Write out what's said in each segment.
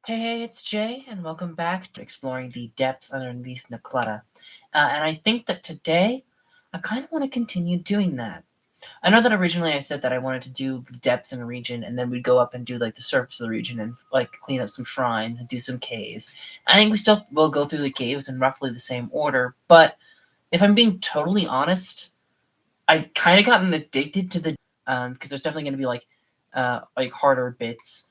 Hey, it's Jay, and welcome back to exploring the depths underneath Naklata. And I think that today, I kind of want to continue doing that. I know that originally I said that I wanted to do the depths in a region, and then we'd go up and do like the surface of the region and like clean up some shrines and do some caves. I think we still will go through the caves in roughly the same order, but if I'm being totally honest, I've kind of gotten addicted to the because there's definitely going to be like harder bits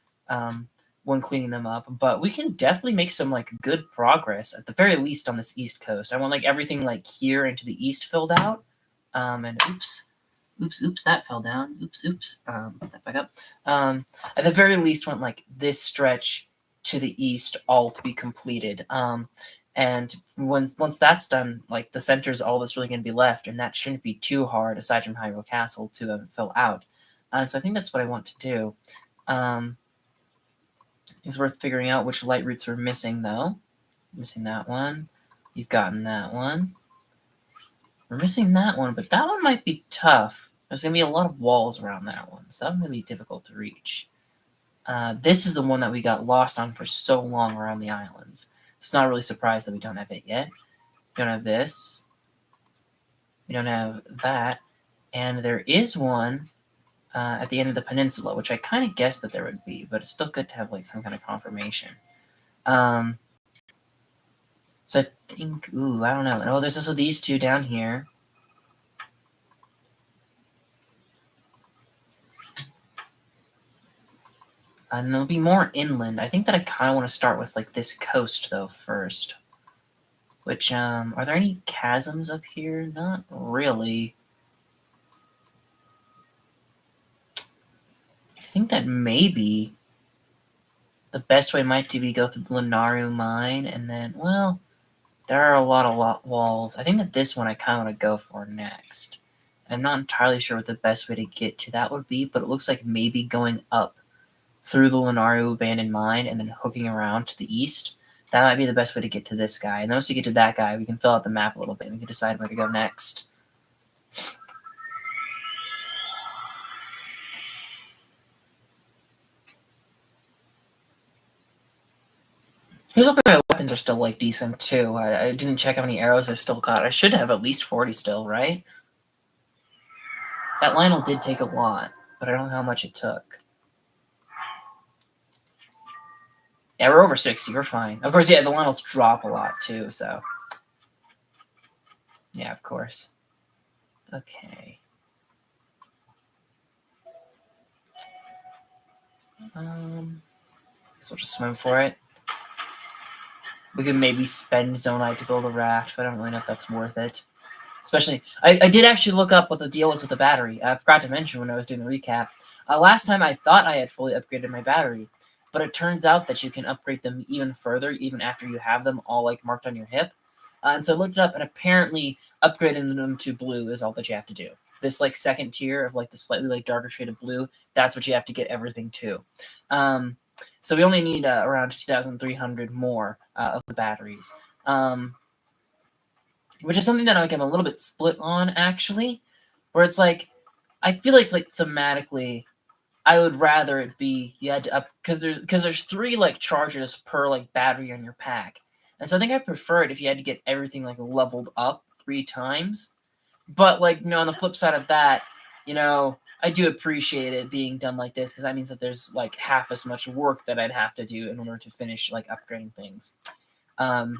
when cleaning them up, but we can definitely make some like good progress at the very least on this east coast. I want like everything like here into the east filled out. And oops, that fell down. Oops. Put that back up. At the very least, want like this stretch to the east all to be completed. And once that's done, like the center is all that's really going to be left, and that shouldn't be too hard, aside from Hyrule Castle, to fill out. So I think that's what I want to do. It's worth figuring out which light roots we're missing, though. Missing that one. You've gotten that one. We're missing that one, but that one might be tough. There's going to be a lot of walls around that one, so that's going to be difficult to reach. This is the one that we got lost on for so long around the islands. It's not really surprised that we don't have it yet. We don't have this. We don't have that. And there is one at the end of the peninsula, which I kind of guessed that there would be, but it's still good to have like some kind of confirmation. So I think, I don't know. Oh, there's also these two down here. And there'll be more inland. I think that I kind of want to start with like this coast though first. Which, are there any chasms up here? Not really. I think that maybe the best way might be go through the Lanayru mine, and then, well, there are a lot of walls. I think that this one I kind of want to go for next. I'm not entirely sure what the best way to get to that would be, but it looks like maybe going up through the Lanayru abandoned mine and then hooking around to the east. That might be the best way to get to this guy. And once we get to that guy, we can fill out the map a little bit and we can decide where to go next. Here's hoping my weapons are still like decent too. I didn't check how many arrows I've still got. I should have at least 40 still, right? That Lionel did take a lot, but I don't know how much it took. Yeah, we're over 60. We're fine. Of course, yeah, the Lionels drop a lot too, so. Yeah, of course. Okay. Guess we'll just swim for it. We could maybe spend Zonite to build a raft, but I don't really know if that's worth it. Especially, I did actually look up what the deal was with the battery. I forgot to mention when I was doing the recap. Last time I thought I had fully upgraded my battery, but it turns out that you can upgrade them even further, even after you have them all like marked on your hip. And so I looked it up, and apparently upgrading them to blue is all that you have to do. This like second tier of like the slightly like darker shade of blue, that's what you have to get everything to. So we only need around 2,300 more of the batteries. Which is something that I'm a little bit split on, actually, where it's like, I feel like thematically, I would rather it be you had to up because there's 3 like charges per like battery on your pack, and so I think I prefer it if you had to get everything like leveled up 3 times. But like on the flip side of that, I do appreciate it being done like this because that means that there's like half as much work that I'd have to do in order to finish like upgrading things. I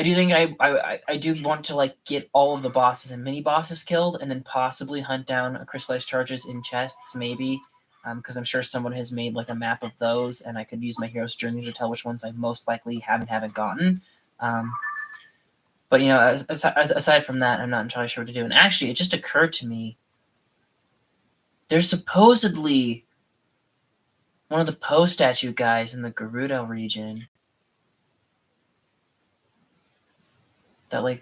do think I do want to like get all of the bosses and mini bosses killed, and then possibly hunt down crystallized charges in chests, maybe, because I'm sure someone has made like a map of those, and I could use my hero's journey to tell which ones I most likely haven't gotten. But aside from that, I'm not entirely sure what to do. And actually, it just occurred to me, there's supposedly one of the Poe statue guys in the Gerudo region. That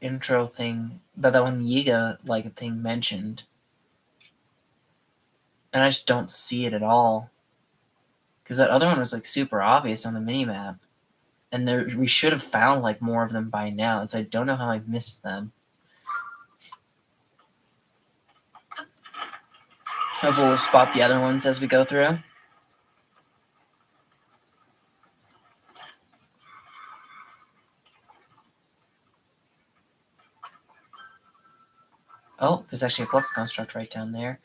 intro thing, that one Yiga like thing mentioned, and I just don't see it at all. Because that other one was like super obvious on the minimap, and we should have found like more of them by now. And so I don't know how I missed them. Hopefully we'll spot the other ones as we go through. Oh, there's actually a flux construct right down there.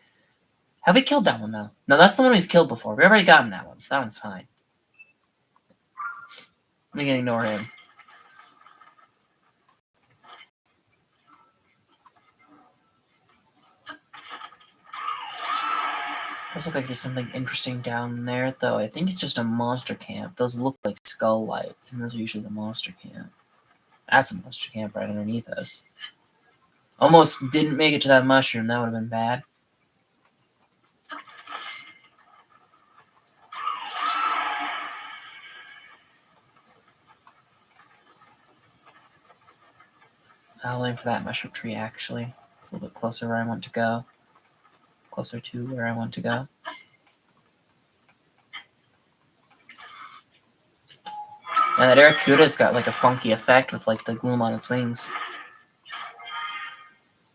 Have we killed that one, though? No, that's the one we've killed before. We've already gotten that one, so that one's fine. We can ignore him. Does look like there's something interesting down there, though. I think it's just a monster camp. Those look like skull lights, and those are usually the monster camp. That's a monster camp right underneath us. Almost didn't make it to that mushroom. That would have been bad. I'll aim for that mushroom tree, actually. It's a little bit closer where I want to go. Closer to where I want to go. And that Aracuta's got like a funky effect with like the gloom on its wings.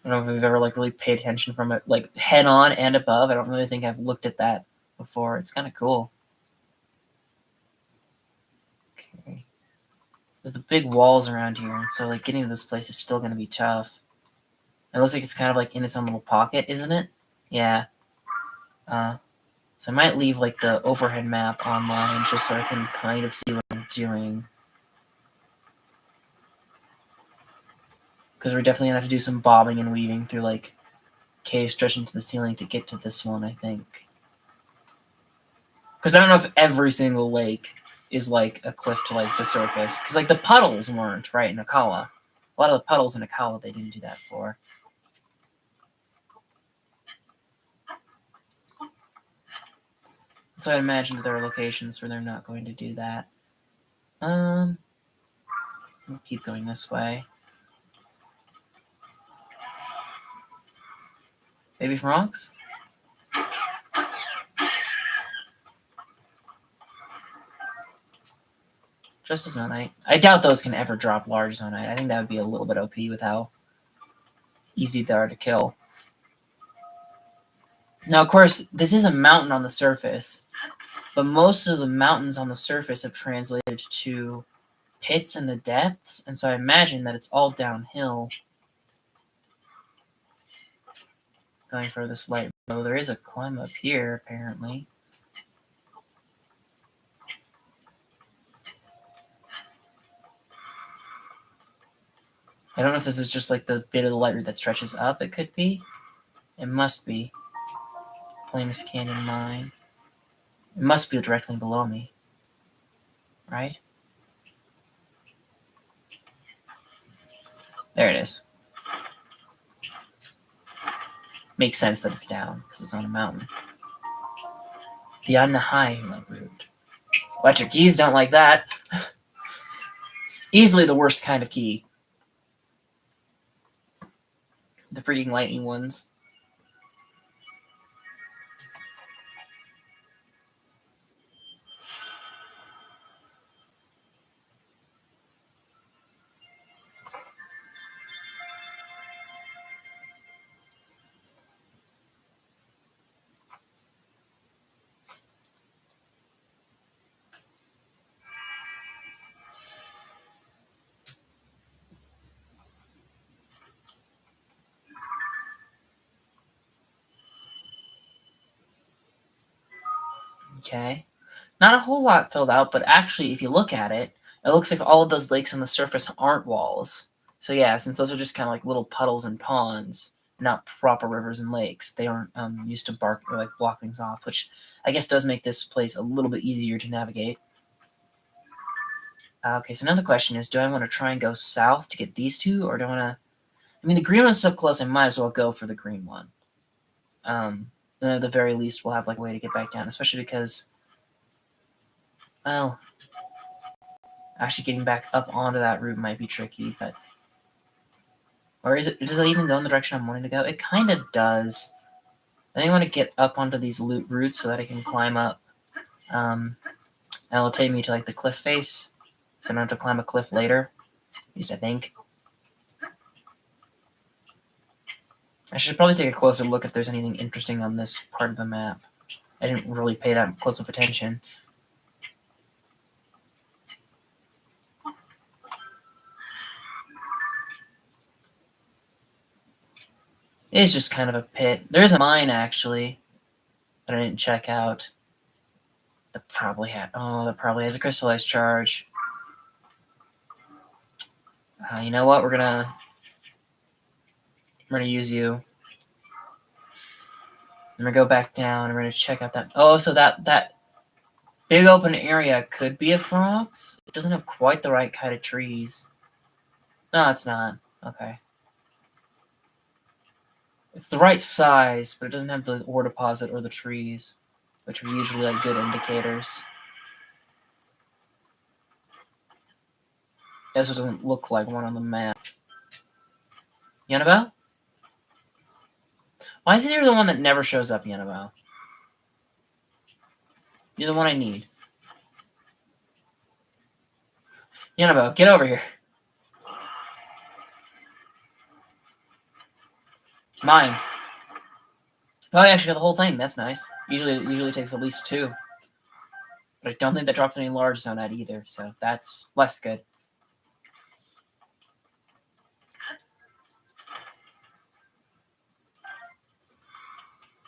I don't know if we've ever like really paid attention from it, like head on and above. I don't really think I've looked at that before. It's kind of cool. Okay. There's the big walls around here, and so like getting to this place is still going to be tough. It looks like it's kind of like in its own little pocket, isn't it? Yeah. So I might leave like the overhead map online just so I can kind of see what I'm doing. Because we're definitely going to have to do some bobbing and weaving through like caves stretching to the ceiling to get to this one, I think. Because I don't know if every single lake is like a cliff to like the surface. Because like the puddles weren't, right, in Akkala. A lot of the puddles in Akkala they didn't do that for. So I imagine that there are locations where they're not going to do that. We'll keep going this way. Maybe from rocks? Just a zonite. I doubt those can ever drop large zonite. I think that would be a little bit OP with how easy they are to kill. Now, of course, this is a mountain on the surface, but most of the mountains on the surface have translated to pits in the depths, and so I imagine that it's all downhill going for this light. Though there is a climb up here, apparently. I don't know if this is just like the bit of the light route that stretches up. It could be. It must be. Plainest Canyon Mine. It must be directly below me. Right? There it is. Makes sense that it's down, because it's on a mountain. The Anahai light route. Electric keys don't like that. Easily the worst kind of key. The freaking lightning ones. Okay. Not a whole lot filled out, but actually, if you look at it, it looks like all of those lakes on the surface aren't walls. So yeah, since those are just kind of like little puddles and ponds, not proper rivers and lakes, they aren't used to bark or like block things off, which I guess does make this place a little bit easier to navigate. Okay, so now the question is, do I want to try and go south to get these two, or do I want to... I mean, the green one's so close, I might as well go for the green one. Then at the very least, we'll have like a way to get back down, especially because, well, actually getting back up onto that route might be tricky, but... Or is it? Does it even go in the direction I'm wanting to go? It kind of does. I think I want to get up onto these loot routes so that I can climb up. And it'll take me to like the cliff face, so I don't have to climb a cliff later. At least I think. I should probably take a closer look if there's anything interesting on this part of the map. I didn't really pay that close of attention. It is just kind of a pit. There is a mine, actually, that I didn't check out. That probably has a crystallized charge. You know what? We're gonna use you. I'm gonna go back down and we're gonna check out that. Oh, so that big open area could be a fox. It doesn't have quite the right kind of trees. No, it's not. Okay. It's the right size, but it doesn't have the ore deposit or the trees, which are usually like good indicators. It also doesn't look like one on the map. Yanabao? Why is he the one that never shows up, Yanabao? You're the one I need. Yanabao, get over here. Mine. Oh, I actually got the whole thing. That's nice. Usually takes at least 2. But I don't think that dropped any large zone at either, so that's less good.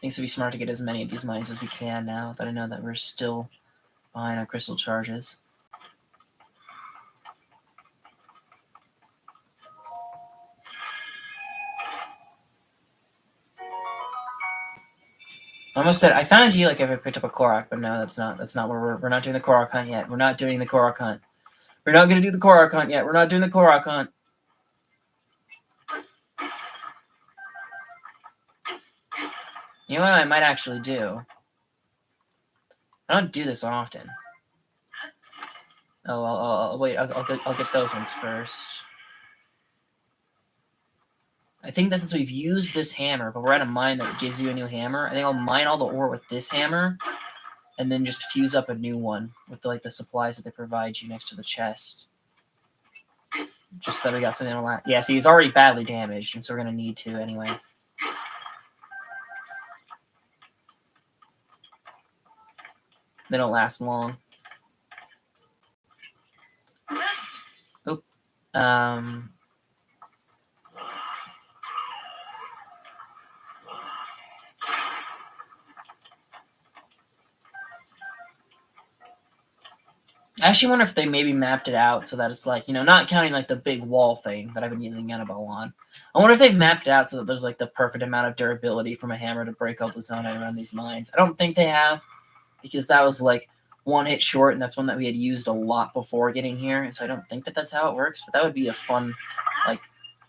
Needs to be smart to get as many of these mines as we can now that I know that we're still behind on crystal charges. I almost said I found you like if I picked up a Korok, but no, that's not where we're not doing the Korok hunt yet. We're not doing the Korok hunt. We're not gonna do the Korok hunt yet. We're not doing the Korok hunt. You know what I might actually do? I don't do this often. Oh, I'll wait. I'll get those ones first. I think that since we've used this hammer, but we're at a mine that gives you a new hammer, I think I'll mine all the ore with this hammer, and then just fuse up a new one with the supplies that they provide you next to the chest. Just so that we got something to last. Yeah, see, he's already badly damaged, and so we're gonna need to anyway. They don't last long. Oop. I actually wonder if they maybe mapped it out so that it's like, not counting like the big wall thing that I've been using Yanabo on. I wonder if they've mapped it out so that there's like the perfect amount of durability from a hammer to break up the zone and around these mines. I don't think they have, because that was like one hit short, and that's one that we had used a lot before getting here, and so I don't think that that's how it works, but that would be a fun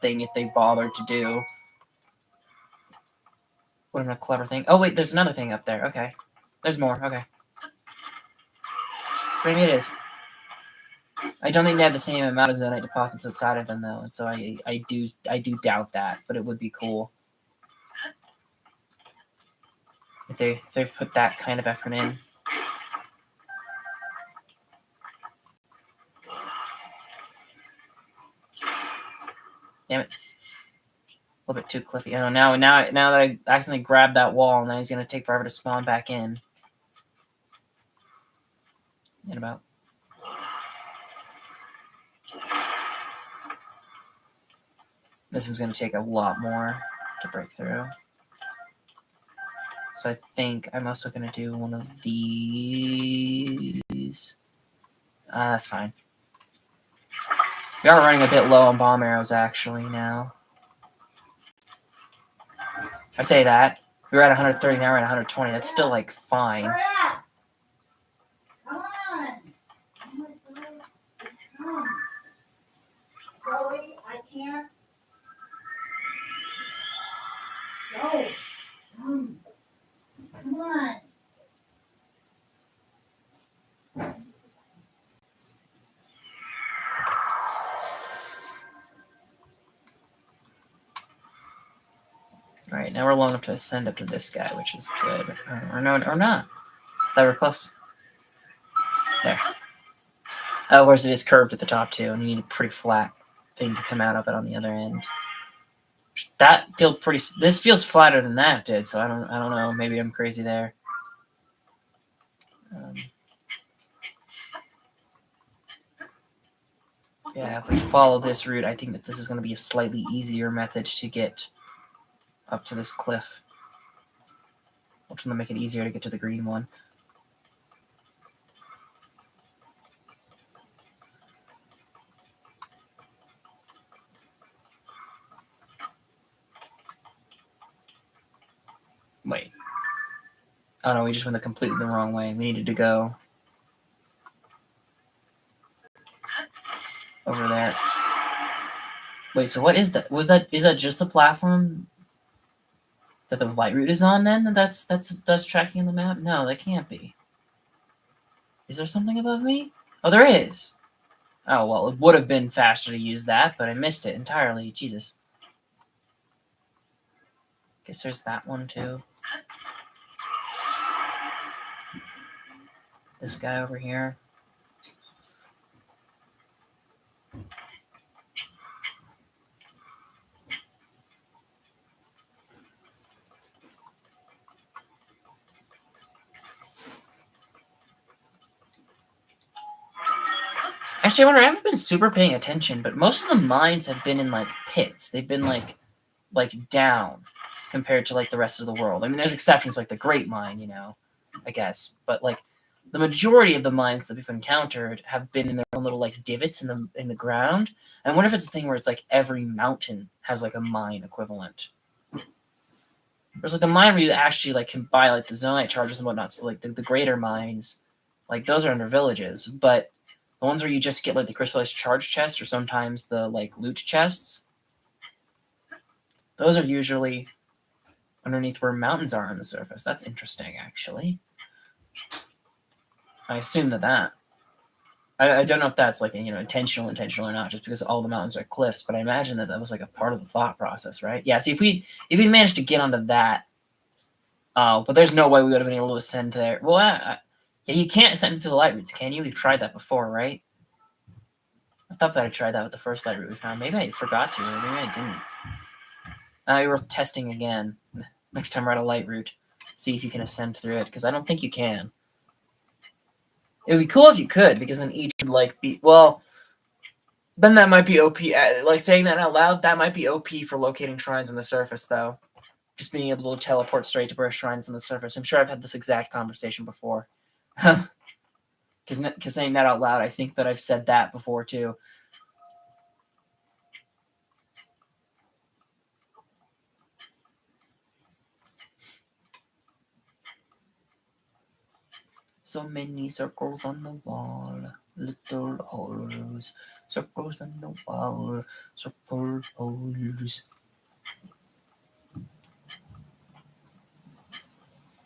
thing if they bothered to do. What a clever thing. Oh wait, there's another thing up there. Okay. There's more. Okay. So maybe it is. I don't think they have the same amount of zonite deposits inside of them though, and so I do doubt that, but it would be cool if they put that kind of effort in. Damn it. A little bit too cliffy. Oh, now that I accidentally grabbed that wall, now he's gonna take forever to spawn back in. In about. This is gonna take a lot more to break through. So I think I'm also gonna do one of these. That's fine. We are running a bit low on bomb arrows actually now. I say that. We were at 130, now we're at 120. That's still like fine. Come on. Sorry, I can't. Go. Come on. All right, now we're long enough to ascend up to this guy, which is good. Or not. That we're close. There. Of course, it is curved at the top too, and you need a pretty flat thing to come out of it on the other end. That feels pretty. This feels flatter than that did, so I don't know. Maybe I'm crazy there. Yeah, if we follow this route, I think that this is going to be a slightly easier method to get up to this cliff, which will make it easier to get to the green one. Wait. Oh no, we just went completely the wrong way. We needed to go over there. Wait, so what is that? Is that just the platform that the light route is on then? That's tracking on the map? No, that can't be. Is there something above me? Oh, there is. Oh, well, it would have been faster to use that, but I missed it entirely. Jesus. Guess there's that one too. This guy over here. Actually, I wonder, I haven't been super paying attention, but most of the mines have been in, like, pits. They've been, like down compared to, like, the rest of the world. I mean, there's exceptions, like the Great Mine, you know, I guess. But, like, the majority of the mines that we've encountered have been in their own little, like, divots in the ground. And I wonder if it's a thing where it's, like, every mountain has, like, a mine equivalent. There's, like, the mine where you actually, like, can buy, like, the zonite charges and whatnot. So, like, the greater mines, like, those are under villages. But the ones where you just get, like, the crystallized charge chests or sometimes the, like, loot chests, those are usually underneath where mountains are on the surface. That's interesting, actually. I assume that. I don't know if that's, like, intentional or not, just because all the mountains are cliffs, but I imagine that was, like, a part of the thought process, right? Yeah, see, if we managed to get onto that, but there's no way we would have been able to ascend there. Well, yeah, you can't ascend through the light routes, can you? We've tried that before, right? I thought that I tried that with the first light route we found. Maybe I forgot to, or maybe I didn't. Maybe worth testing again. Next time we're at a light route. See if you can ascend through it, because I don't think you can. It would be cool if you could, because then each would, like, be... Well, then that might be OP. Like, saying that out loud, that might be OP for locating shrines on the surface, though. Just being able to teleport straight to where shrines on the surface. I'm sure I've had this exact conversation before. Because saying that out loud, I think that I've said that before, too. So many circles on the wall, little holes, circles on the wall, circle holes.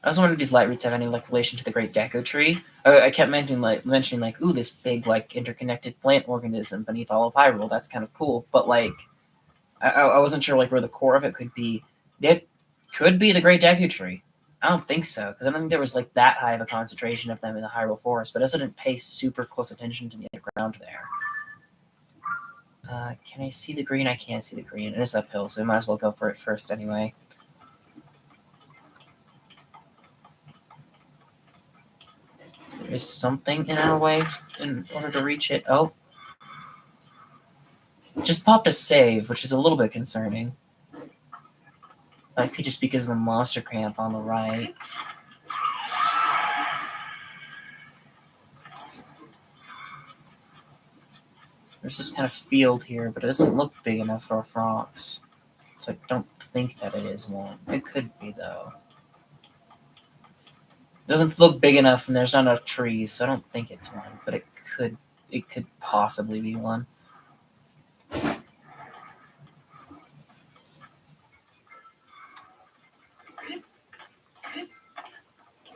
I also wonder if these light roots have any, like, relation to the Great Deku Tree. I kept mentioning like, ooh, this big, like, interconnected plant organism beneath all of Hyrule. That's kind of cool. But, like, I wasn't sure, like, where the core of it could be. It could be the Great Deku Tree. I don't think so, because I don't think there was, like, that high of a concentration of them in the Hyrule Forest, but I also didn't pay super close attention to the underground there. Can I see the green? I can't see the green. It is uphill, so we might as well go for it first anyway. So there is something in our way in order to reach it. Oh. It just popped a save, which is a little bit concerning. That could just be because of the monster camp on the right. There's this kind of field here, but it doesn't look big enough for a fox. So I don't think that it is one. It could be, though. It doesn't look big enough, and there's not enough trees, so I don't think it's one. But it could possibly be one.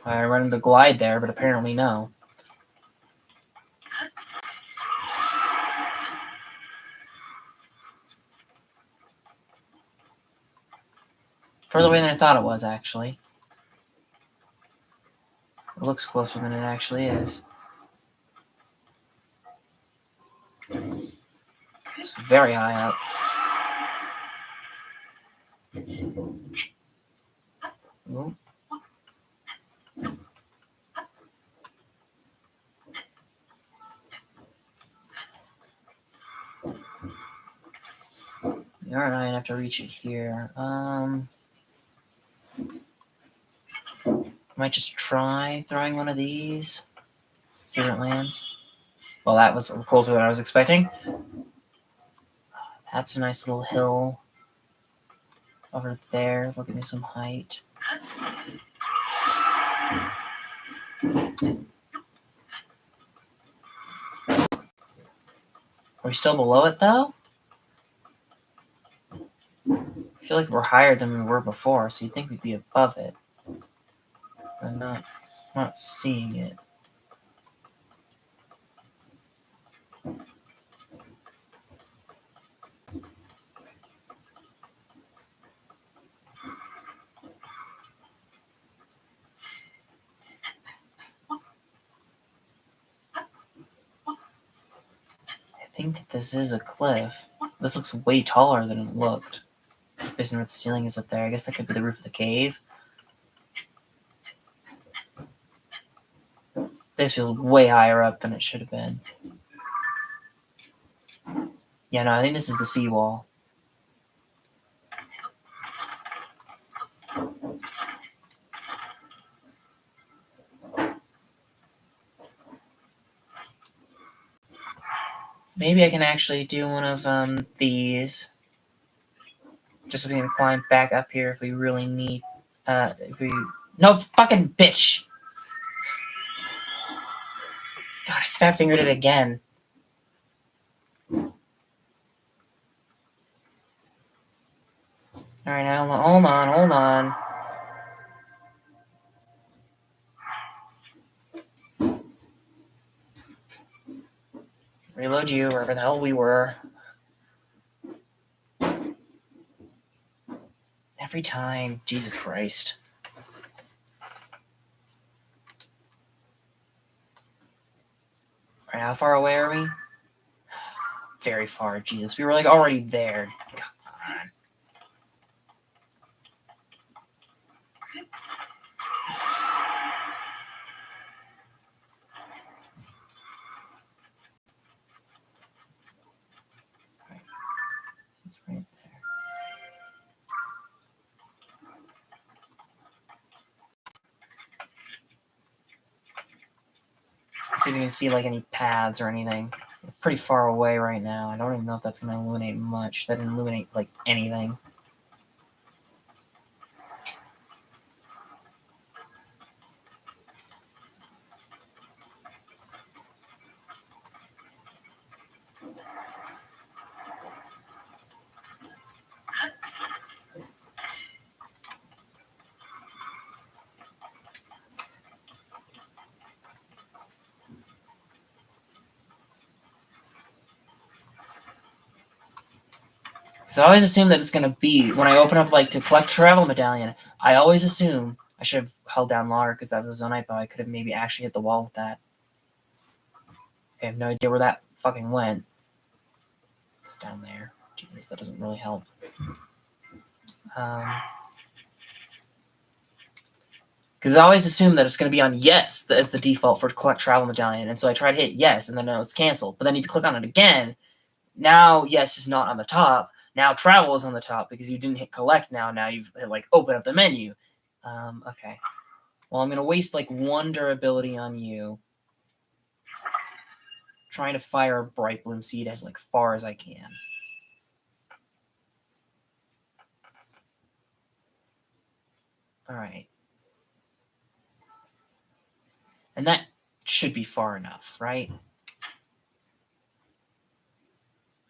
I run into glide there, but apparently no. Further away than I thought it was, actually. It looks closer than it actually is. It's very high up. Ooh. Alright, I have to reach it here. might just try throwing one of these. See where it lands. Well, that was closer than I was expecting. That's a nice little hill over there. That'll give me some height. Are we still below it, though? I feel like we're higher than we were before, so you'd think we'd be above it. I'm not seeing it. I think that this is a cliff. This looks way taller than it looked. Based on where the ceiling is up there. I guess that could be the roof of the cave. This feels way higher up than it should have been. Yeah, no, I think this is the seawall. Maybe I can actually do one of these. Just so we can climb back up here if we really need. If we. No, fucking bitch! God, I fat fingered it again. Alright, now hold on. Reload you wherever the hell we were. Every time. Jesus Christ. Alright, how far away are we? Very far, Jesus. We were like already there. Come on. It's right there. Let's see if we can see like any paths or anything. We're pretty far away right now. I don't even know if that's going to illuminate much. That didn't illuminate like anything. So I always assume that it's going to be, when I open up like to collect travel medallion, I always assume, I should have held down longer because that was a zonite bow. I could have maybe actually hit the wall with that. I have no idea where that fucking went. It's down there. Jeez, that doesn't really help. Because I always assume that it's going to be on yes as the default for collect travel medallion. And so I try to hit yes, and then no, it's canceled. But then you click on it again. Now yes is not on the top. Now travel is on the top because you didn't hit collect now. Now you've hit, like, open up the menu. Okay. Well, I'm going to waste like one durability on you. Trying to fire a bright bloom seed as like far as I can. All right. And that should be far enough, right?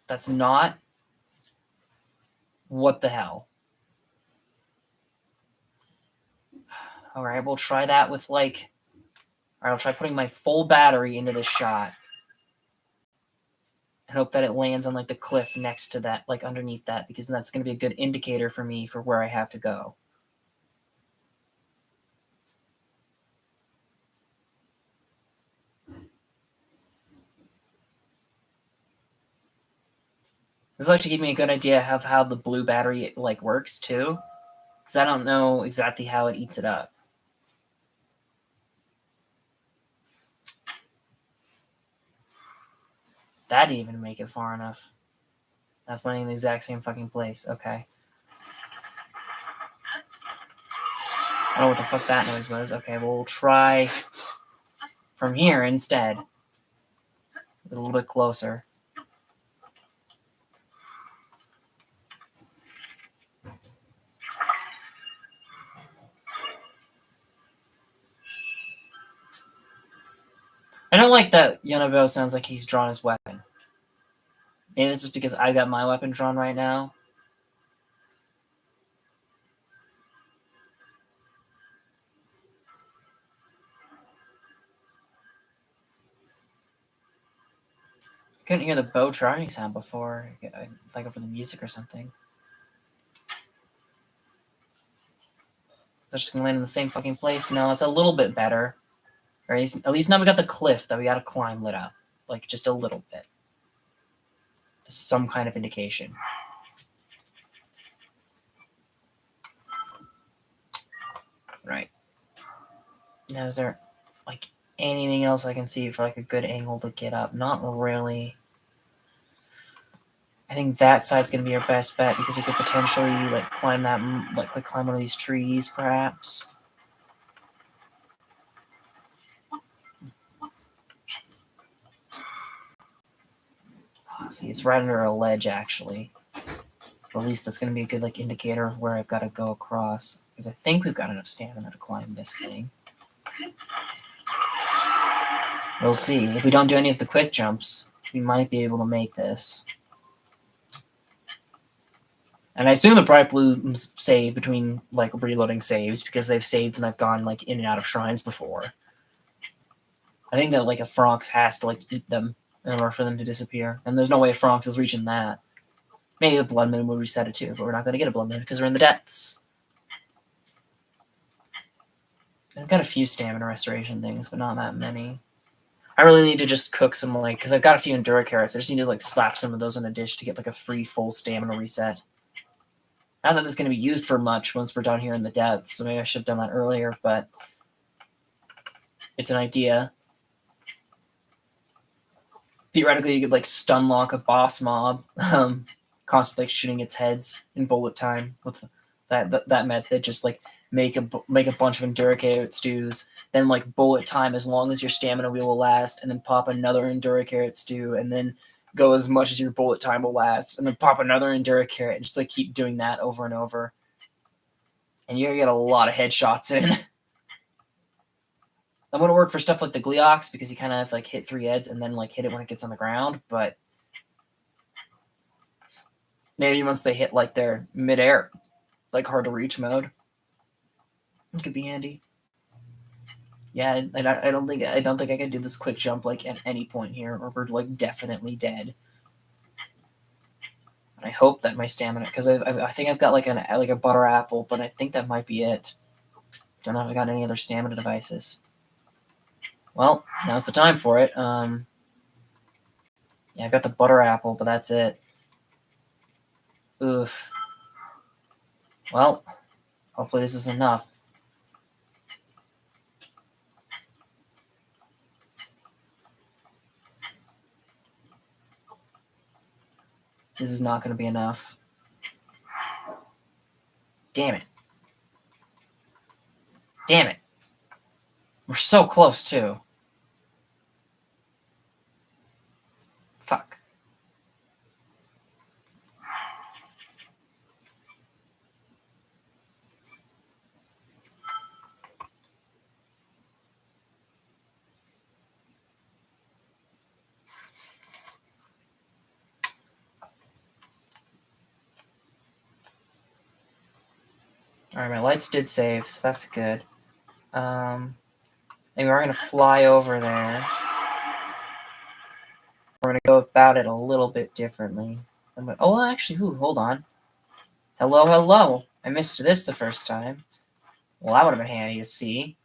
That's not. What the hell? All right, we'll try that with like. All right, I'll try putting my full battery into this shot. And hope that it lands on like the cliff next to that, like underneath that, because that's going to be a good indicator for me for where I have to go. This will actually give me a good idea of how the blue battery like works too, because I don't know exactly how it eats it up. That didn't even make it far enough. That's landing in the exact same fucking place. Okay. I don't know what the fuck that noise was. Okay, we'll try from here instead. A little bit closer. I don't like that Yonobo sounds like he's drawn his weapon. Maybe it's just because I got my weapon drawn right now. I couldn't hear the bow charging sound before, like over the music or something. They're just gonna land in the same fucking place. No, it's a little bit better. Or at least now we got the cliff that we gotta climb lit up. Like, just a little bit. Some kind of indication. Right. Now, is there, like, anything else I can see for, like, a good angle to get up? Not really. I think that side's gonna be our best bet because you could potentially, like, climb that, like climb one of these trees, perhaps. Oh, see, it's right under a ledge, actually. Or at least that's going to be a good like indicator of where I've got to go across. Because I think we've got enough stamina to climb this thing. We'll see. If we don't do any of the quick jumps, we might be able to make this. And I assume the Bright Blooms save between like reloading saves because they've saved and I've gone like in and out of shrines before. I think that like a Frox has to like eat them in order for them to disappear. And there's no way a Frox is reaching that. Maybe the Blood Moon will reset it too, but we're not going to get a Blood Moon because we're in the depths. I've got a few stamina restoration things, but not that many. I really need to just cook some, like, because I've got a few Endura carrots. I just need to, like, slap some of those in a dish to get, like, a free full stamina reset. Not that it's going to be used for much once we're down here in the depths, so maybe I should have done that earlier, but it's an idea. Theoretically, you could, like, stun lock a boss mob, constantly like, shooting its heads in bullet time with that method. Just, like, make a bunch of Endura carrot stews, then like bullet time as long as your stamina wheel will last, and then pop another Endura carrot stew, and then go as much as your bullet time will last, and then pop another Endura carrot, and just like keep doing that over and over. And you're gonna get a lot of headshots in. I'm gonna work for stuff like the Gleox because you kind of have to like hit 3 heads and then like hit it when it gets on the ground, but maybe once they hit like their midair, like hard to reach mode, it could be handy. Yeah, I don't think I can do this quick jump like at any point here, or we're like definitely dead. And I hope that my stamina, because I think I've got like a butter apple, but I think that might be it. Don't know if I got any other stamina devices. Well, now's the time for it. Yeah, I got the butter apple, but that's it. Oof. Well, hopefully this is enough. This is not going to be enough. Damn it. Damn it. We're so close, too. Fuck. Alright, my lights did save, so that's good. And we're going to fly over there. We're going to go about it a little bit differently. Oh, actually, hold on. Hello, hello. I missed this the first time. Well, that would have been handy to see.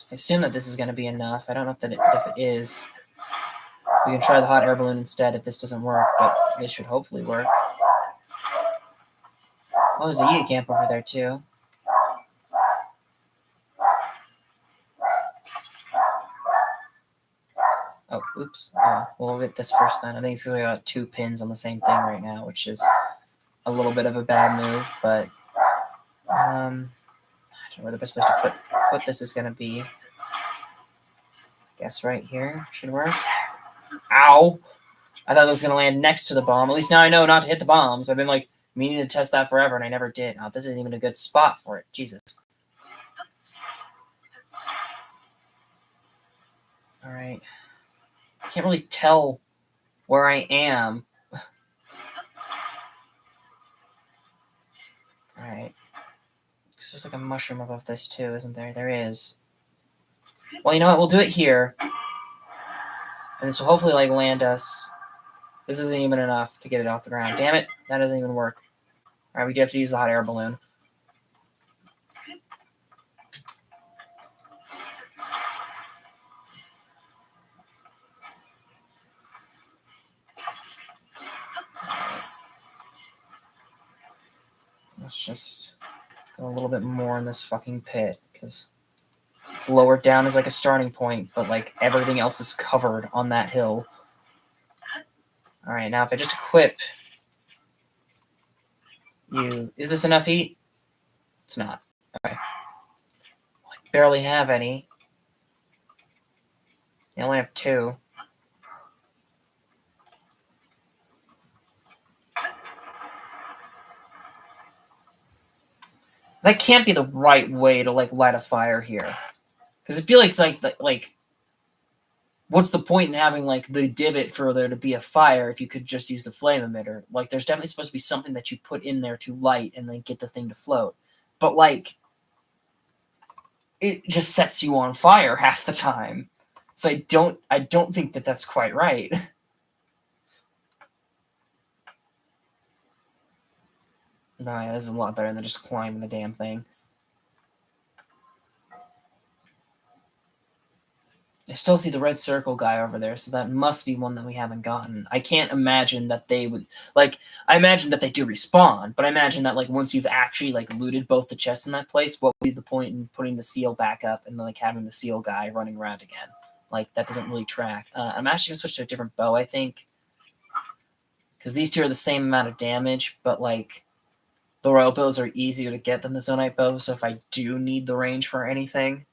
I assume that this is going to be enough. I don't know if it is. We can try the hot air balloon instead if this doesn't work, but this should hopefully work. Oh, there's a Yeti camp over there, too. Oh, oops. We'll get this first then. I think it's because I got 2 pins on the same thing right now, which is a little bit of a bad move, but I don't know where the best place to put this is going to be. Guess right here should work. Ow! I thought it was going to land next to the bomb. At least now I know not to hit the bombs. I've been like meaning to test that forever, and I never did. Oh, this isn't even a good spot for it. Jesus. All right. I can't really tell where I am. All right. Because there's like a mushroom above this too, isn't there? There is. Well, you know what? We'll do it here. And this will hopefully like land us. This isn't even enough to get it off the ground. Damn it. That doesn't even work. All right, we do have to use the hot air balloon. Let's just go a little bit more in this fucking pit, because it's lowered down as like a starting point, but like everything else is covered on that hill. All right, now if I just equip you, is this enough heat? It's not. Okay. Well, I barely have any. I only have 2. That can't be the right way to like light a fire here, because it feels like what's the point in having like the divot for there to be a fire if you could just use the flame emitter? Like there's definitely supposed to be something that you put in there to light and then get the thing to float. But like it just sets you on fire half the time. So I don't think that that's quite right. No, yeah, this is a lot better than just climbing the damn thing. I still see the red circle guy over there, so that must be one that we haven't gotten. I can't imagine that they would like. I imagine that they do respawn, but I imagine that like once you've actually like looted both the chests in that place, what would be the point in putting the seal back up and like having the seal guy running around again? Like that doesn't really track. I'm actually gonna switch to a different bow, I think, because these two are the same amount of damage, but like the royal bows are easier to get than the zonite bow. So if I do need the range for anything,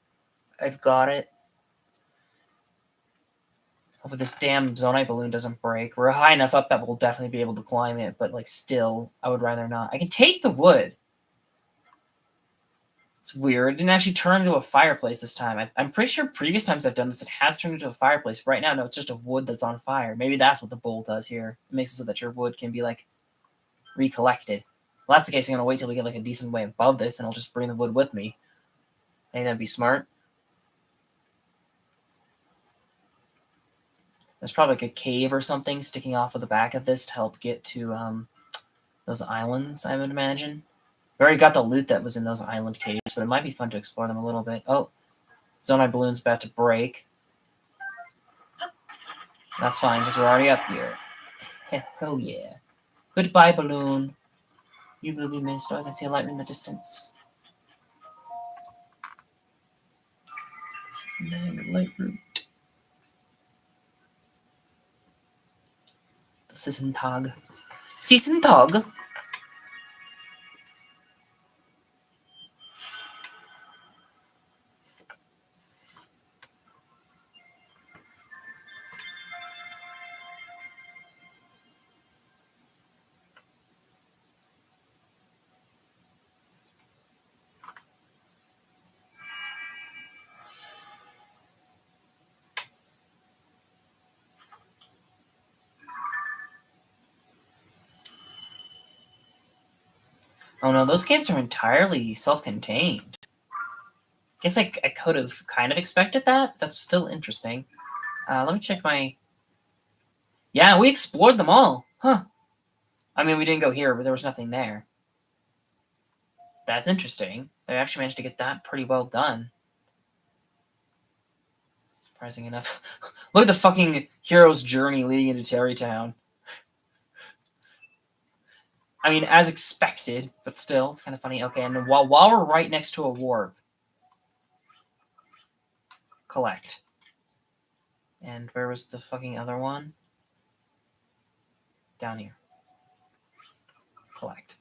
I've got it. Hopefully this damn zonite balloon doesn't break. We're high enough up that we'll definitely be able to climb it, but like still, I would rather not. I can take the wood. It's weird. It didn't actually turn into a fireplace this time. I'm pretty sure previous times I've done this, it has turned into a fireplace. Right now, no, it's just a wood that's on fire. Maybe that's what the bowl does here. It makes it so that your wood can be like recollected. Well, that's the case. I'm gonna wait till we get like a decent way above this, and I'll just bring the wood with me. I think that'd be smart. There's probably like a cave or something sticking off of the back of this to help get to those islands, I would imagine. We already got the loot that was in those island caves, but it might be fun to explore them a little bit. Oh, zonite balloon's about to break. That's fine, because we're already up here. Hell yeah. Goodbye, balloon. You will be missed. Oh, I can see a light in the distance. This is a light route. This is Sisentag. Sisentag? Oh no, those caves are entirely self-contained. Guess I could have kind of expected that, but that's still interesting. Let me check my... Yeah, we explored them all. Huh. I mean, we didn't go here, but there was nothing there. That's interesting. They actually managed to get that pretty well done. Surprising enough. Look at the fucking hero's journey leading into Terrytown. I mean, as expected, but still, it's kind of funny. Okay, and while we're right next to a warp, collect. And where was the fucking other one? Down here. Collect.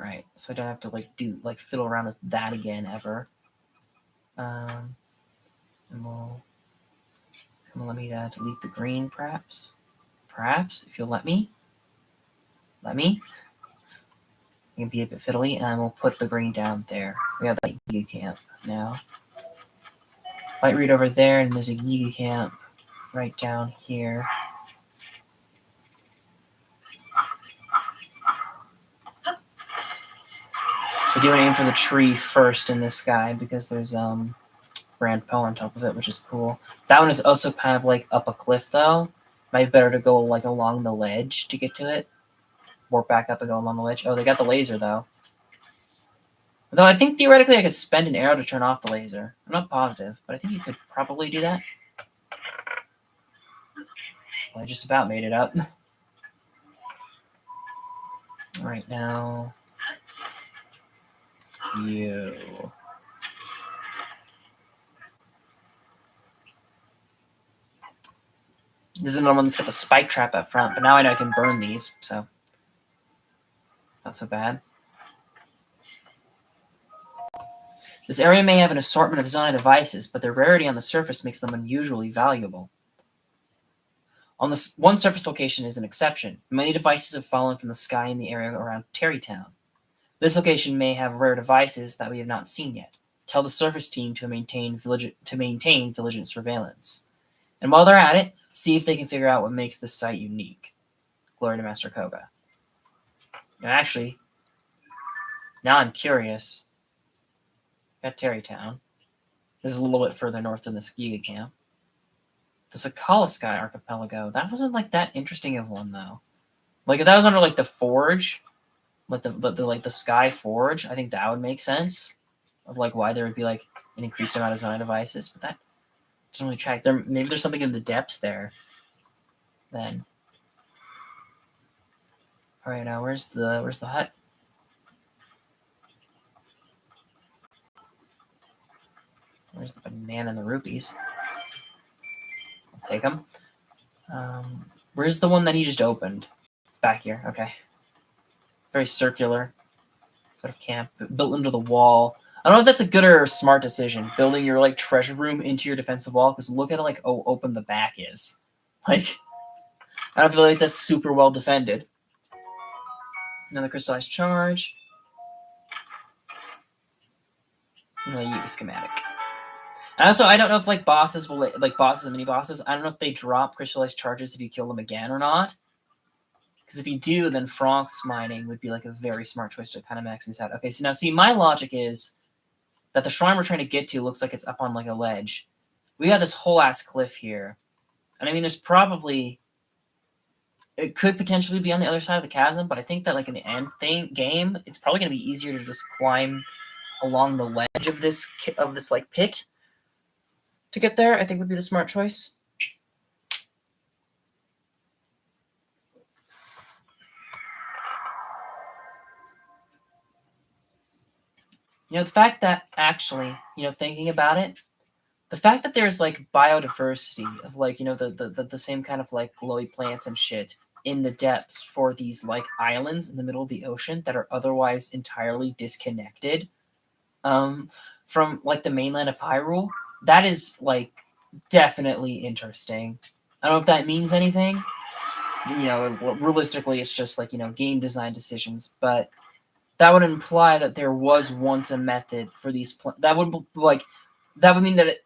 Right, so I don't have to fiddle around with that again ever. And we'll come on, let me delete the green, perhaps. Perhaps, if you'll let me. Let me. It can be a bit fiddly, and we'll put the green down there. We have that Giga Camp now. Light read over there, and there's a Giga Camp right down here. I do want to aim for the tree first in this guy because there's Brand Poe on top of it, which is cool. That one is also kind of like up a cliff though. Might be better to go like along the ledge to get to it. Warp back up and go along the ledge. Oh, they got the laser though. Though I think theoretically I could spend an arrow to turn off the laser. I'm not positive, but I think you could probably do that. Well, I just about made it up. Right now, you. This is another one that's got the spike trap up front, but now I know I can burn these, so it's not so bad. This area may have an assortment of Zona devices, but their rarity on the surface makes them unusually valuable. On this one surface location is an exception. Many devices have fallen from the sky in the area around Terrytown. This location may have rare devices that we have not seen yet. Tell the surface team to maintain vigilant surveillance. And while they're at it, see if they can figure out what makes this site unique. Glory to Master Koga. And actually, now I'm curious. Got Terrytown. This is a little bit further north than this Giga Camp. The Akkala Sky Archipelago. That wasn't like that interesting of one though. Like if that was under like the Forge, like the Sky Forge, I think that would make sense. Of like why there would be like an increased amount of Zona devices, but that doesn't really track. Maybe there's something in the depths there. Then. All right, now where's the hut? Where's the banana and the rupees? I'll take them. Where's the one that he just opened? It's back here. Okay. Very circular sort of camp, built into the wall. I don't know if that's a good or smart decision, building your like treasure room into your defensive wall, because look at how like open the back is. Like, I don't feel like that's super well defended. Another crystallized charge. Another UV schematic. And also, I don't know if like bosses will like bosses and mini bosses. I don't know if they drop crystallized charges if you kill them again or not. Because if you do, then Franck's mining would be like a very smart choice to kind of max these out. Okay, so now see, my logic is that the shrine we're trying to get to looks like it's up on like a ledge. We got this whole ass cliff here. And I mean, there's probably... It could potentially be on the other side of the chasm, but I think that like in the end game, it's probably going to be easier to just climb along the ledge of this like pit to get there. I think would be the smart choice. You know, the fact that actually, you know, thinking about it, the fact that there's like biodiversity of like, you know, the same kind of like glowy plants and shit in the depths for these like islands in the middle of the ocean that are otherwise entirely disconnected from like the mainland of Hyrule, that is like definitely interesting. I don't know if that means anything. You know, realistically, it's just like, you know, game design decisions, but that would imply that there was once a method for these. That would mean that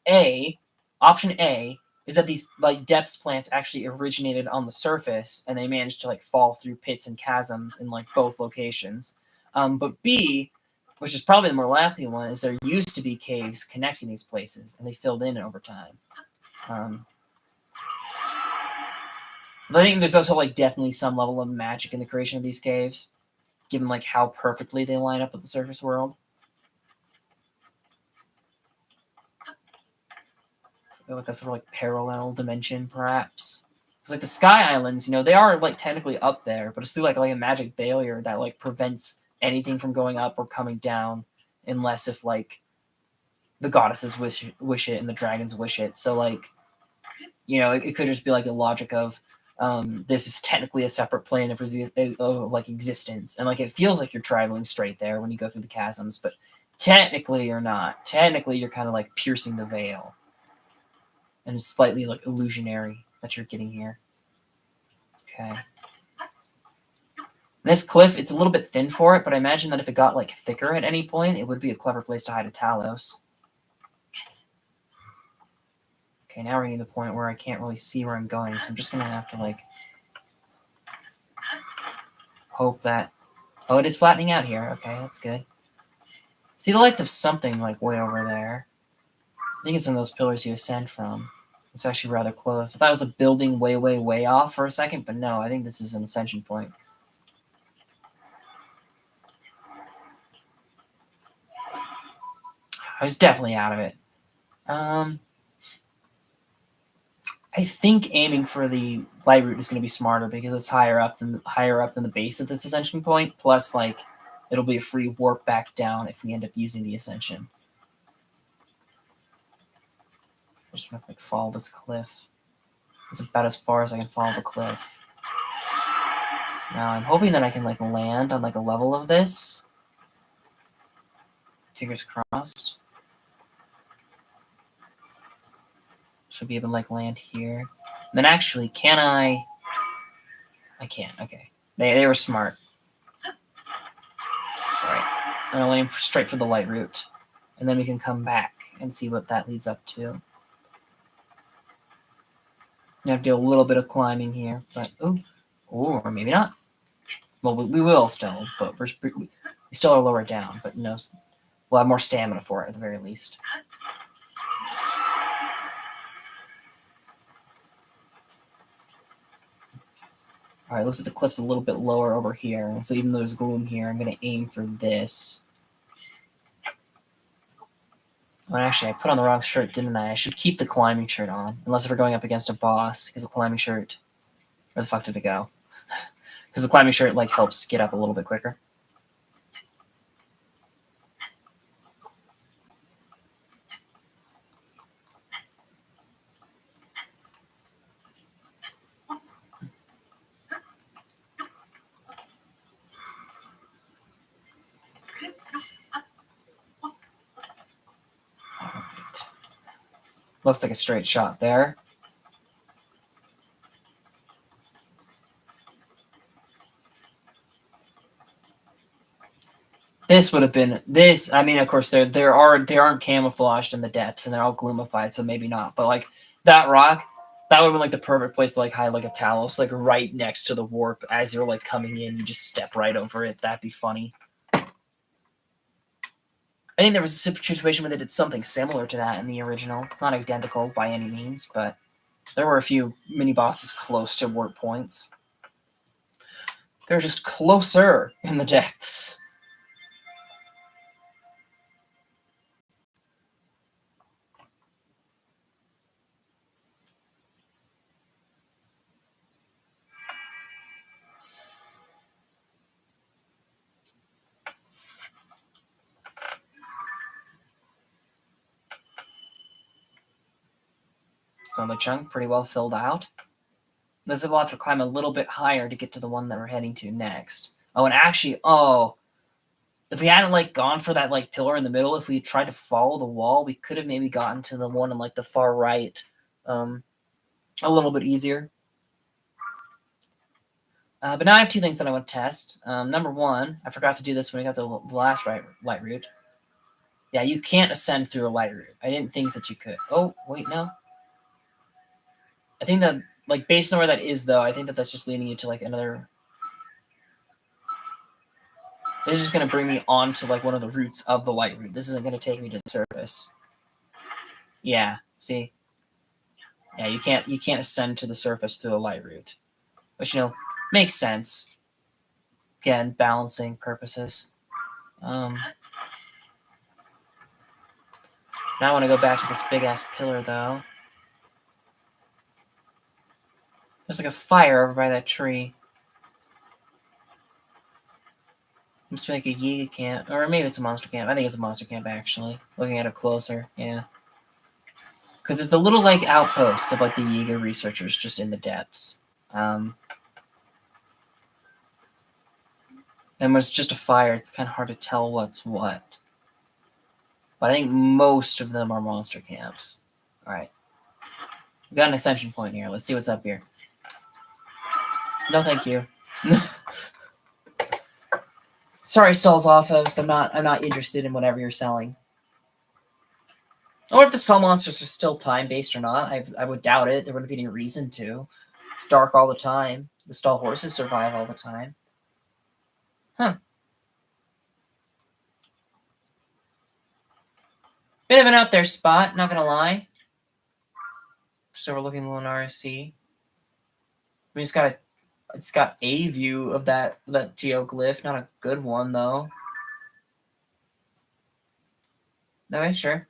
option A is that these like depths plants actually originated on the surface and they managed to like fall through pits and chasms in like both locations. But B, which is probably the more likely one, is there used to be caves connecting these places and they filled in over time. But I think there's also like definitely some level of magic in the creation of these caves, given like how perfectly they line up with the surface world. Like a sort of like parallel dimension, perhaps. Because like the Sky Islands, you know, they are like technically up there, but it's through like a magic barrier that like prevents anything from going up or coming down, unless if like the goddesses wish it and the dragons wish it. So like, it could just be like a logic of this is technically a separate plane of like existence, and like it feels like you're traveling straight there when you go through the chasms, but technically you're not. Technically, you're kind of like piercing the veil, and it's slightly like illusionary that you're getting here. Okay. This cliff, it's a little bit thin for it, but I imagine that if it got like thicker at any point, it would be a clever place to hide a Talos. Okay, now we're getting to the point where I can't really see where I'm going, so I'm just gonna have to like hope that. Oh, it is flattening out here. Okay, that's good. See the lights of something like way over there. I think it's one of those pillars you ascend from. It's actually rather close. I thought it was a building way, way, way off for a second, but no, I think this is an ascension point. I was definitely out of it. I think aiming for the light route is going to be smarter because it's higher up than the base of this ascension point. Plus, like, it'll be a free warp back down if we end up using the ascension. I just want to like follow this cliff. It's about as far as I can follow the cliff. Now I'm hoping that I can like land on like a level of this. Fingers crossed. Should be able to like land here. And then actually, can I? I can't. Okay, they were smart. All right, I'll aim straight for the light route, and then we can come back and see what that leads up to. I have to do a little bit of climbing here, but or maybe not. Well, we will still, but we still are lower down, but no, we'll have more stamina for it at the very least. All right, looks like the cliff's a little bit lower over here, so even though there's gloom here, I'm going to aim for this. Well, actually, I put on the wrong shirt, didn't I? I should keep the climbing shirt on, unless if we're going up against a boss, because the climbing shirt... Where the fuck did it go? Because the climbing shirt, like, helps get up a little bit quicker. Alright. Looks like a straight shot there. This would have been this. I mean, of course, they aren't camouflaged in the depths, and they're all gloomified, so maybe not. But like that rock, that would have been like the perfect place to like hide like a Talos, like right next to the warp as you're like coming in. You just step right over it. That'd be funny. I think there was a situation where they did something similar to that in the original, not identical by any means, but there were a few mini bosses close to warp points. They're just closer in the depths. So the chunk pretty well filled out. This will have to climb a little bit higher to get to the one that we're heading to next. Oh, and actually, if we hadn't like gone for that like pillar in the middle, if we tried to follow the wall, we could have maybe gotten to the one in like the far right, a little bit easier. But now I have two things that I want to test. Number one, I forgot to do this when we got the last light route. Yeah, you can't ascend through a light route. I didn't think that you could. Oh, wait, no. I think that, like, based on where that is, though, I think that that's just leading you to, like, another... This is just going to bring me on to, like, one of the routes of the light route. This isn't going to take me to the surface. Yeah, see? Yeah, you can't ascend to the surface through a light route. Which, makes sense. Again, balancing purposes. Now I want to go back to this big-ass pillar, though. There's like a fire over by that tree. Must be like a Giga camp. Or maybe it's a monster camp. I think it's a monster camp, actually. Looking at it closer, yeah. Because it's the little like outposts of like the Yiga researchers just in the depths. And when it's just a fire, it's kind of hard to tell what's what. But I think most of them are monster camps. All right. We got an ascension point here. Let's see what's up here. No, thank you. Sorry, Stall's office. I'm not interested in whatever you're selling. Or if the stall monsters are still time-based or not. I would doubt it. There wouldn't be any reason to. It's dark all the time. The stall horses survive all the time. Huh. Bit of an out there spot, not gonna lie. Just overlooking the Lanayru Sea. I mean, it's got a view of that geoglyph, not a good one though. Okay, sure.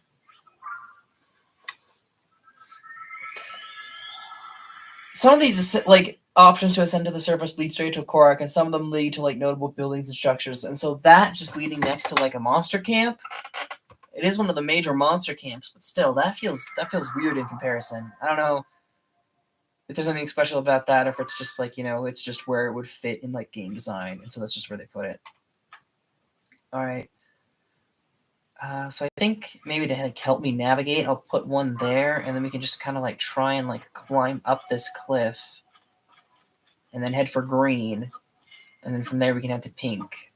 Some of these like options to ascend to the surface lead straight to a Korak, and some of them lead to like notable buildings and structures. And so that just leading next to like a monster camp, it is one of the major monster camps, but still that feels weird in comparison. I don't know if there's anything special about that, or if it's just like, it's just where it would fit in like game design, and so that's just where they put it. All right. So I think maybe to like help me navigate, I'll put one there, and then we can just kind of like try and like climb up this cliff, and then head for green, and then from there we can head to pink.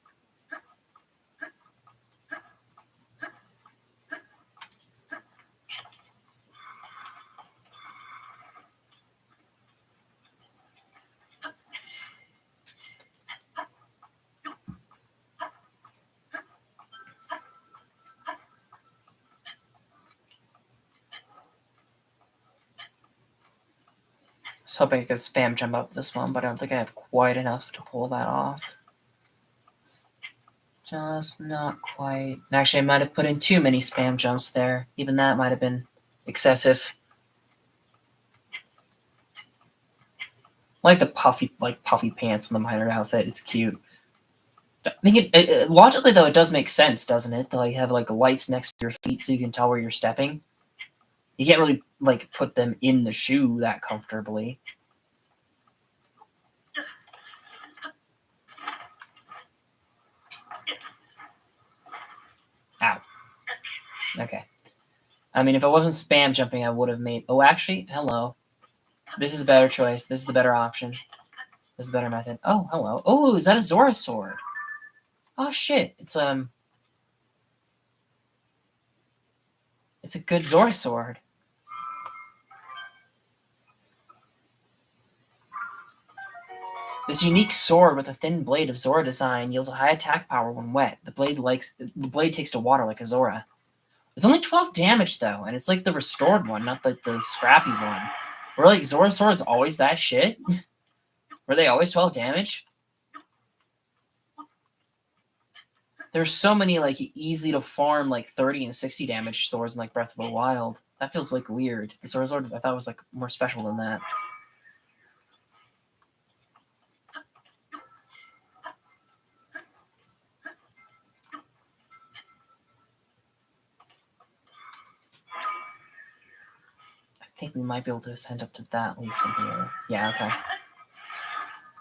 I was hoping I could spam jump up this one, but I don't think I have quite enough to pull that off. Just not quite. And actually, I might have put in too many spam jumps there. Even that might have been excessive. I like the puffy pants and the miner outfit. It's cute. I think logically though, it does make sense, doesn't it? To like have like lights next to your feet so you can tell where you're stepping. You can't really like put them in the shoe that comfortably. Ow. Okay. I mean, if I wasn't spam jumping, I would have made. Oh, actually, hello. This is a better choice. This is the better option. This is the better method. Oh, hello. Oh, is that a Zora sword? Oh shit! It's a good Zora sword. This unique sword with a thin blade of Zora design yields a high attack power when wet. The blade takes to water like a Zora. It's only 12 damage though, and it's like the restored one, not the scrappy one. Were like Zora swords always that shit? Were they always 12 damage? There's so many like easy to farm like 30 and 60 damage swords in like Breath of the Wild. That feels like weird. The Zora sword I thought was like more special than that. I think we might be able to ascend up to that leaf from here. Yeah, okay.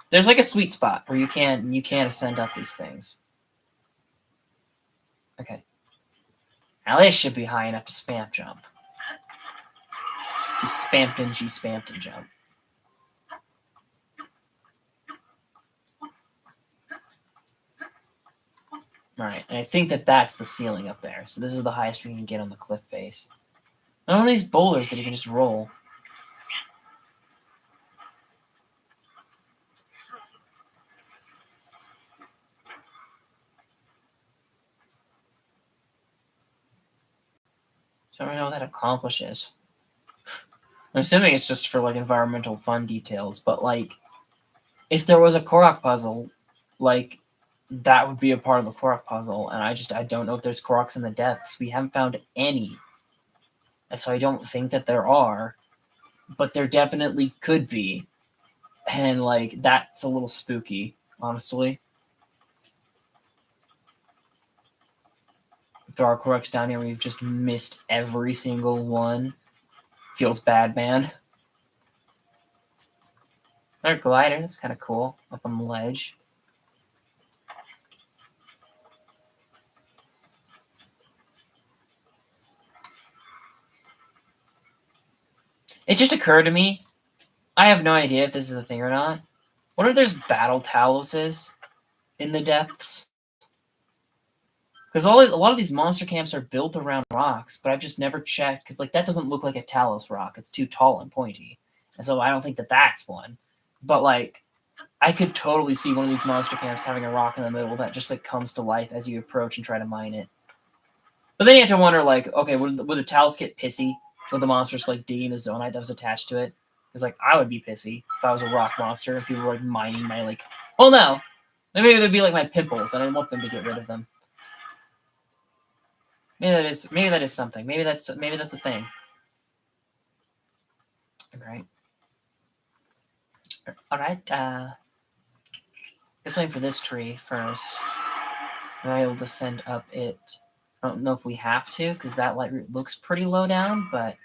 There's like a sweet spot where you can't ascend up these things. Okay. Now this should be high enough to spam jump. To Spampton G Spampton jump. Alright, and I think that's the ceiling up there. So this is the highest we can get on the cliff face. None of these boulders that you can just roll. So I don't know what that accomplishes. I'm assuming it's just for like environmental fun details, but like if there was a Korok puzzle, like that would be a part of the Korok puzzle, and I don't know if there's Koroks in the depths. We haven't found any. And so I don't think that there are, but there definitely could be. And like that's a little spooky, honestly. If there are Koroks down here, we've just missed every single one. Feels bad, man. Another glider. That's kind of cool. Up on the ledge. It just occurred to me. I have no idea if this is a thing or not. What if there's battle taluses in the depths? Because a lot of these monster camps are built around rocks, but I've just never checked because like that doesn't look like a Talos rock. It's too tall and pointy, and so I don't think that that's one. But like, I could totally see one of these monster camps having a rock in the middle that just like comes to life as you approach and try to mine it. But then you have to wonder, like, okay, would the Talos get pissy with the monsters like digging the zonite that was attached to it? Because like I would be pissy if I was a rock monster and people were like mining my like. Well, no, maybe they'd be like my pimples, and I want them to get rid of them. Maybe that is something. Maybe that's a thing. Right. All right. Just waiting for this tree first. Am I able to send up it? I don't know if we have to because that light root looks pretty low down, but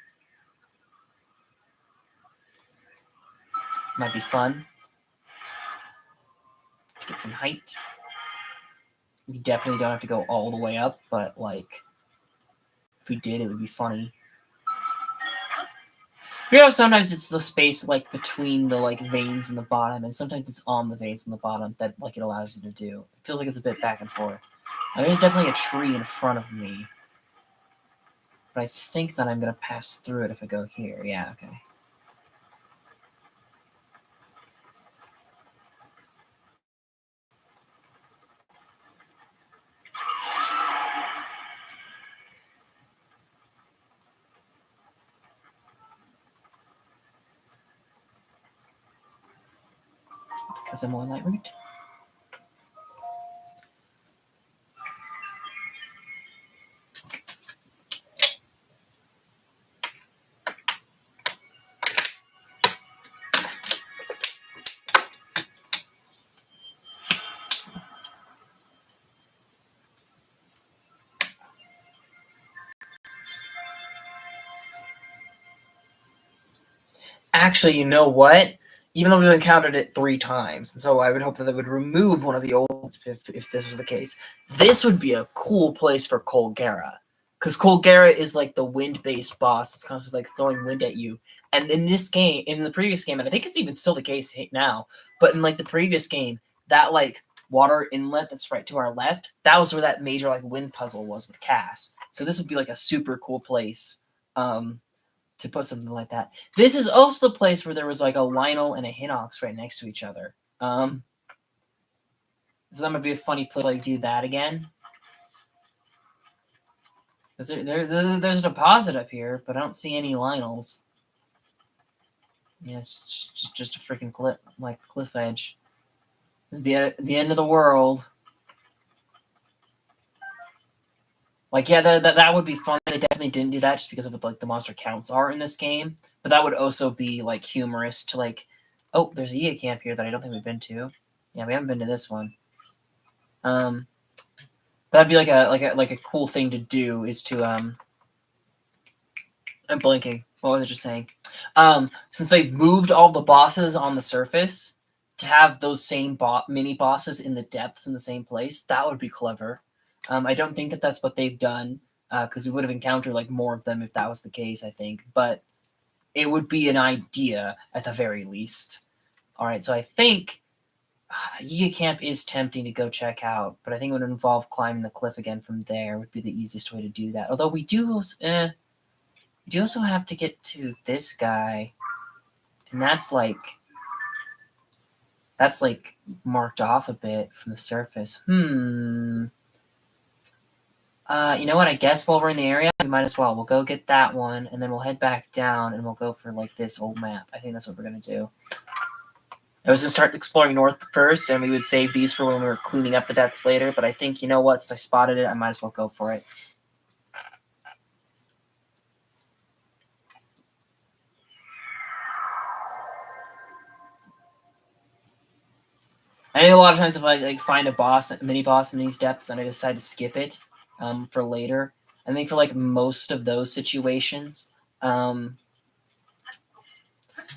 might be fun to get some height. You definitely don't have to go all the way up, but like if we did, it would be funny. You know, sometimes it's the space like between the like veins in the bottom, and sometimes it's on the veins in the bottom that like it allows you to do. It feels like it's a bit back and forth. Now, there's definitely a tree in front of me, but I think that I'm gonna pass through it if I go here. Yeah, okay. Because I'm on light route. Actually, you know what? Even though we've encountered it 3 times, and so I would hope that they would remove one of the old if this was the case. This would be a cool place for Colgera. Because Colgera is like the wind-based boss. It's constantly like throwing wind at you. And in this game, in the previous game, and I think it's even still the case now, but in like the previous game, that like water inlet that's right to our left, that was where that major like wind puzzle was with Cass. So this would be like a super cool place. To put something like that. This is also the place where there was like a Lionel and a Hinox right next to each other. So that might be a funny place to like do that again. Because there's a deposit up here, but I don't see any Lionels. Yeah, it's just a freaking cliff edge. This is the end of the world. Like, yeah, that would be fun. They definitely didn't do that just because of what like the monster counts are in this game. But that would also be like humorous to like, oh, there's a Ea camp here that I don't think we've been to. Yeah, we haven't been to this one. That'd be like a cool thing to do is to I'm blanking. What was I just saying? Since they've moved all the bosses on the surface to have those same mini bosses in the depths in the same place, that would be clever. I don't think that that's what they've done because we would have encountered like more of them if that was the case. I think, but it would be an idea at the very least. All right, so I think Yiga Camp is tempting to go check out, but I think it would involve climbing the cliff again from there. Would be the easiest way to do that. Although we do also have to get to this guy, and that's like marked off a bit from the surface. You know what? I guess while we're in the area, we might as well. We'll go get that one, and then we'll head back down, and we'll go for like this old map. I think that's what we're gonna do. I was gonna start exploring north first, and we would save these for when we were cleaning up the depths later. But I think, you know what? Since I spotted it, I might as well go for it. I think a lot of times if I like find a mini boss in these depths, and I decide to skip it for later, I think for like most of those situations,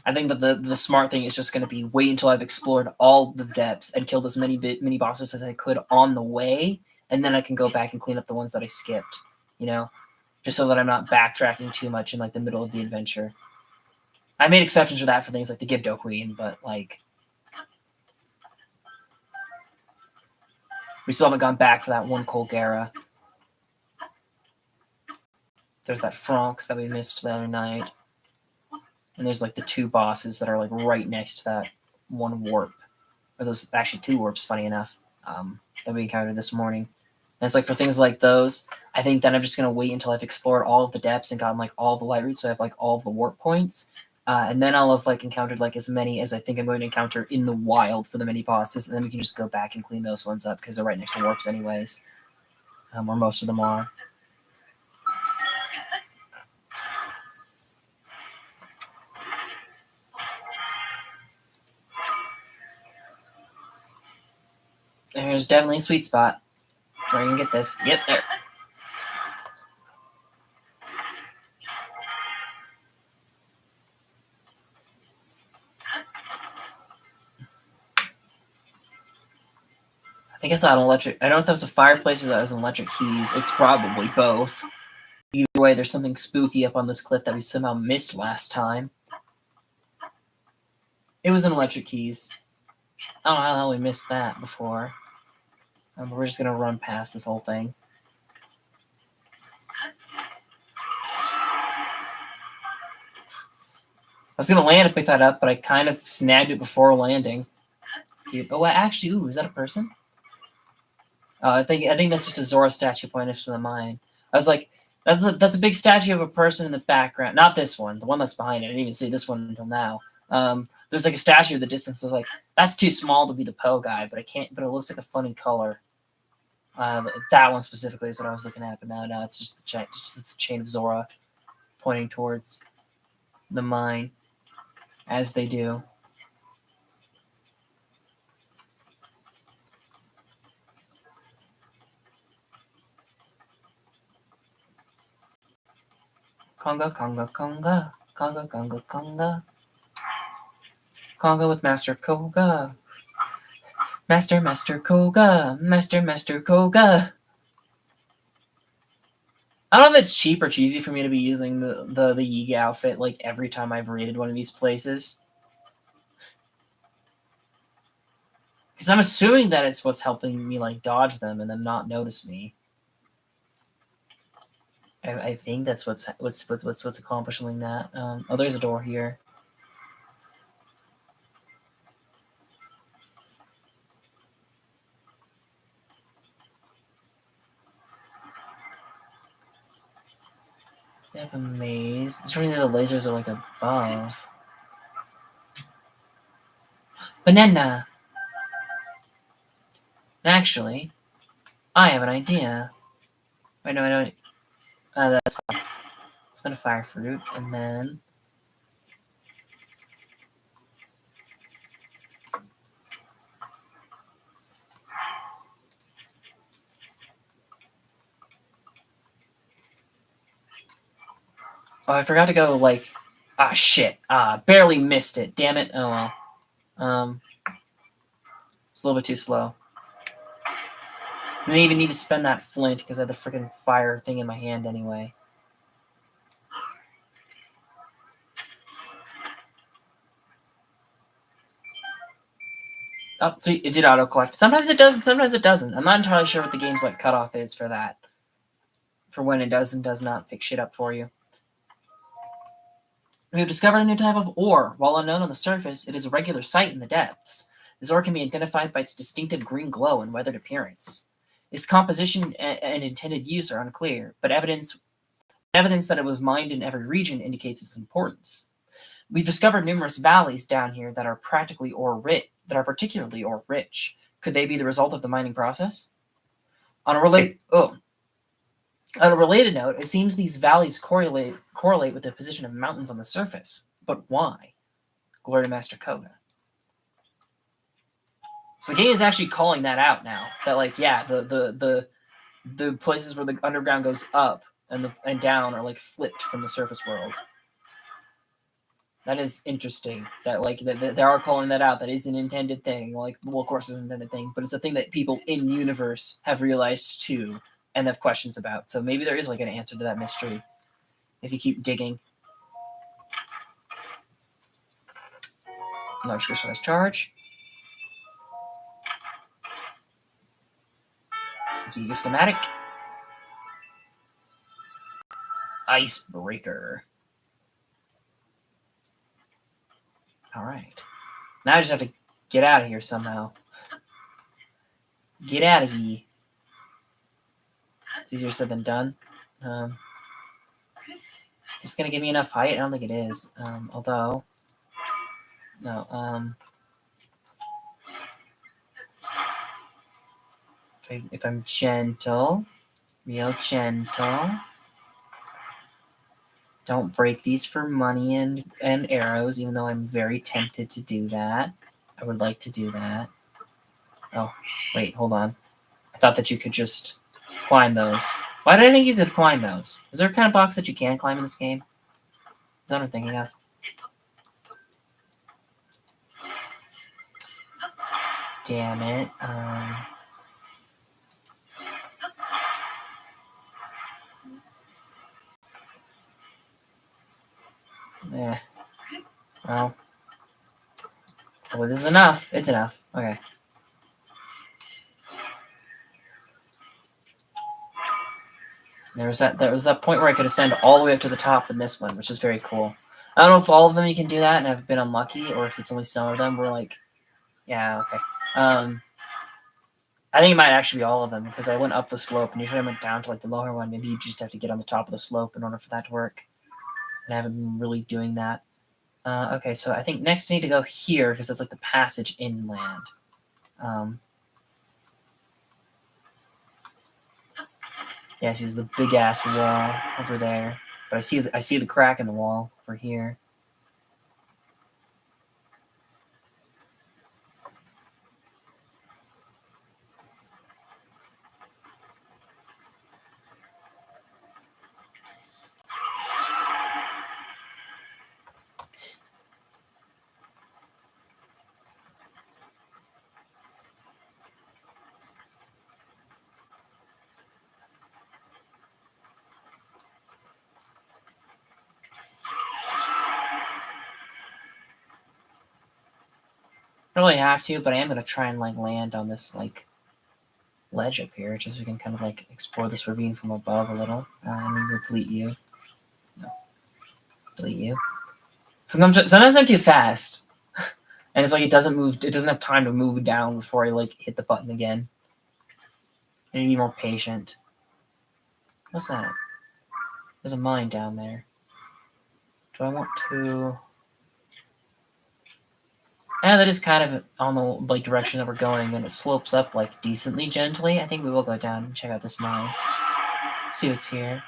I think that the smart thing is just going to be wait until I've explored all the depths and killed as many mini bosses as I could on the way, and then I can go back and clean up the ones that I skipped. You know, just so that I'm not backtracking too much in like the middle of the adventure. I made exceptions for that for things like the Gibdo Queen, but like we still haven't gone back for that one Colgera. There's that Franx that we missed the other night. And there's like the two bosses that are like right next to that one warp. Or those actually two warps, funny enough, that we encountered this morning. And it's like for things like those, I think that I'm just gonna wait until I've explored all of the depths and gotten like all the light routes, so I have like all of the warp points. And then I'll have like encountered like as many as I think I'm going to encounter in the wild for the mini bosses, and then we can just go back and clean those ones up because they're right next to warps anyways, where most of them are. There's definitely a sweet spot where I can get this. Yep, there. I think I saw an electric. I don't know if that was a fireplace or that was an electric keys. It's probably both. Either way, there's something spooky up on this cliff that we somehow missed last time. It was an electric keys. I don't know how the hell we missed that before. We're just gonna run past this whole thing. I was gonna land to pick that up, but I kind of snagged it before landing. It's cute. Oh, actually, ooh, is that a person? I think that's just a Zora statue pointing to the mine. I was like, that's a big statue of a person in the background. Not this one, the one that's behind it. I didn't even see this one until now. There's like a statue in the distance. I was like, that's too small to be the Poe guy, but I can't. But it looks like a funny color. That one specifically is what I was looking at, but no, it's just the chain of Zora pointing towards the mine, as they do. Conga, conga, conga, conga, conga, conga. Conga with Master Koga. Master Koga. Master Koga. I don't know if it's cheap or cheesy for me to be using the Yiga outfit like every time I've raided one of these places. Because I'm assuming that it's what's helping me like dodge them and then not notice me. I think that's what's accomplishing that. Oh, there's a door here. They have a maze. It's funny that the lasers are like above. Banana. Actually, I have an idea. Wait, no, I don't. That's fine. It's been a fire fruit, and then. Oh, I forgot to go, like. Ah, shit. Barely missed it. Damn it. Oh, well. It's a little bit too slow. I didn't even need to spend that flint because I had the freaking fire thing in my hand anyway. Oh, sweet. It did auto-collect. Sometimes it does, and sometimes it doesn't. I'm not entirely sure what the game's, like, cutoff is for that. For when it does and does not pick shit up for you. We have discovered a new type of ore. While unknown on the surface, it is a regular sight in the depths. This ore can be identified by its distinctive green glow and weathered appearance. Its composition and intended use are unclear, but evidence that it was mined in every region indicates its importance. We've discovered numerous valleys down here that are particularly ore rich. Could they be the result of the mining process? On a related note, it seems these valleys correlate with the position of mountains on the surface. But why? Glory to Master Koga. So the game is actually calling that out now. That like, yeah, the places where the underground goes up and down are like flipped from the surface world. That is interesting. That like that they are calling that out. That is an intended thing. Like, well, of course, it's an intended thing, but it's a thing that people in universe have realized too, and have questions about. So maybe there is like an answer to that mystery if you keep digging. Large crystallized charge. Giga schematic. Icebreaker. All right. Now I just have to get out of here somehow. Get out of here. It's easier said than done. Um, is this gonna give me enough height? I don't think it is. Although, no. If I'm gentle, real gentle. Don't break these for money and arrows, even though I'm very tempted to do that. I would like to do that. Oh, wait, hold on. I thought that you could just climb those. Why did I think you could climb those? Is there a kind of box that you can climb in this game? Is that what I'm thinking of? Damn it. Eh. Well. Oh, this is enough. It's enough. Okay. There was that point where I could ascend all the way up to the top in this one, which is very cool. I don't know if all of them you can do that and I've been unlucky, or if it's only some of them where like, yeah, okay. I think it might actually be all of them because I went up the slope and usually I went down to like the lower one. Maybe you just have to get on the top of the slope in order for that to work. And I haven't been really doing that. Okay, so I think next I need to go here because that's like the passage inland. Yeah, see, there's the big ass wall over there, but I see the crack in the wall over here. I don't really have to, but I am gonna try and like land on this like ledge up here, just so we can kind of like explore this ravine from above a little. And we will delete you. No, delete you. Sometimes I'm too fast, and it's like it doesn't move. It doesn't have time to move down before I like hit the button again. I need to be more patient. What's that? There's a mine down there. Do I want to? Yeah, that is kind of on the like direction that we're going, and it slopes up like decently gently. I think we will go down and check out this mine. See what's here.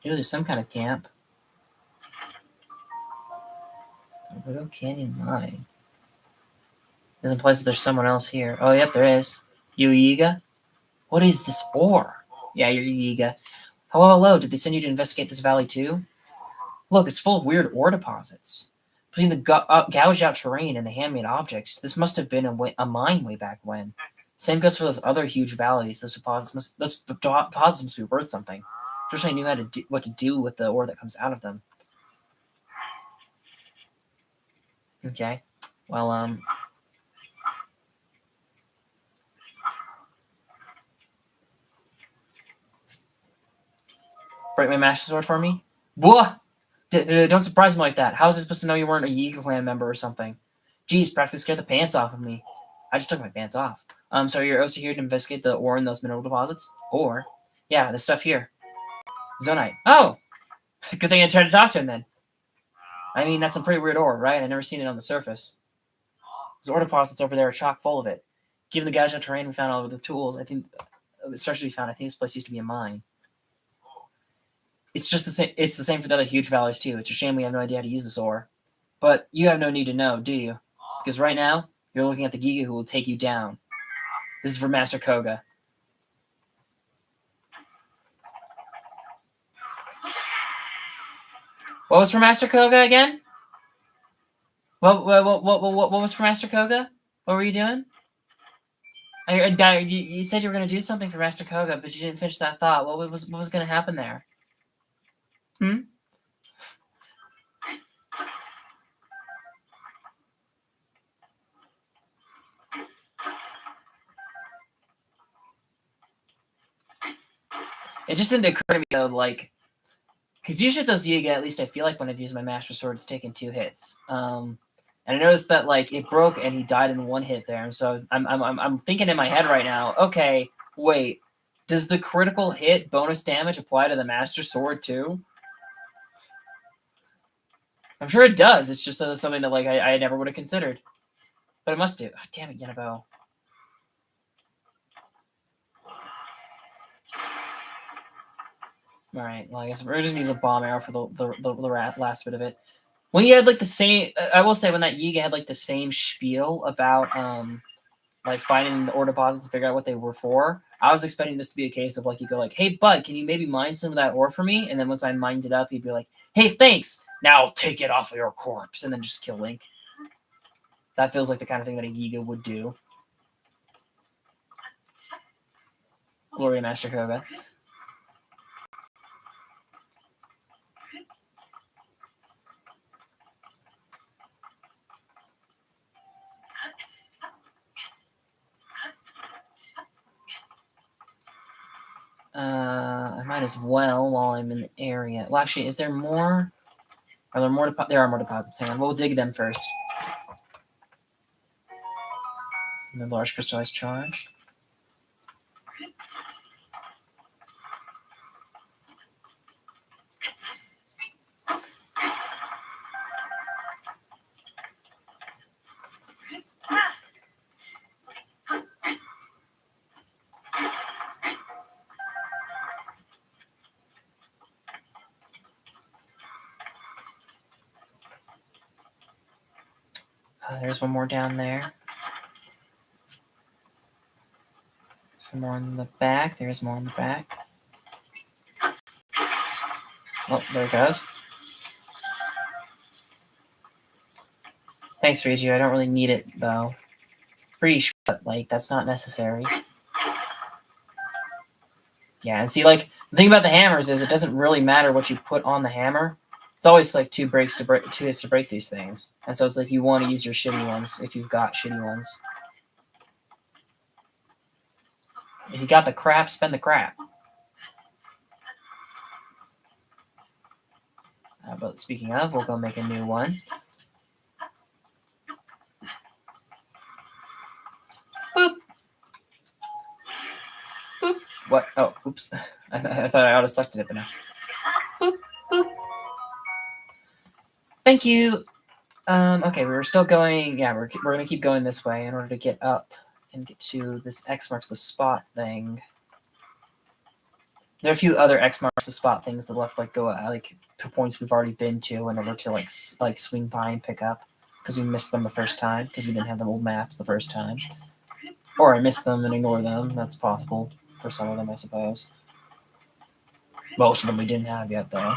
Ooh, there's some kind of camp. Widow Canyon Mine. This implies that there's someone else here. Oh, yep, there is. You Yiga? What is this ore? Yeah, you're Yiga. Hello, hello. Did they send you to investigate this valley too? Look, it's full of weird ore deposits. Between the gouged out terrain and the handmade objects, this must have been a mine way back when. Same goes for those other huge valleys. Those deposits must be worth something. Especially I knew what to do with the ore that comes out of them. Okay. Well, break my master sword for me? What? Don't surprise me like that. How was I supposed to know you weren't a Yiga clan member or something? Geez, practically scared the pants off of me. I just took my pants off. So you're also here to investigate the ore in those mineral deposits? Or, yeah, the stuff here. Zonite. Oh! Good thing I tried to talk to him then. I mean, that's some pretty weird ore, right? I've never seen it on the surface. Those ore deposits over there are chock full of it. Given the gouged out terrain we found all over the tools, I think it starts to be found. I think this place used to be a mine. It's just the same. It's the same for the other huge valleys too. It's a shame we have no idea how to use this ore. But you have no need to know, do you? Because right now, you're looking at the Giga who will take you down. This is for Master Koga. What was for Master Koga again? What was for Master Koga? What were you doing? You said you were going to do something for Master Koga, but you didn't finish that thought. What was going to happen there? Hmm? It just didn't occur to me, though, like, because usually those Yiga, at least I feel like when I've used my Master Sword, it's taken 2 hits. And I noticed that, like, it broke and he died in 1 hit there. And so I'm thinking in my head right now, okay, wait, does the critical hit bonus damage apply to the Master Sword too? I'm sure it does. It's just that it's something that, like, I never would have considered. But it must do. Oh, damn it, Yenabo. Alright, well, I guess we're just going to use a bomb arrow for the last bit of it. When you had, like, the same... I will say, when that Yiga had, like, the same spiel about, like, finding the ore deposits to figure out what they were for, I was expecting this to be a case of, like, you go, like, hey, bud, can you maybe mine some of that ore for me? And then once I mined it up, he'd be like, hey, thanks! Now take it off of your corpse, and then just kill Link. That feels like the kind of thing that a Yiga would do. Gloria Master Koga. I might as well while I'm in the area. Well, actually, is there more? Are there more? There are more deposits. Hang on, we'll dig them first. And the large crystallized charge. There's one more down there. Some more in the back. There's more in the back. Oh, there it goes. Thanks, Riju. I don't really need it, though. Preach, but, like, that's not necessary. Yeah, and see, like, the thing about the hammers is it doesn't really matter what you put on the hammer. It's always, like, 2 hits to break these things. And so it's like you want to use your shitty ones if you've got shitty ones. If you got the crap, spend the crap. But speaking of, we'll go make a new one. Boop. Boop. What? Oh, oops. I thought I auto-selected it, but no. Boop. Boop. Thank you. Okay, we were still going. Yeah, we're going to keep going this way in order to get up and get to this X marks the spot thing. There are a few other X marks the spot things that left, like, go like to points we've already been to in order to like swing by and pick up because we missed them the first time because we didn't have the old maps the first time, or I missed them and ignore them. That's possible for some of them, I suppose. Most of them we didn't have yet, though.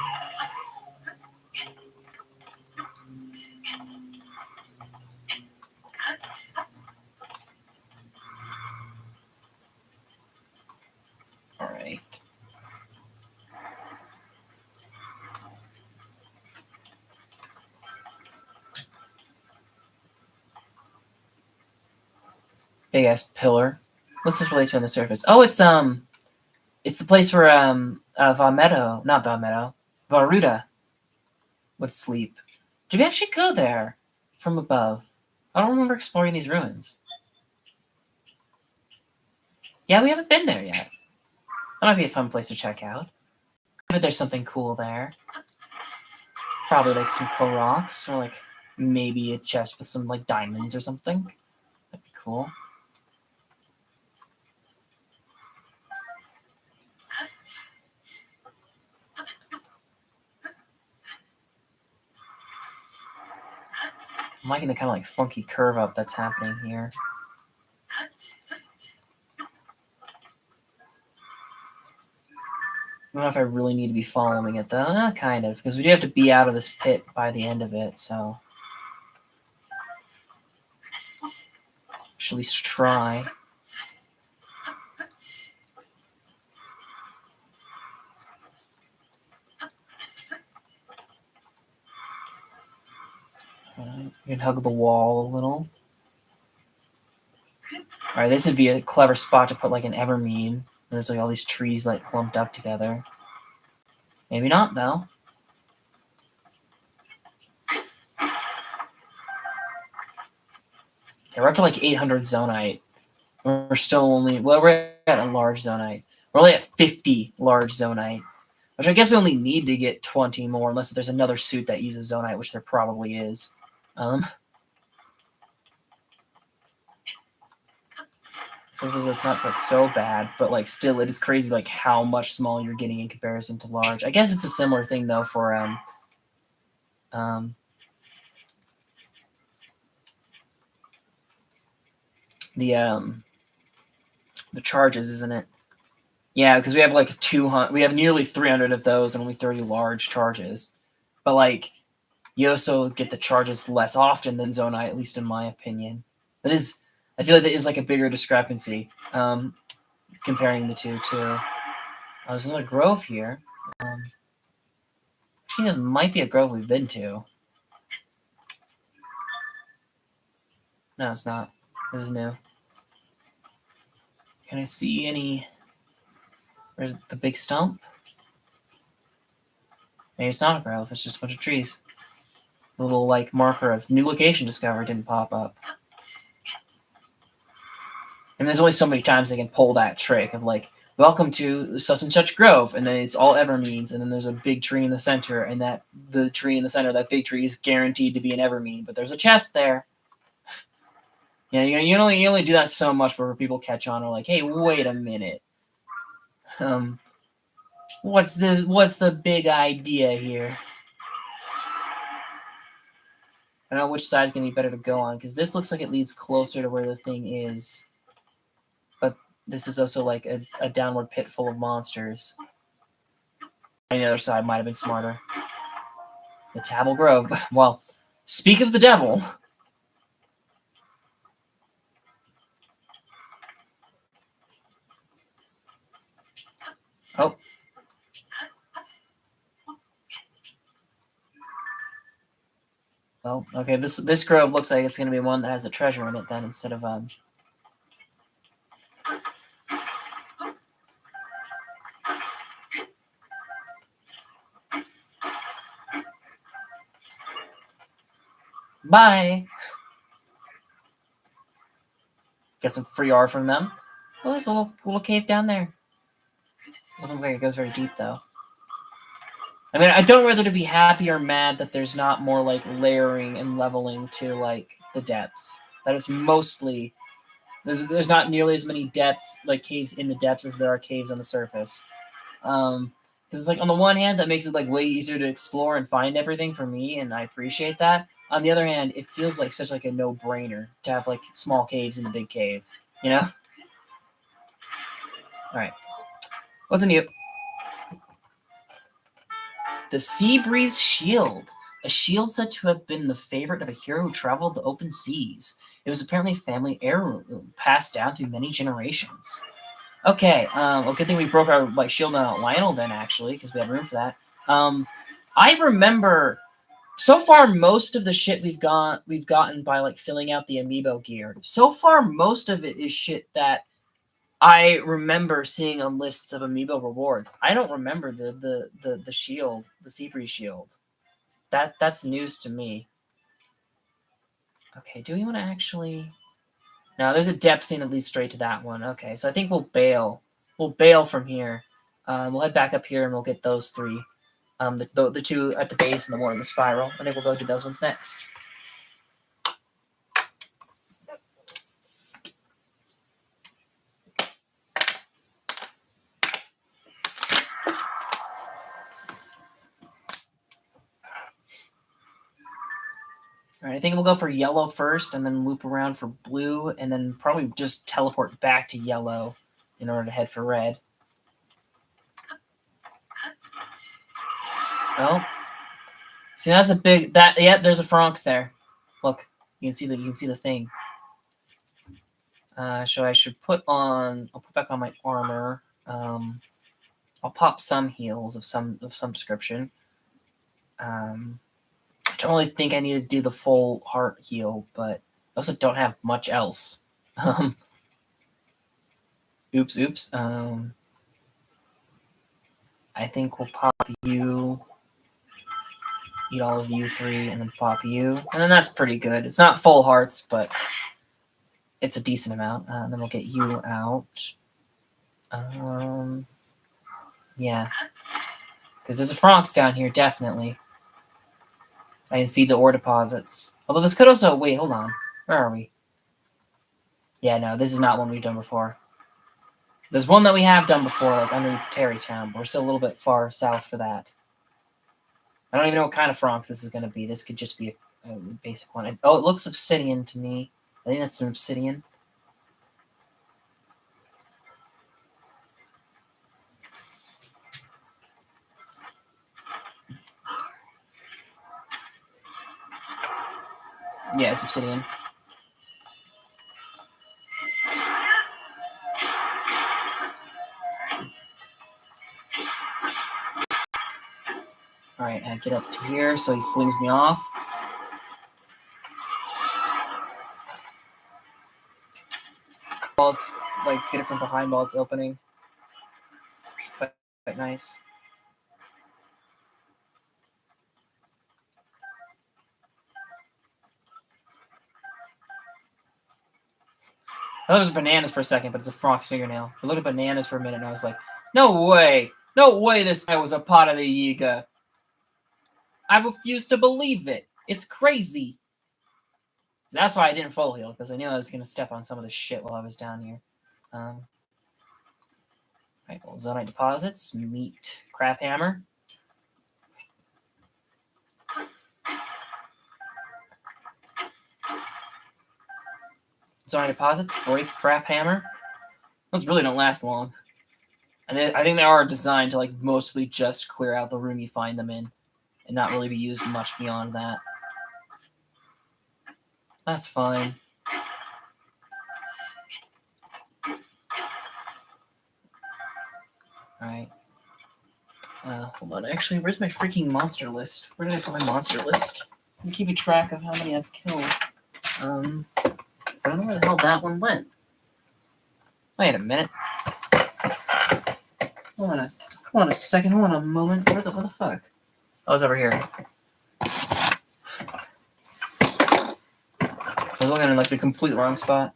All right. Big ass pillar. What's this relate to on the surface? Oh, it's the place where Valmetto, not Valmetto, Varuda would sleep. Did we actually go there from above? I don't remember exploring these ruins. Yeah, we haven't been there yet. That might be a fun place to check out. I bet there's something cool there. Probably like some cool rocks, or like maybe a chest with some like diamonds or something. That'd be cool. I'm liking the kind of like funky curve up that's happening here. don't know if I really need to be following it, though. Kind of, because we do have to be out of this pit by the end of it, so... Should at least try. You can hug the wall a little. Alright, this would be a clever spot to put like an evermead. There's like all these trees like clumped up together. Maybe not, though. Okay, we're up to like 800 zonite. We're still only... Well, we're at a large zonite. We're only at 50 large zonite. Which I guess we only need to get 20 more, unless there's another suit that uses zonite, which there probably is. So I suppose that's not like so bad, but like still, it is crazy like how much small you're getting in comparison to large. I guess it's a similar thing though for the charges, isn't it? Yeah, because we have like 200, we have nearly 300 of those and only 30 large charges. But like, you also get the charges less often than zonite, at least in my opinion. That is, I feel like there is like a bigger discrepancy comparing the two too. Oh, there's another grove here. I think this might be a grove we've been to. No, it's not. This is new. Can I see any... Where's the big stump? Maybe it's not a grove, it's just a bunch of trees. The little, like, marker of new location discovered didn't pop up. And there's only so many times they can pull that trick of, like, welcome to such and such grove, and then it's all evermeads, and then there's a big tree in the center, and that the tree in the center of that big tree is guaranteed to be an evermead, but there's a chest there. Yeah, you only do that so much before people catch on or like, hey, wait a minute. What's the big idea here? I don't know which side's gonna be better to go on, because this looks like it leads closer to where the thing is. But this is also like a downward pit full of monsters. And the other side might have been smarter. The Tabble Grove. Well, speak of the devil. Oh. Well, okay, this grove looks like it's going to be one that has a treasure in it then, instead of Bye! Get some free ore from them. Oh, there's a little cave down there. Doesn't look like it goes very deep, though. I mean, I don't know whether to be happy or mad that there's not more, like, layering and leveling to, like, the depths. That is mostly... There's not nearly as many depths, like, caves in the depths as there are caves on the surface. Because it's, like, on the one hand, that makes it, like, way easier to explore and find everything for me, and I appreciate that. On the other hand, it feels like such, like, a no-brainer to have, like, small caves in a big cave. You know? Alright. What's new? The Sea Breeze Shield. A shield said to have been the favorite of a hero who traveled the open seas. It was apparently a family heirloom passed down through many generations. Okay, well, good thing we broke our like shield on Lionel then, actually, because we had room for that. I remember so far most of the shit we've gotten by like filling out the amiibo gear. So far, most of it is shit that I remember seeing on lists of amiibo rewards. I don't remember the shield, the Sea Breeze shield. That's news to me. Okay, do we want to actually... No, there's a depth thing that leads straight to that one. Okay, so I think we'll bail. We'll bail from here. We'll head back up here and we'll get those three. The two at the base and the one in the spiral. I think we'll go do those ones next. All right, I think we'll go for yellow first and then loop around for blue and then probably just teleport back to yellow in order to head for red. Oh, see, that's a big that. Yeah, there's a Franx there. Look, you can see the thing. So I should put on. I'll put back on my armor. I'll pop some heals of some description. I don't really think I need to do the full heart heal, but I also don't have much else. Um, oops. I think we'll pop you, eat all of you three, and then pop you, and then that's pretty good. It's not full hearts, but it's a decent amount. And then we'll get you out. Um, yeah, because there's a Franx down here, definitely. I can see the ore deposits. Although this could also wait. Hold on, where are we? Yeah, no, this is not one we've done before. There's one that we have done before, like underneath Terrytown, but we're still a little bit far south for that. I don't even know what kind of Franx this is going to be. This could just be a basic one. Oh, it looks obsidian to me. I think that's an obsidian. Yeah, it's obsidian. Alright, I get up to here, so he flings me off. While it's, like, get it from behind while it's opening. Which is quite nice. I thought it was bananas for a second, but it's a Franx fingernail. I looked at bananas for a minute, and I was like, no way! No way this guy was a part of the Yiga! I refuse to believe it! It's crazy! That's why I didn't full heal, because I knew I was going to step on some of this shit while I was down here. Right, well, Zonite deposits, meat, crap hammer. Zonite deposits, break, crap hammer. Those really don't last long. And I think they are designed to like mostly just clear out the room you find them in, and not really be used much beyond that. That's fine. Alright. Hold on. Actually, where's my freaking monster list? Where did I put my monster list? I'm keeping track of how many I've killed. I don't know where the hell that one went. Wait a minute. Hold on a second. Hold on a moment. What the fuck? Oh, it's over here. I was looking in like the complete wrong spot.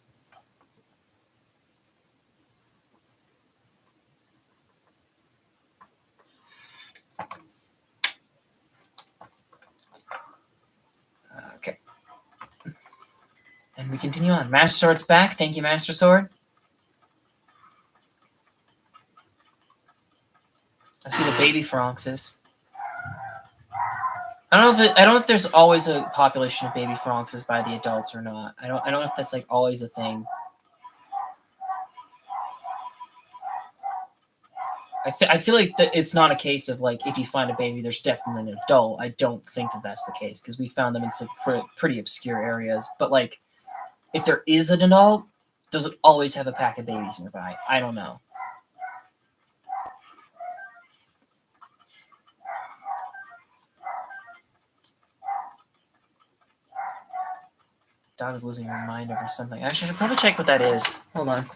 Okay. And we continue on. Master Sword's back. Thank you, Master Sword. I see the baby Franxes. I don't know if there's always a population of baby Franxes by the adults or not. I don't know if that's like always a thing. I feel like it's not a case of like if you find a baby, there's definitely an adult. I don't think that that's the case because we found them in some pretty obscure areas. But like, if there is an adult, does it always have a pack of babies nearby? I don't know. Dog is losing her mind over something. Actually, I should probably check what that is. Hold on.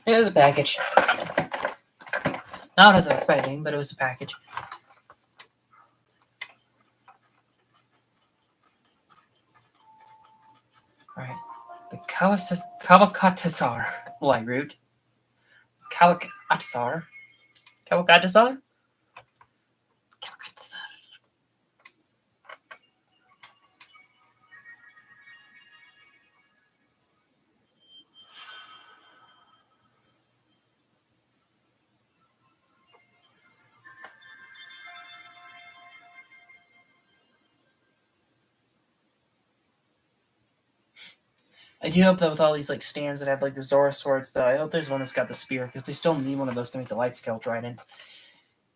It was a package. Not what I was expecting, but it was a package. Alright. The Kawakatasar light route. Kawakatasar? Kawakatasar? Kawakatasar. I do hope that with all these like stands that have like the Zora swords, though, I hope there's one that's got the spear, because we still need one of those to make the light scale trident.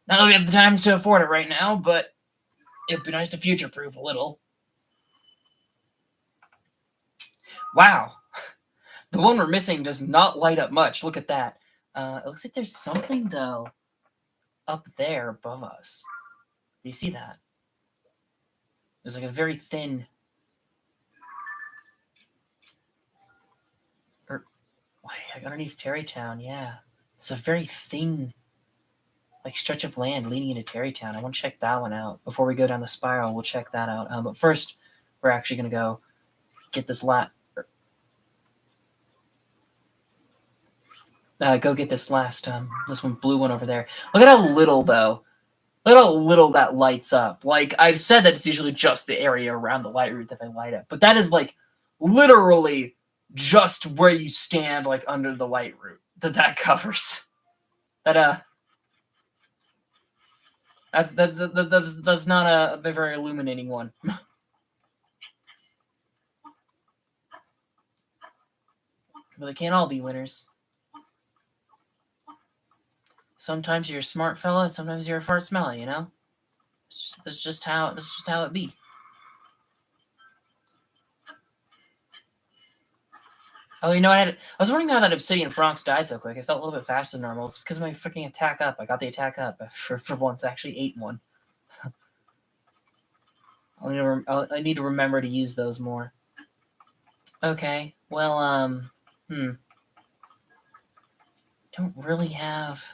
Not that we have the time to afford it right now, but it'd be nice to future-proof a little. Wow. The one we're missing does not light up much. Look at that. It looks like there's something, though, up there above us. Do you see that? There's like a very thin... like underneath Terrytown, yeah. It's a very thin like stretch of land leading into Terrytown. I want to check that one out. Before we go down the spiral, we'll check that out. But first, we're actually going to go get this go get this last, this one blue one over there. Look at how little, though. Look at how little that lights up. Like, I've said that it's usually just the area around the light route that they light up. But that is, like, literally just where you stand, like, under the light route that covers. That's not a very illuminating one. But they can't all be winners. Sometimes you're a smart fella, sometimes you're a fart smelly, you know? That's just how it be. Oh, you know, I was wondering how that Obsidian Franx died so quick. It felt a little bit faster than normal. It's because of my freaking attack up. I got the attack up for once. I actually ate one. I need to remember to use those more. Okay, well, don't really have...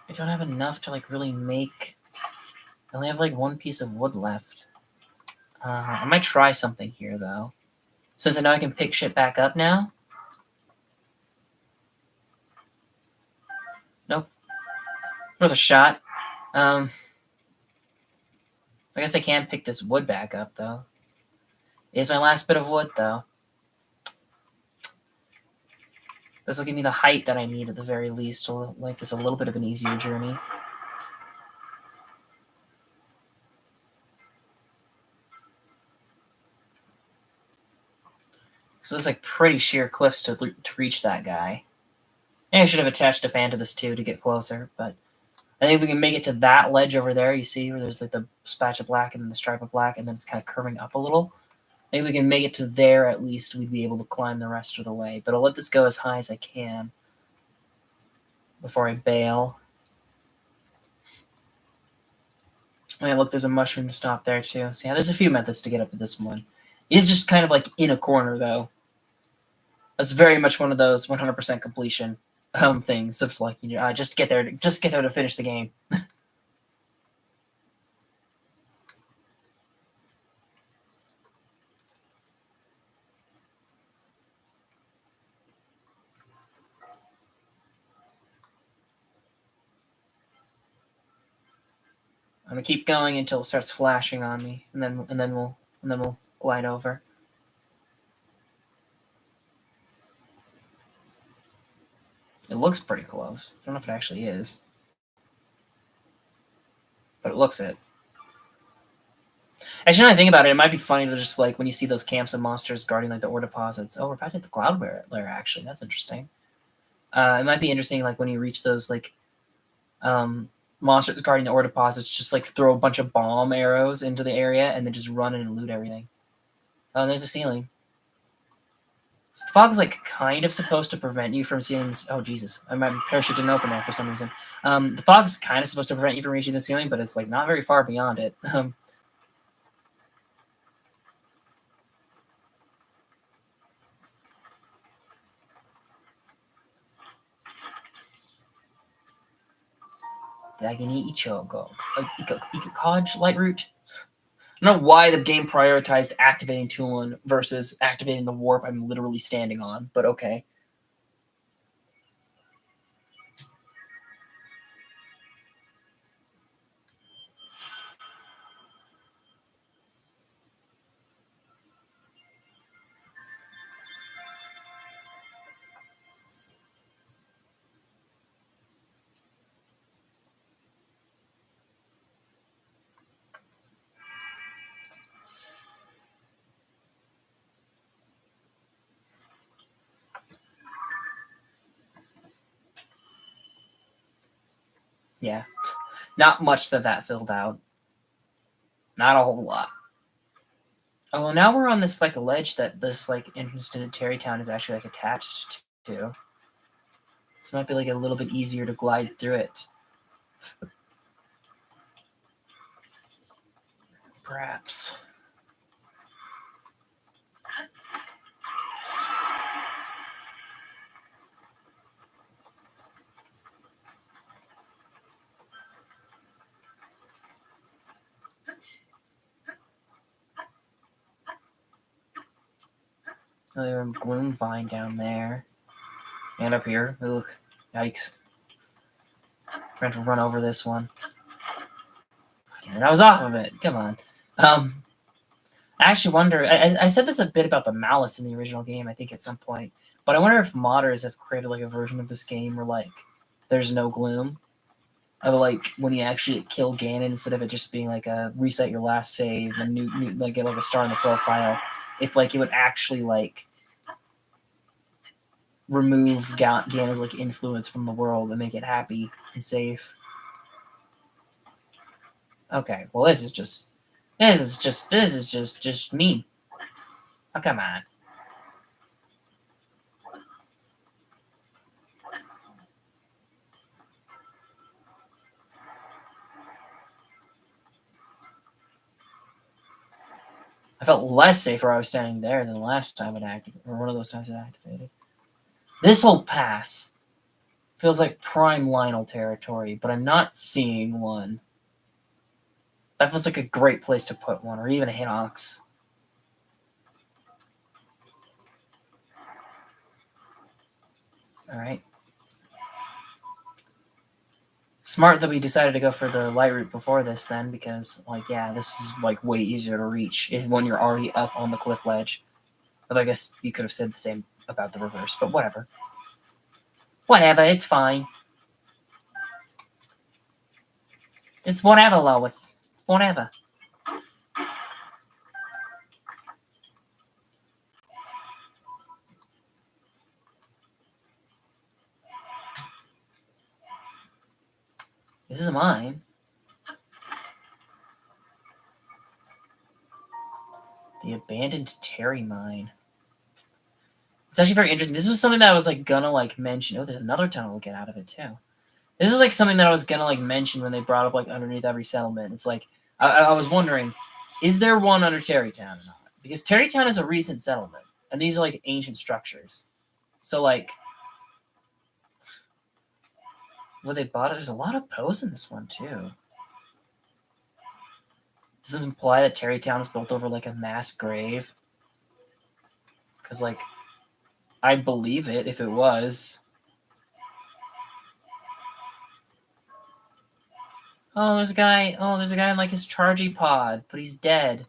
I don't have enough to, like, really make... I only have, like, one piece of wood left. I might try something here, though. Since I know I can pick shit back up now. Nope. Worth a shot. I guess I can pick this wood back up, though. Here's my last bit of wood, though. This will give me the height that I need at the very least, so make this a little bit of an easier journey. So it looks like pretty sheer cliffs to reach that guy. And I should have attached a fan to this too to get closer, but I think we can make it to that ledge over there. You see where there's like the spatch of black and then the stripe of black, and then it's kind of curving up a little. I think we can make it to there at least. We'd be able to climb the rest of the way, but I'll let this go as high as I can before I bail. Oh yeah, look, there's a mushroom stop there too. So yeah, there's a few methods to get up to this one. He's just kind of like in a corner though. That's very much one of those 100% completion things of like just get there to finish the game. I'm gonna keep going until it starts flashing on me, and then we'll glide over. It looks pretty close. I don't know if it actually is, but it looks it. Actually, now I think about it, it might be funny to just like when you see those camps of monsters guarding like the ore deposits. Oh, we're about to hit the cloud layer. Actually, that's interesting. It might be interesting like when you reach those like monsters guarding the ore deposits, just like throw a bunch of bomb arrows into the area and then just run in and loot everything. Oh, and there's a ceiling. So the fog is like kind of supposed to prevent you from seeing. Oh Jesus, my parachute didn't open there for some reason. The fog's kind of supposed to prevent you from reaching the ceiling, but it's like not very far beyond it. Dagini Ichogo. Ikakaj light root. I don't know why the game prioritized activating Tulin versus activating the warp I'm literally standing on, but okay. Yeah. Not much that filled out. Not a whole lot. Oh, now we're on this like ledge that this like entrance to Terrytown is actually like attached to. So it might be like a little bit easier to glide through it. Perhaps. Oh, there's a gloom vine down there. And up here. Look. Yikes. Trying to run over this one. And I was off of it. Come on. I actually wonder. I said this a bit about the malice in the original game, I think, at some point. But I wonder if modders have created like a version of this game where like there's no gloom. Of like when you actually kill Ganon, instead of it just being like a reset your last save and new like get like a star in the profile, if like it would actually like remove Ganon's like influence from the world and make it happy and safe. Okay, well this is just mean. Oh, come on. I felt less safe where I was standing there than the last time it activated, or one of those times it activated. This whole pass feels like prime Lionel territory, but I'm not seeing one. That feels like a great place to put one, or even a Hinox. Alright. Smart that we decided to go for the light route before this then, because, like, yeah, this is, like, way easier to reach when you're already up on the cliff ledge. Although I guess you could have said the same about the reverse, but whatever. Whatever, it's fine. It's whatever, Lois. It's whatever. This is mine. The abandoned Terry mine. It's actually very interesting. This was something that I was like gonna like mention. Oh, there's another tunnel we'll get out of it too. This is like something that I was gonna like mention when they brought up like underneath every settlement. It's like I was wondering, is there one under Terrytown or not? Because Terrytown is a recent settlement, and these are like ancient structures. So like, what they bought, there's a lot of pose in this one too. Does this imply that Terrytown is built over like a mass grave? Because like, I believe it if it was. Oh, there's a guy. Oh, there's a guy in like his chargy pod, but he's dead.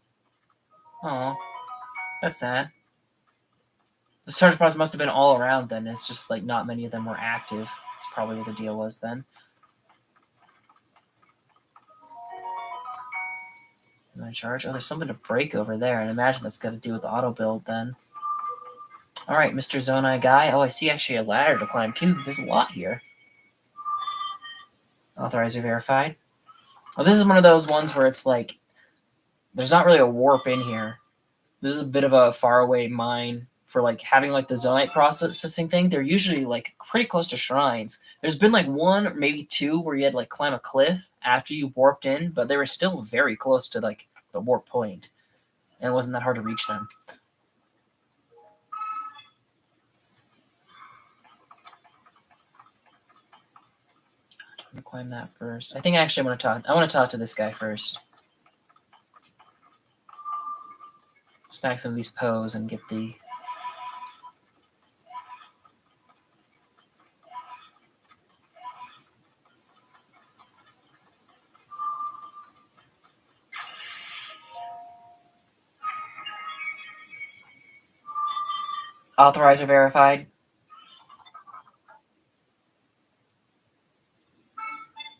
Oh, that's sad. The charge pods must have been all around then. It's just like not many of them were active. That's probably what the deal was then. Can I charge? Oh, there's something to break over there, and imagine that's got to do with the auto build then. All right, Mr. Zonai guy. Oh, I see actually a ladder to climb too. There's a lot here. Authorizer verified. Oh, this is one of those ones where it's like there's not really a warp in here. This is a bit of a faraway mine for like having like the zonite processing thing. They're usually like pretty close to shrines. There's been like one or maybe two where you had to like climb a cliff after you warped in, but they were still very close to like the warp point, and it wasn't that hard to reach them. I'm gonna climb that first. I think actually I want to talk to this guy first. Snag some of these poes and get the. Authorizer verified.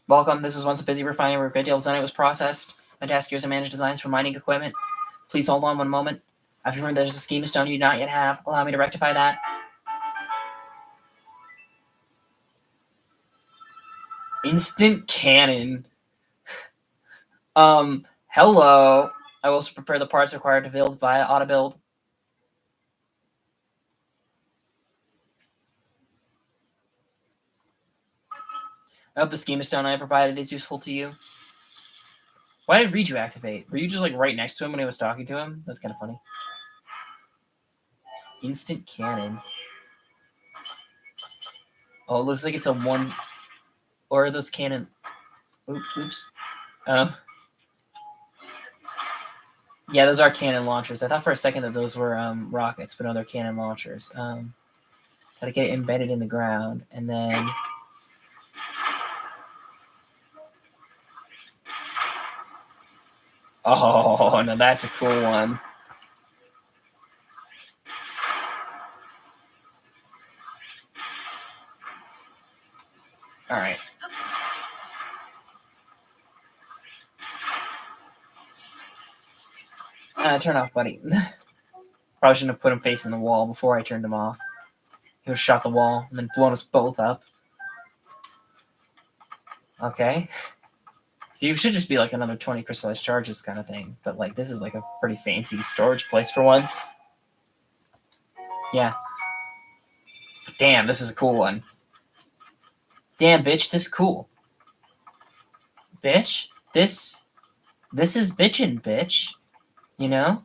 Welcome. This was once a busy refinery where a great deal of Zonite was processed. My task here is to manage designs for mining equipment. Please hold on one moment. I've heard there's a schema stone you do not yet have. Allow me to rectify that. Instant cannon. Hello. I will also prepare the parts required to build via auto-build. I hope the schema stone I provided is useful to you. Why did Reju activate? Were you just like right next to him when I was talking to him? That's kind of funny. Instant cannon. Oh, it looks like it's a one. Or are those cannon? Oops. Yeah, those are cannon launchers. I thought for a second that those were rockets, but no, they're cannon launchers. Gotta get it embedded in the ground, and then. Oh, no, that's a cool one. All right. Turn off, buddy. Probably shouldn't have put him facing the wall before I turned him off. He would have shot the wall and then blown us both up. Okay. So you should just be like another 20 crystallized charges kind of thing. But like this is like a pretty fancy storage place for one. Yeah. Damn, this is a cool one. Damn, bitch, this is cool. Bitch, this is bitchin', bitch. You know?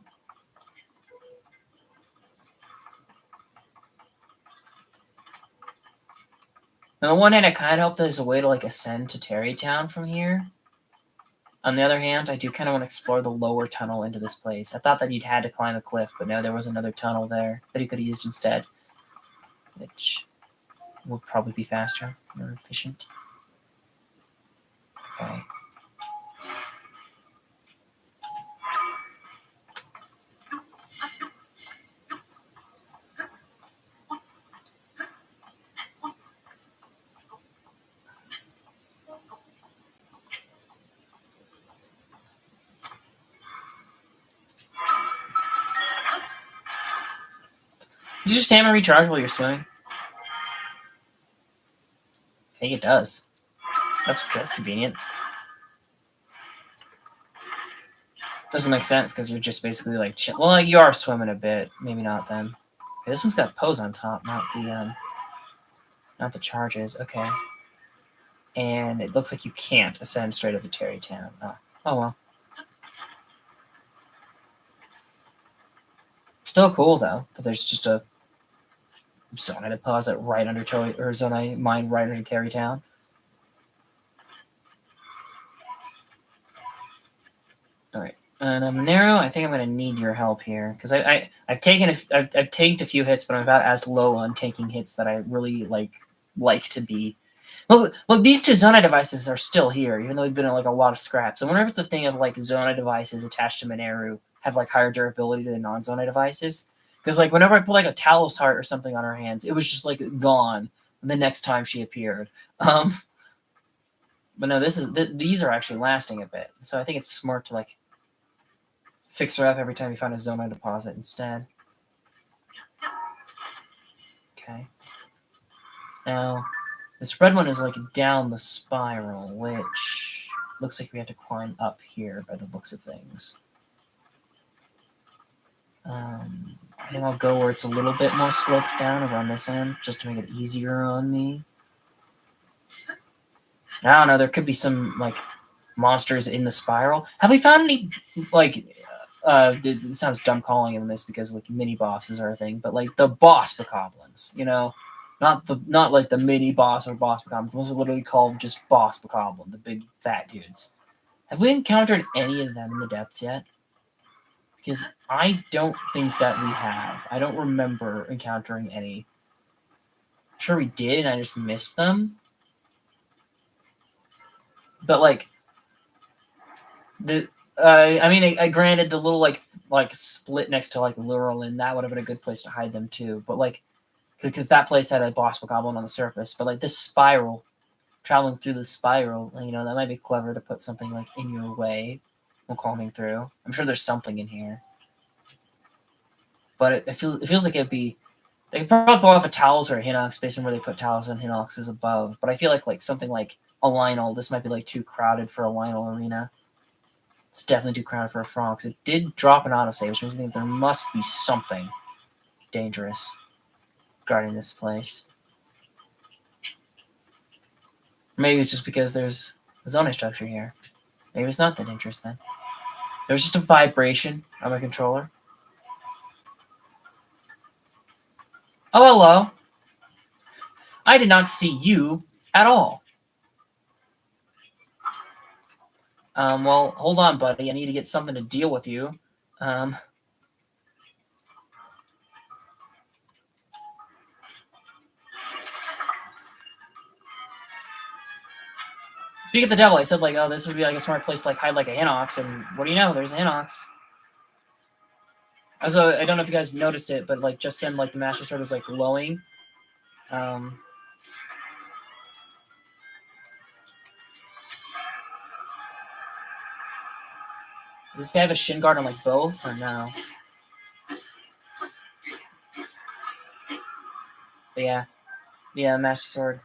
On the one hand, I kind of hope there's a way to like ascend to Terrytown from here. On the other hand, I do kind of want to explore the lower tunnel into this place. I thought that you'd had to climb a cliff, but no, there was another tunnel there that you could have used instead, which would probably be faster, more efficient. Okay. Does your stamina recharge while you're swimming? I think it does. That's convenient. Doesn't make sense because you're just basically like well, like, you are swimming a bit. Maybe not then. Okay, this one's got pose on top, not the charges. Okay. And it looks like you can't ascend straight up to Terrytown. Oh well. Still cool though, but there's just a Zonite deposit right under or Zonite mine right under Terrytown. All right, and Lanayru, I think I'm gonna need your help here because I've tanked a few hits, but I'm about as low on tanking hits that I really like to be. Well, look, these two Zonite devices are still here, even though we've been in like a lot of scraps. I wonder if it's a thing of like Zonite devices attached to Lanayru have like higher durability than non-Zonite devices. Because like whenever I put like a Talos heart or something on her hands, it was just like gone the next time she appeared. But no, these are actually lasting a bit, so I think it's smart to like fix her up every time you find a Zonite deposit instead. Okay. Now, this red one is like down the spiral, which looks like we have to climb up here by the looks of things. I think I'll go where it's a little bit more sloped down over on this end, just to make it easier on me. I don't know, there could be some, like, monsters in the spiral. Have we found any, like, it sounds dumb calling them this because, like, mini-bosses are a thing, but, like, the boss bokoblins, you know? Not like the mini boss or boss bokoblins. Those are literally called just boss bokoblin, the big fat dudes. Have we encountered any of them in the depths yet? Because I don't think that we have. I don't remember encountering any. I'm sure we did, and I just missed them. But like the, I mean, I granted the little like split next to like Lurelin, that would have been a good place to hide them too. But like, because that place had a boss goblin on the surface. But like this spiral, traveling through the spiral, that might be clever to put something like in your way while climbing through. I'm sure there's something in here. But it feels like it'd be. They could probably pull off a Talos or a Hinox based on where they put Talos and Hinoxes above. But I feel like something like a Lionel, this might be like too crowded for a Lionel arena. It's definitely too crowded for a Frogs. It did drop an autosave, which means I think there must be something dangerous guarding this place. Maybe it's just because there's a zoning structure here. Maybe it's not that dangerous then. There was just a vibration on my controller. Oh, hello. I did not see you at all. Well, hold on, buddy. I need to get something to deal with you. Speak of the devil, I said like, oh, this would be like a smart place to like hide like a Hinox, and what do you know? There's a Hinox. Also, I don't know if you guys noticed it, but like just then, like the Master Sword was like glowing. Does this guy have a shin guard on like both, or no? But yeah, Master Sword.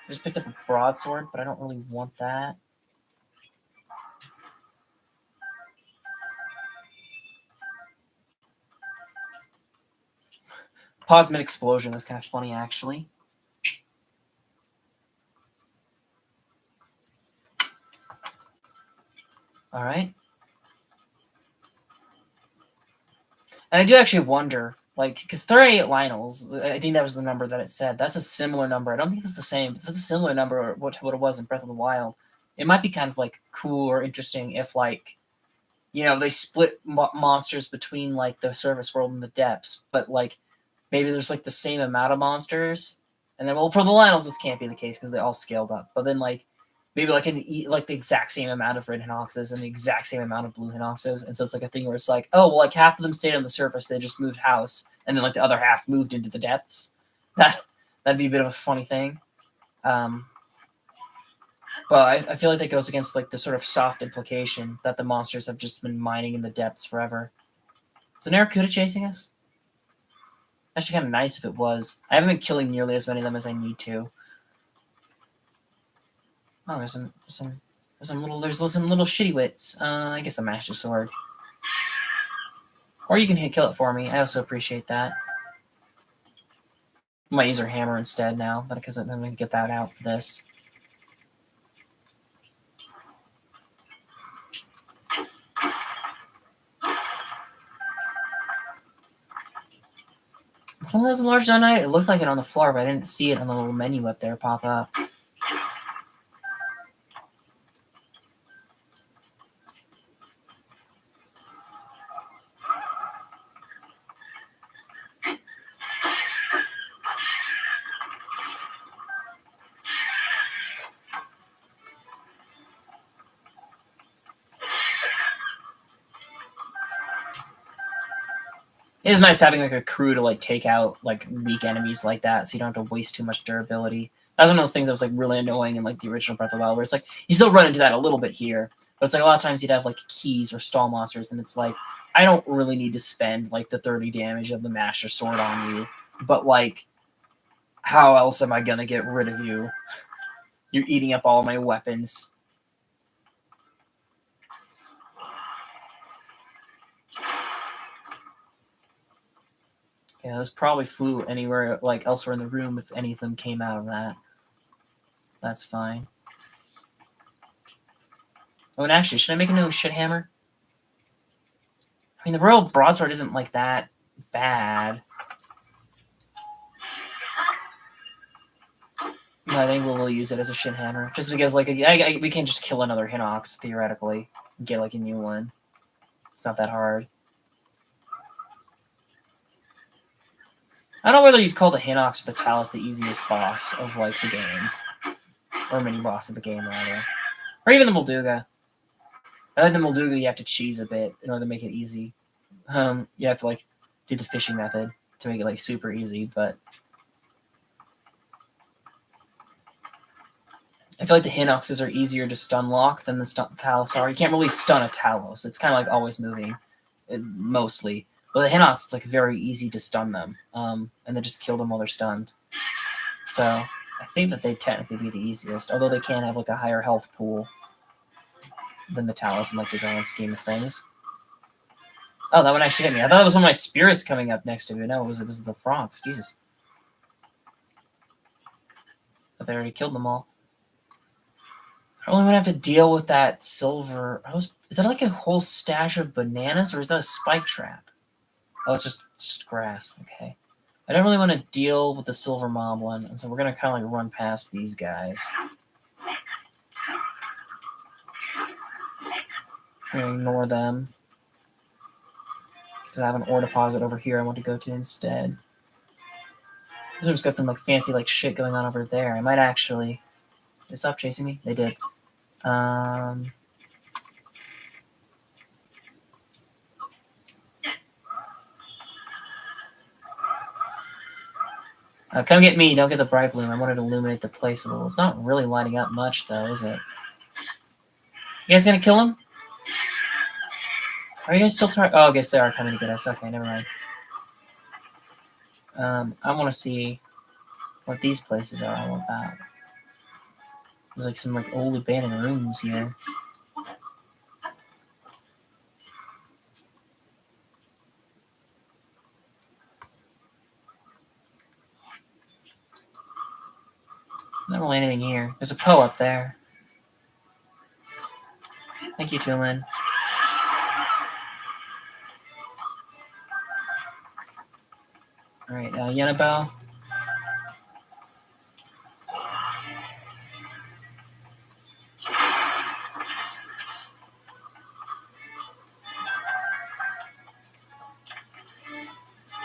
I just picked up a broadsword, but I don't really want that. Pause mid explosion. That's kind of funny, actually. All right. And I do actually wonder, like, because 38 Lionels, I think that was the number that it said. That's a similar number. I don't think it's the same. If it's a similar number, what it was in Breath of the Wild, it might be kind of like cool or interesting if like, they split monsters between like the surface world and the depths, but like maybe there's like the same amount of monsters, and then well for the Lionels this can't be the case because they all scaled up, but then like maybe like like the exact same amount of red Hinoxes and the exact same amount of blue Hinoxes, and so it's like a thing where it's like, oh well, like half of them stayed on the surface, they just moved house, and then like the other half moved into the depths. That'd be a bit of a funny thing. But I feel like that goes against like the sort of soft implication that the monsters have just been mining in the depths forever. Is an Arracuda chasing us? Actually, kind of nice if it was. I haven't been killing nearly as many of them as I need to. Oh, there's some little shitty wits. I guess the Master Sword. Or you can kill it for me. I also appreciate that. I might use her hammer instead now, because I'm going to get that out for this. Well, there's a large donut. It looked like it on the floor, but I didn't see it on the little menu up there pop up. It is nice having like a crew to like take out like weak enemies like that, so you don't have to waste too much durability. That was one of those things that was like really annoying in like the original Breath of the Wild, where it's like you still run into that a little bit here, but it's like a lot of times you'd have like keys or stall monsters, and it's like I don't really need to spend like the 30 damage of the Master Sword on you, but like how else am I gonna get rid of you? You're eating up all my weapons. Yeah, this probably flew anywhere like elsewhere in the room if any of them came out of that. That's fine. Oh, and actually, should I make a new shit hammer? I mean, the Royal Broadsword isn't like that bad. I think we'll use it as a shin hammer, just because like we can just kill another Hinox theoretically and get like a new one. It's not that hard. I don't know whether you'd call the Hinox or the Talus the easiest boss of like the game, or mini boss of the game rather, or even the Molduga. I think the Molduga you have to cheese a bit in order to make it easy. You have to like do the fishing method to make it like super easy, but I feel like the Hinoxes are easier to stun lock than the Talos are. You can't really stun a Talos. It's kind of like always moving, mostly. But the Hinox, it's like very easy to stun them, and then just kill them while they're stunned. So I think that they'd technically be the easiest, although they can have like a higher health pool than the Talos in like the grand scheme of things. Oh, that one actually hit me. I thought it was one of my spirits coming up next to me. No, it was the Franks. Jesus. But they already killed them all. I only want to have to deal with that silver. Is that like a whole stash of bananas, or is that a spike trap? Oh, it's just grass. Okay. I don't really want to deal with the silver moblin, and so we're going to kind of like run past these guys. I'm going to ignore them. Because I have an ore deposit over here I want to go to instead. This one's got some like fancy like shit going on over there. I might actually... Did they stop chasing me? They did. Come get me. Don't get the bright bloom. I wanted to illuminate the place a little. It's not really lighting up much, though, is it? You guys gonna kill him? Are you guys still trying? Oh, I guess they are coming to get us. Okay, never mind. I want to see what these places are all about. There's like some like old abandoned rooms here. Not really anything here. There's a Poe up there. Thank you, Tulin. Alright, Yenabo.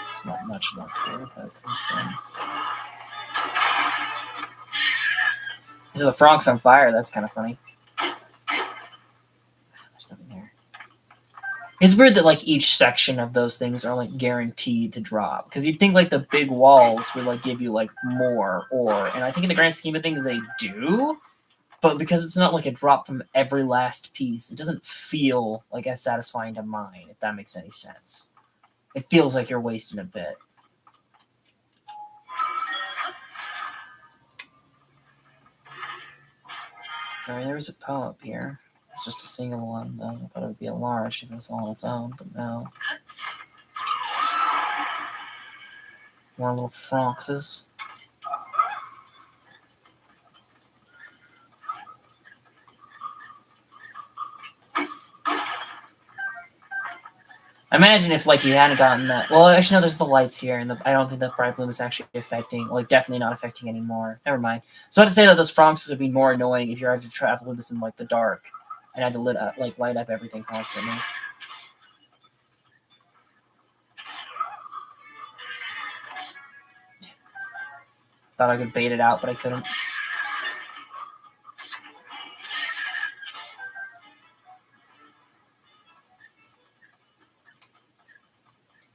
There's not much left here, but there's some. These are the Franks on fire. That's kind of funny. There's nothing there. It's weird that like each section of those things are like guaranteed to drop, because you'd think like the big walls would like give you like more ore, and I think in the grand scheme of things they do, but because it's not like a drop from every last piece, it doesn't feel like as satisfying to mine, if that makes any sense. It feels like you're wasting a bit. Alright, there was a Poe up here. It's just a single one, though. I thought it would be a large if it was all on its own, but no. More little Frankses. Imagine if like you hadn't gotten that. Well, actually, no. There's the lights here, and I don't think that bright bloom is actually affecting. Like, definitely not affecting anymore. Never mind. So I had to say that those Franks would be more annoying if you had to travel this in like the dark, and had to light up everything constantly. Thought I could bait it out, but I couldn't.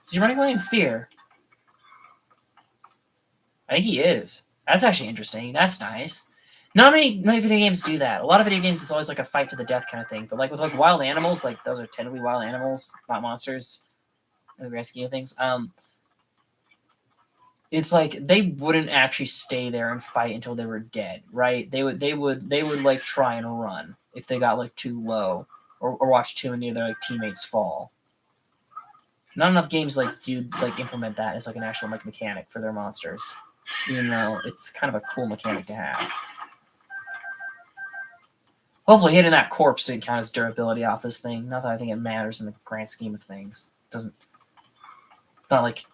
Is he running away in fear? I think he is. That's actually interesting. That's nice. Not many video games do that. A lot of video games, it's always like a fight to the death kind of thing. But like with like wild animals, like those are technically wild animals, not monsters. In the grand scheme of things, it's like they wouldn't actually stay there and fight until they were dead, right? They would like try and run if they got like too low, or watch too many of their like teammates fall. Not enough games like do like implement that as like an actual like mechanic for their monsters, even though it's kind of a cool mechanic to have. Hopefully hitting that corpse didn't count as durability off this thing. Not that I think it matters in the grand scheme of things. It's not like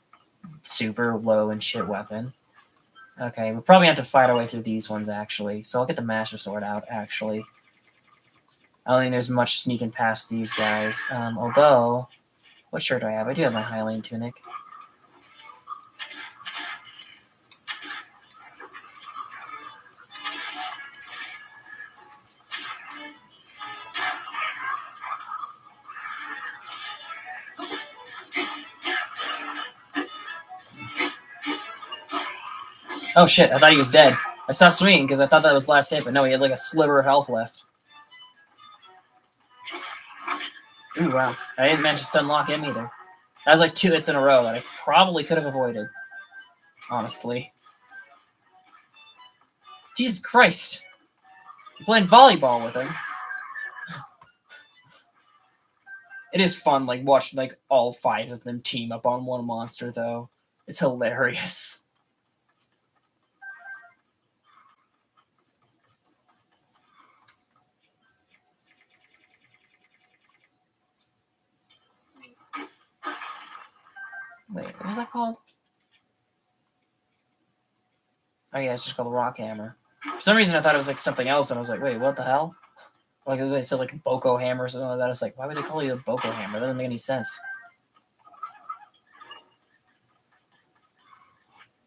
super low and shit weapon. Okay, we probably have to fight our way through these ones, actually. So I'll get the Master Sword out, actually. I don't think there's much sneaking past these guys. Although, what shirt do I have? I do have my Highland tunic. Oh shit, I thought he was dead. I stopped swinging because I thought that was last hit, but no, he had like a sliver of health left. Ooh, wow. I didn't manage to stun lock him either. That was like 2 hits in a row that I probably could have avoided. Honestly. Jesus Christ. I'm playing volleyball with him. It is fun, like, watching, like, all 5 of them team up on one monster, though. It's hilarious. Wait, what was that called? Oh yeah, it's just called a rock hammer. For some reason I thought it was like something else, and I was like, wait, what the hell? Like they said like a Boko hammer or something like that. I was like, why would they call you a Boko hammer? That doesn't make any sense.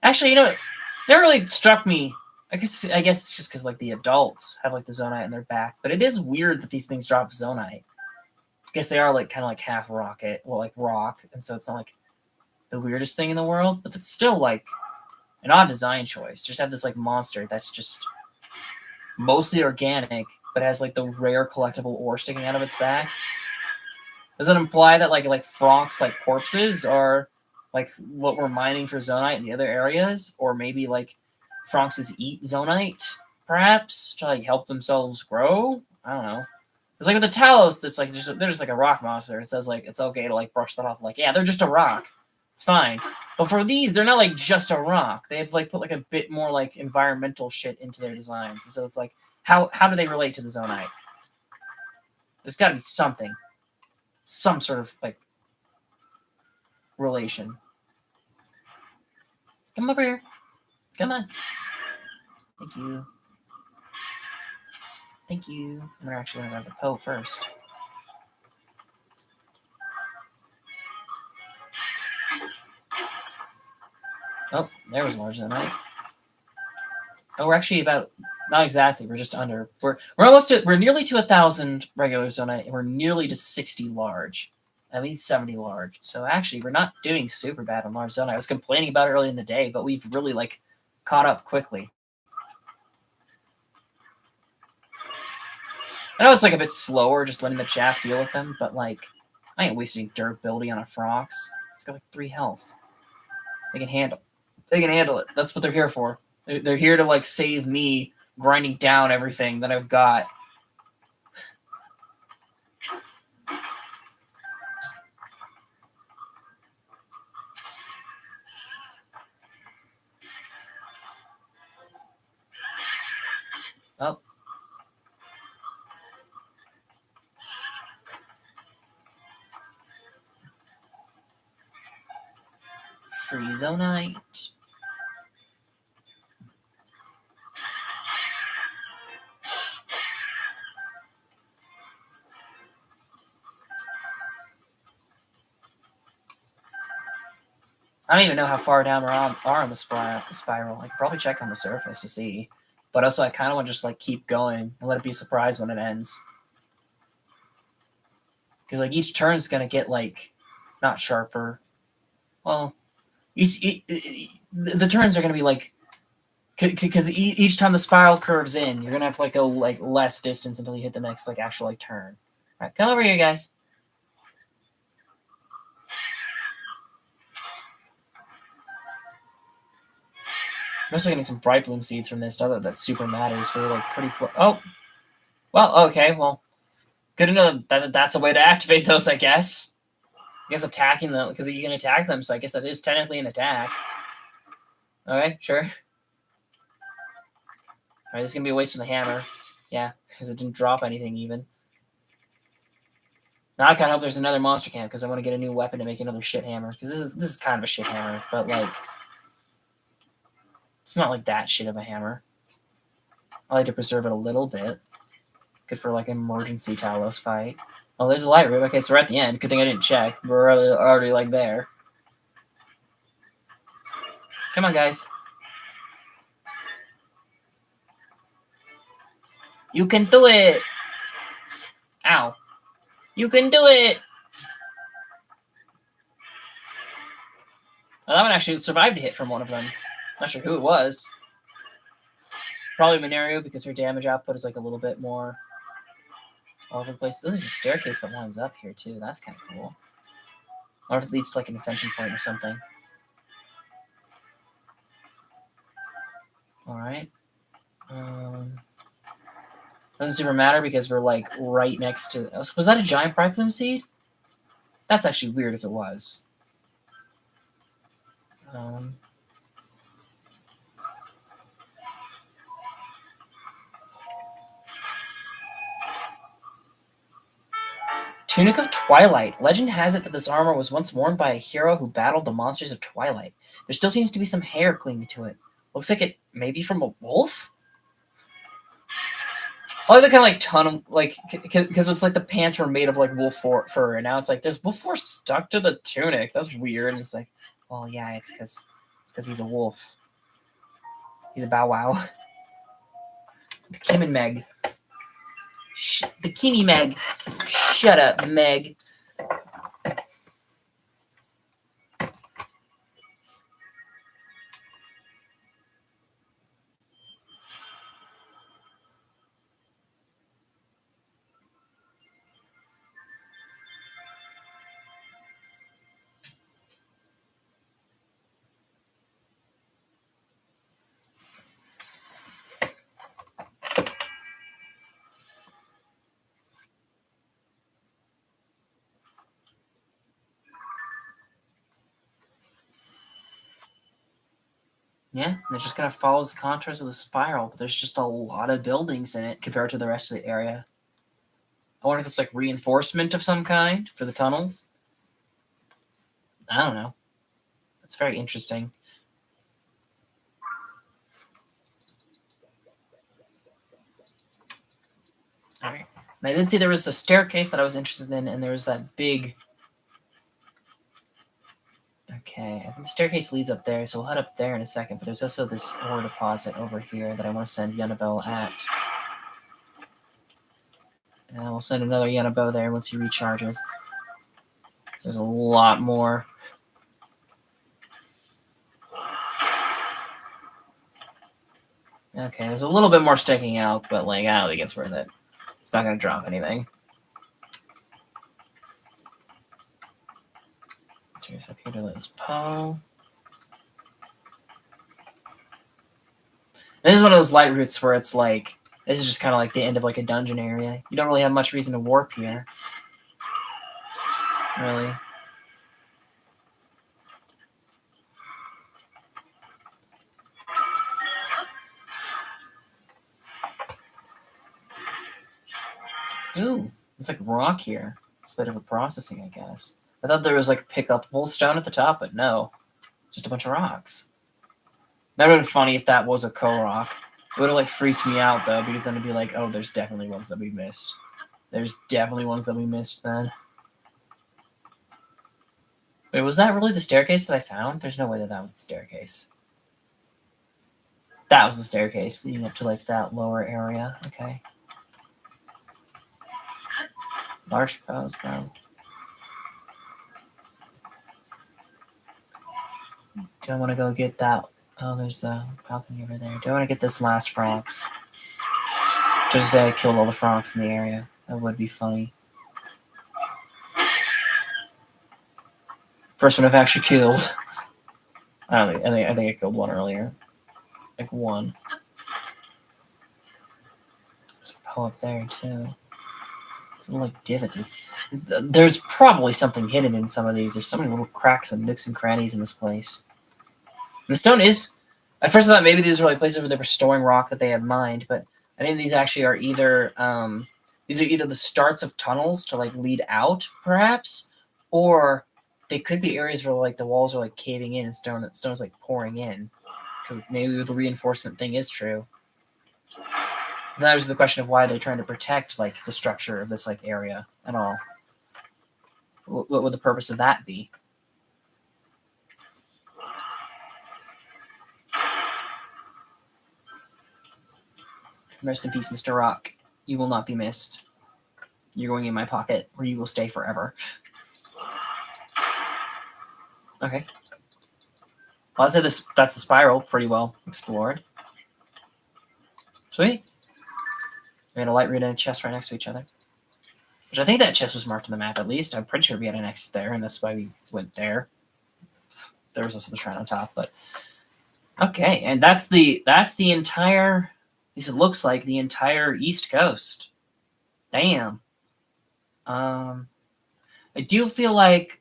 Actually, you know, it never really struck me. I guess it's just because like the adults have like the zonite in their back, but it is weird that these things drop zonite. I guess they are like kind of like half rocket, well like rock, and so it's not like the weirdest thing in the world, but it's still like an odd design choice. Just have this like monster that's just mostly organic, but has like the rare collectible ore sticking out of its back. Does that imply that like Fronk's like corpses are like what we're mining for zonite in the other areas, or maybe like Fronk's eat zonite perhaps to like help themselves grow? I don't know. It's like with the Talos, that's like they're just like a rock monster. It says like it's okay to like brush that off. Like yeah, they're just a rock. It's fine. But for these, they're not like just a rock. They have like put like a bit more like environmental shit into their designs. And so it's like how do they relate to the zonite? There's got to be something, some sort of like relation. Come over here. Come on. Thank you. Thank you. We're actually gonna grab the Poe first. Oh, there was larger than I. Oh, we're actually about not exactly. We're just under. We're nearly to 1,000 regular zonite, and we're nearly to 60 large. I mean 70 large. So actually, we're not doing super bad on large zonite. I was complaining about it early in the day, but we've really like caught up quickly. I know it's like a bit slower, just letting the chaff deal with them, but like I ain't wasting durability on a Frox. It's got like 3 health. They can handle. They can handle it. That's what they're here for. They're here to like save me grinding down everything that I've got. Oh. Free zonite. I don't even know how far down we are on the spiral. I could probably check on the surface to see. But also, I kind of want to just like keep going and let it be a surprise when it ends. Because like each turn is gonna get like not sharper. Well, the turns are gonna be like because each time the spiral curves in, you're gonna have to like go like less distance until you hit the next like actual like turn. All right, come over here, guys. I'm also getting some bright bloom seeds from this. Not that that super matters. We're like pretty. Oh, well, okay, well, good to know that that's a way to activate those. I guess. I guess attacking them because you can attack them, so I guess that is technically an attack. Okay, sure. All right, this is gonna be a waste of the hammer. Yeah, because it didn't drop anything even. Now I kind of hope there's another monster camp because I want to get a new weapon to make another shit hammer because this is kind of a shit hammer, but like It's not like that shit of a hammer. I like to preserve it a little bit. Good for like emergency Talos fight. Oh, there's a light room. Okay, so we're at the end. Good thing I didn't check. We're already like there. Come on, guys. You can do it! Ow. You can do it! Well, that one actually survived a hit from one of them. Not sure who it was. Probably Lanayru, because her damage output is like a little bit more all over the place. Oh, there's a staircase that winds up here too. That's kind of cool. I wonder if it leads to like an ascension point or something. Alright. Doesn't super matter because we're like right next to. Was that a giant pride plume seed? That's actually weird if it was. Tunic of Twilight. Legend has it that this armor was once worn by a hero who battled the monsters of Twilight. There still seems to be some hair clinging to it. Looks like it may be from a wolf? I like the kind of like tunnel, like, because it's like the pants were made of like wolf fur, and now it's like there's wolf fur stuck to the tunic. That's weird. And it's like, well, yeah, it's because he's a wolf. He's a Bow Wow. The Kim and Meg. The Kimmy Meg. Shut up, Meg. Yeah, it just kind of follows the contours of the spiral, but there's just a lot of buildings in it compared to the rest of the area. I wonder if it's like reinforcement of some kind for the tunnels. I don't know. It's very interesting. All right. And I did see there was a staircase that I was interested in, and there was that big. Okay, I think the staircase leads up there, so we'll head up there in a second. But there's also this ore deposit over here that I want to send Yanabel at. And we'll send another Yanabel there once he recharges. So there's a lot more. Okay, there's a little bit more sticking out, but like I don't think it's worth it. It's not going to drop anything. Here's up here to this Poe. This is one of those light routes where it's like, this is just kind of like the end of like a dungeon area. You don't really have much reason to warp here. Really. Ooh, there's like rock here. It's a bit of a processing, I guess. I thought there was like a pickupable stone at the top, but no. Just a bunch of rocks. That would have been funny if that was a co-rock. It would have like freaked me out though, because then it'd be like, oh, there's definitely ones that we missed. There's definitely ones that we missed then. Wait, was that really the staircase that I found? There's no way that that was the staircase. That was the staircase leading up to like that lower area. Okay. Large bows though. Do I want to go get that? Oh, there's the balcony over there. Do I want to get this last frogs? Just to say I killed all the frogs in the area. That would be funny. First one I've actually killed. I think I killed one earlier. Like one. There's a Poe up there too. Some like divots. There's probably something hidden in some of these. There's so many little cracks and nooks and crannies in this place. And the stone is. At first I thought maybe these were like places where they were storing rock that they had mined, but I think these actually are either the starts of tunnels to like lead out, perhaps, or they could be areas where like the walls are like caving in and stone is like pouring in. Maybe the reinforcement thing is true. And that was the question of why they're trying to protect like the structure of this like area and all. What would the purpose of that be? Rest in peace, Mr. Rock. You will not be missed. You're going in my pocket, where you will stay forever. Okay. Well, I'd say that's the spiral pretty well explored. Sweet. We had a light route and a chest right next to each other. Which I think that chest was marked on the map at least. I'm pretty sure we had an X there, and that's why we went there. There was also the shrine on top, but okay, and that's the entire, at least it looks like the entire East Coast. Damn. I do feel like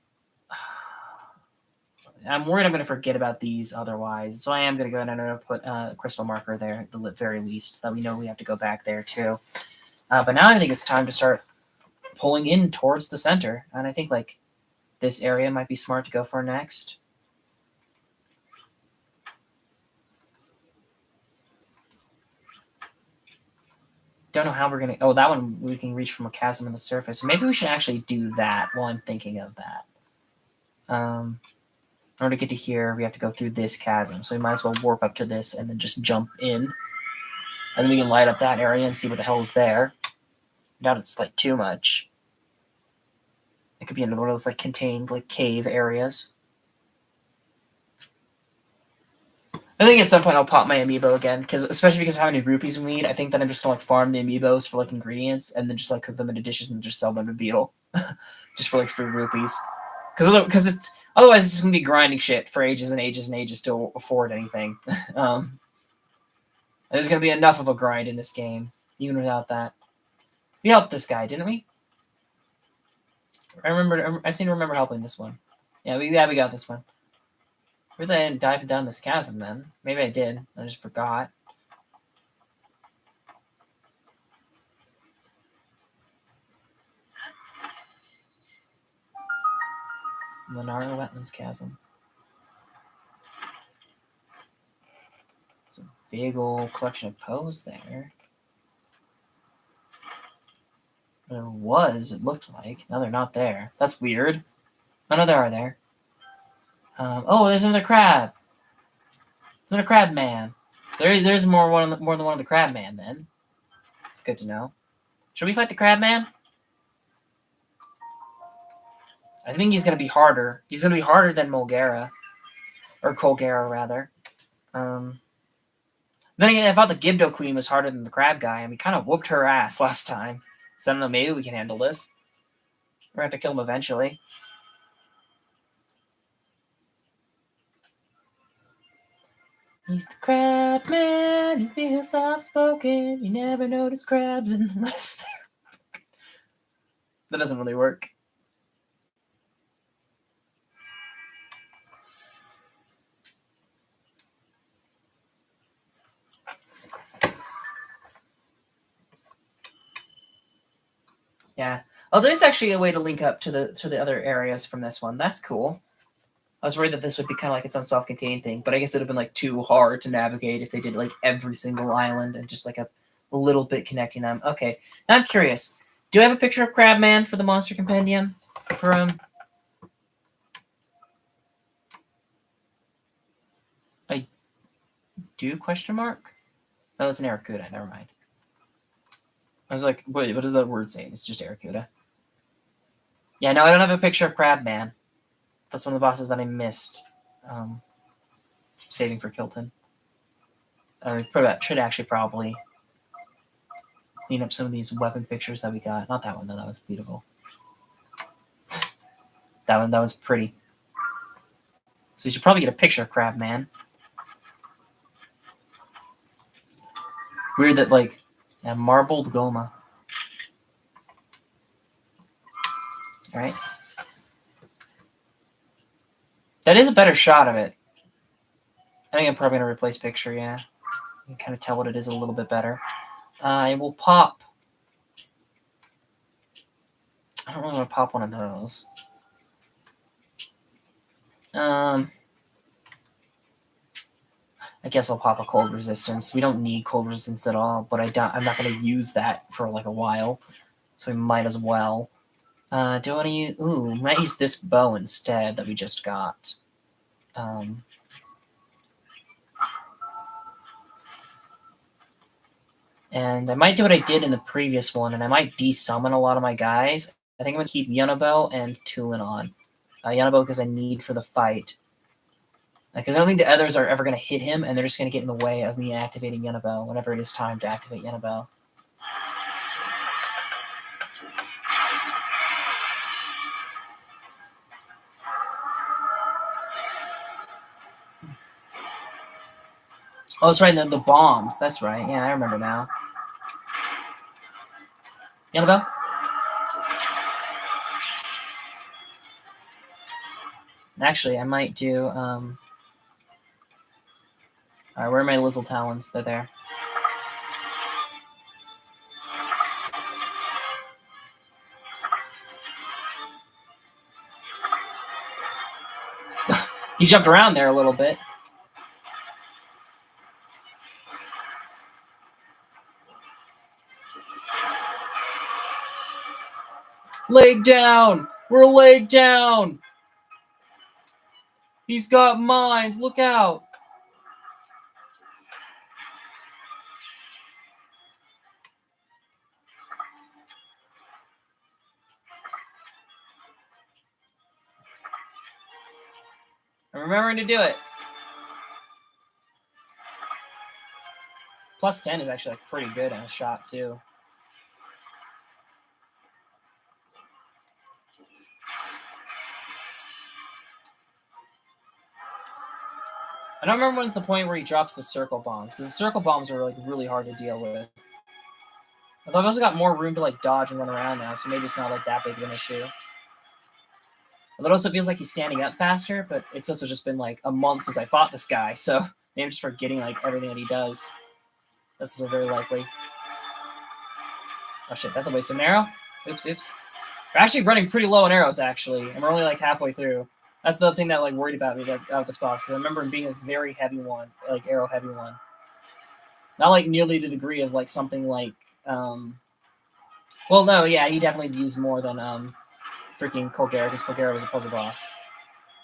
I'm worried I'm going to forget about these otherwise, so I am going to go ahead and I'm going to put a crystal marker there at the very least, so that we know we have to go back there too. But now I think it's time to start pulling in towards the center, and I think like this area might be smart to go for next. Don't know how we're gonna. Oh, that one we can reach from a chasm on the surface. So maybe we should actually do that while I'm thinking of that. In order to get to here, we have to go through this chasm. So we might as well warp up to this and then just jump in, and then we can light up that area and see what the hell is there. I doubt it's like too much. It could be in one of those like contained like cave areas. I think at some point I'll pop my amiibo again, especially because of how many rupees we need. I think that I'm just gonna like farm the amiibos for like ingredients and then just like cook them into dishes and just sell them to Beetle, just for like 3 rupees. Because it's otherwise it's just gonna be grinding shit for ages and ages and ages to afford anything. There's gonna be enough of a grind in this game, even without that. We helped this guy, didn't we? I seem to remember helping this one. Yeah, we got this one. Really, I didn't dive down this chasm then. Maybe I did. I just forgot. Lanayru Wetlands Chasm. It's a big old collection of Poes there. There was, it looked like. Now they're not there. That's weird. Oh, no, they are there. Oh, there's another crab. There's another crab man. So there's more than one of the crab man then. It's good to know. Should we fight the crab man? I think he's gonna be harder. He's gonna be harder than Mulgara. Or Colgara, rather. Then again, I thought the Gibdo Queen was harder than the crab guy, and we kind of whooped her ass last time. So I don't know, maybe we can handle this. We're gonna have to kill him eventually. He's the crab man, he feels soft-spoken, you never notice crabs unless they're... That doesn't really work. Yeah. Oh, there's actually a way to link up to the other areas from this one. That's cool. I was worried that this would be kind of like its own self-contained thing, but I guess it would have been like too hard to navigate if they did like every single island and just like a little bit connecting them. Okay, now I'm curious. Do I have a picture of Crabman for the Monster Compendium? For I do question mark? Oh, that's an Aracuda. Never mind. I was like, wait, what does that word say? It's just Aracuda. Yeah, no, I don't have a picture of Crabman. That's one of the bosses that I missed. Saving for Kilton. Should actually probably clean up some of these weapon pictures that we got. Not that one though. That was beautiful. That was pretty. So you should probably get a picture of Crabman. Weird that like, yeah, marbled Goma. All right. That is a better shot of it. I think I'm probably gonna replace picture. Yeah, you can kind of tell what it is a little bit better. I will pop. I don't really want to pop one of those. I I guess I'll pop a cold resistance. We don't need cold resistance at all, but I'm not going to use that for like a while, so we might as well. Do I want to use? Ooh, might use this bow instead that we just got. And I might do what I did in the previous one, and I might desummon a lot of my guys. I think I'm going to keep Yunabo and Tulin on. Yunabo because I need for the fight. Because I don't think the others are ever going to hit him, and they're just going to get in the way of me activating Yunabo whenever it is time to activate Yunabo. Oh, that's right, the bombs. That's right. Yeah, I remember now. Yunabo? Actually, I might do... Alright, where are my Lizzle Talons? They're there. You jumped around there a little bit. Leg down! We're leg down! He's got mines! Look out! I'm remembering to do it. Plus 10 is actually like pretty good on a shot, too. I don't remember when's the point where he drops the circle bombs, because the circle bombs are like really hard to deal with. Although I've also got more room to like dodge and run around now, so maybe it's not like that big of an issue. Although it also feels like he's standing up faster, but it's also just been like a month since I fought this guy, so maybe I'm just forgetting like everything that he does. That's also very likely. Oh shit, that's a waste of an arrow. Oops. We're actually running pretty low on arrows, actually, and we're only like halfway through. That's the thing that like worried about me about this boss, because I remember him being a very heavy one, like arrow heavy one. Not like nearly the degree of like something like well, no, yeah, he definitely used more than freaking Colgera, because Colgera was a puzzle boss.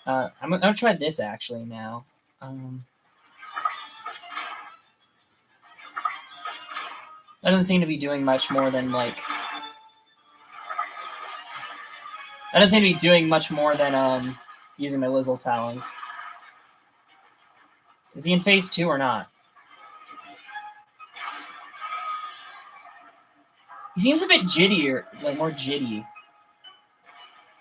I'm gonna try this actually now. That doesn't seem to be doing much more than like. That doesn't seem to be doing much more than using my Lizzle Talons. Is he in phase 2 or not? He seems a bit jittier, like more jitty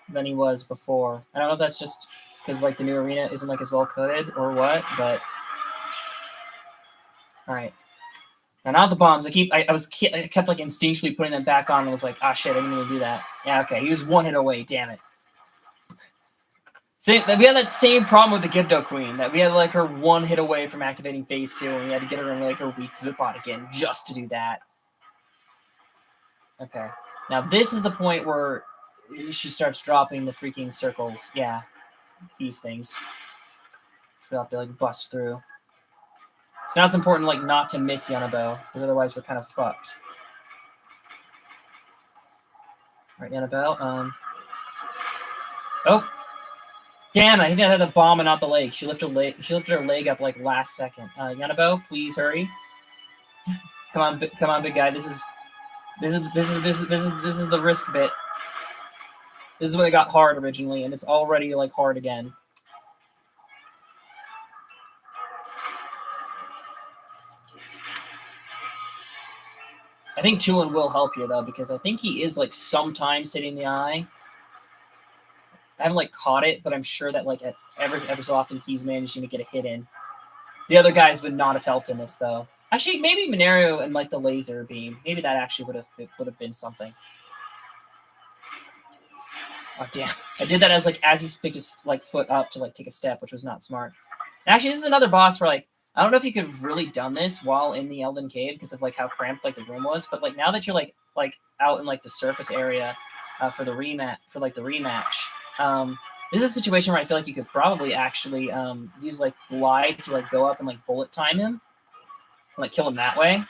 than he was before. I don't know if that's just because like the new arena isn't like as well coded or what, but all right. Now not the bombs. I kept like instinctually putting them back on and was like, ah shit, I didn't mean to do that. Yeah, okay. He was one hit away. Damn it. We had that same problem with the Gibdo Queen, that we had like her one hit away from activating phase 2, and we had to get her in like her weak Zipbot again just to do that. Okay. Now this is the point where she starts dropping the freaking circles. Yeah. These things. We'll have to like bust through. So now it's important like not to miss Yunabo, because otherwise we're kind of fucked. Alright, Yunabo. Oh! Damn, I think I had the bomb and not the leg. She lifted her leg up like last second. Yunabo, please hurry. come on, big guy. This is the risk bit. This is when it got hard originally, and it's already like hard again. I think Tulin will help here though, because I think he is like sometimes hitting the eye. I haven't like caught it, but I'm sure that like ever so often he's managing to get a hit in. The other guys would not have helped in this though. Actually, maybe Lanayru and like the laser beam. Maybe that actually would have been something. Oh damn! I did that as he picked his like foot up to like take a step, which was not smart. Actually, this is another boss where like I don't know if you could have really done this while in the Elden Cave because of like how cramped like the room was, but like now that you're like out in like the surface area for the rematch, This is a situation where I feel like you could probably actually use like glide to like go up and like bullet time him, and, like kill him that way.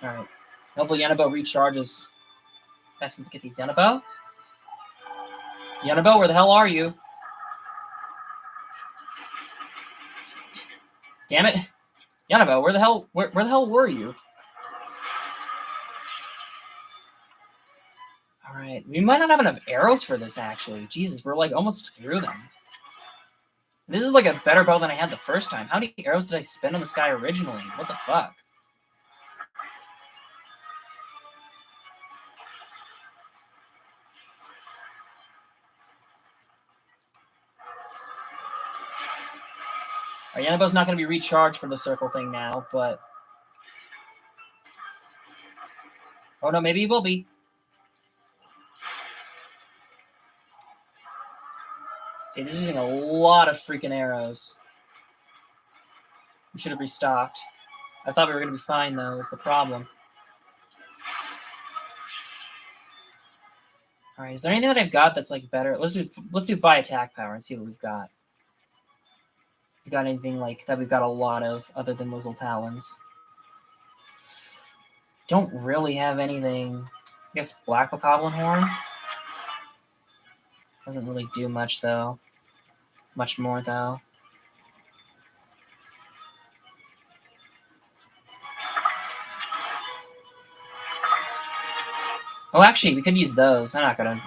All right. Hopefully Yanabo recharges. Fast enough to get these. Yanabo? Yanabo, where the hell are you? Damn it. Yanabo, where the hell were you? Alright. We might not have enough arrows for this actually. Jesus, we're like almost through them. This is like a better bow than I had the first time. How many arrows did I spend on this guy originally? What the fuck? Yanabo's not going to be recharged for the circle thing now, but... Oh no, maybe he will be. See, this is using a lot of freaking arrows. We should have restocked. I thought we were going to be fine, though, is the problem. Alright, is there anything that I've got that's like better? Let's do buy attack power and see what we've got. If we got anything like that we've got a lot of other than Lizzle Talons. Don't really have anything. I guess Black Bokoblin Horn? Doesn't really do much though. Much more though. Oh, actually, we could use those. I'm not gonna.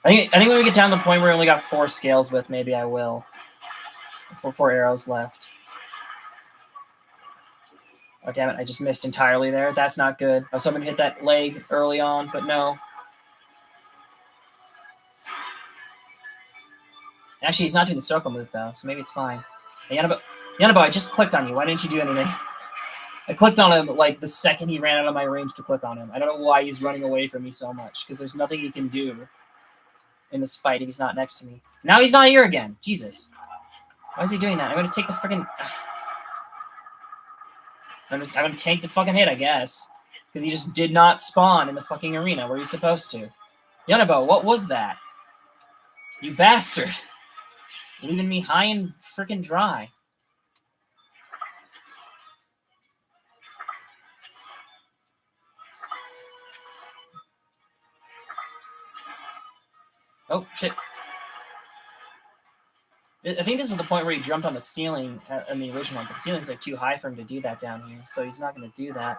I think when we get down to the point where we only got 4 scales with, maybe I will. 4 arrows left. Oh, damn it. I just missed entirely there. That's not good. I was hoping to hit that leg early on, but no. Actually, he's not doing the circle move, though, so maybe it's fine. Hey, Yanabo, I just clicked on you. Why didn't you do anything? I clicked on him like the second he ran out of my range to click on him. I don't know why he's running away from me so much, because there's nothing he can do in this fight if he's not next to me. Now he's not here again. Jesus. Why is he doing that? I'm going to take the freaking... I'm going to take the fucking hit, I guess. Because he just did not spawn in the fucking arena where he's supposed to. Yanabo, what was that? You bastard. Leaving me high and freaking dry. Oh, shit. I think this is the point where he jumped on the ceiling in the original, but the ceiling's like too high for him to do that down here, so he's not going to do that.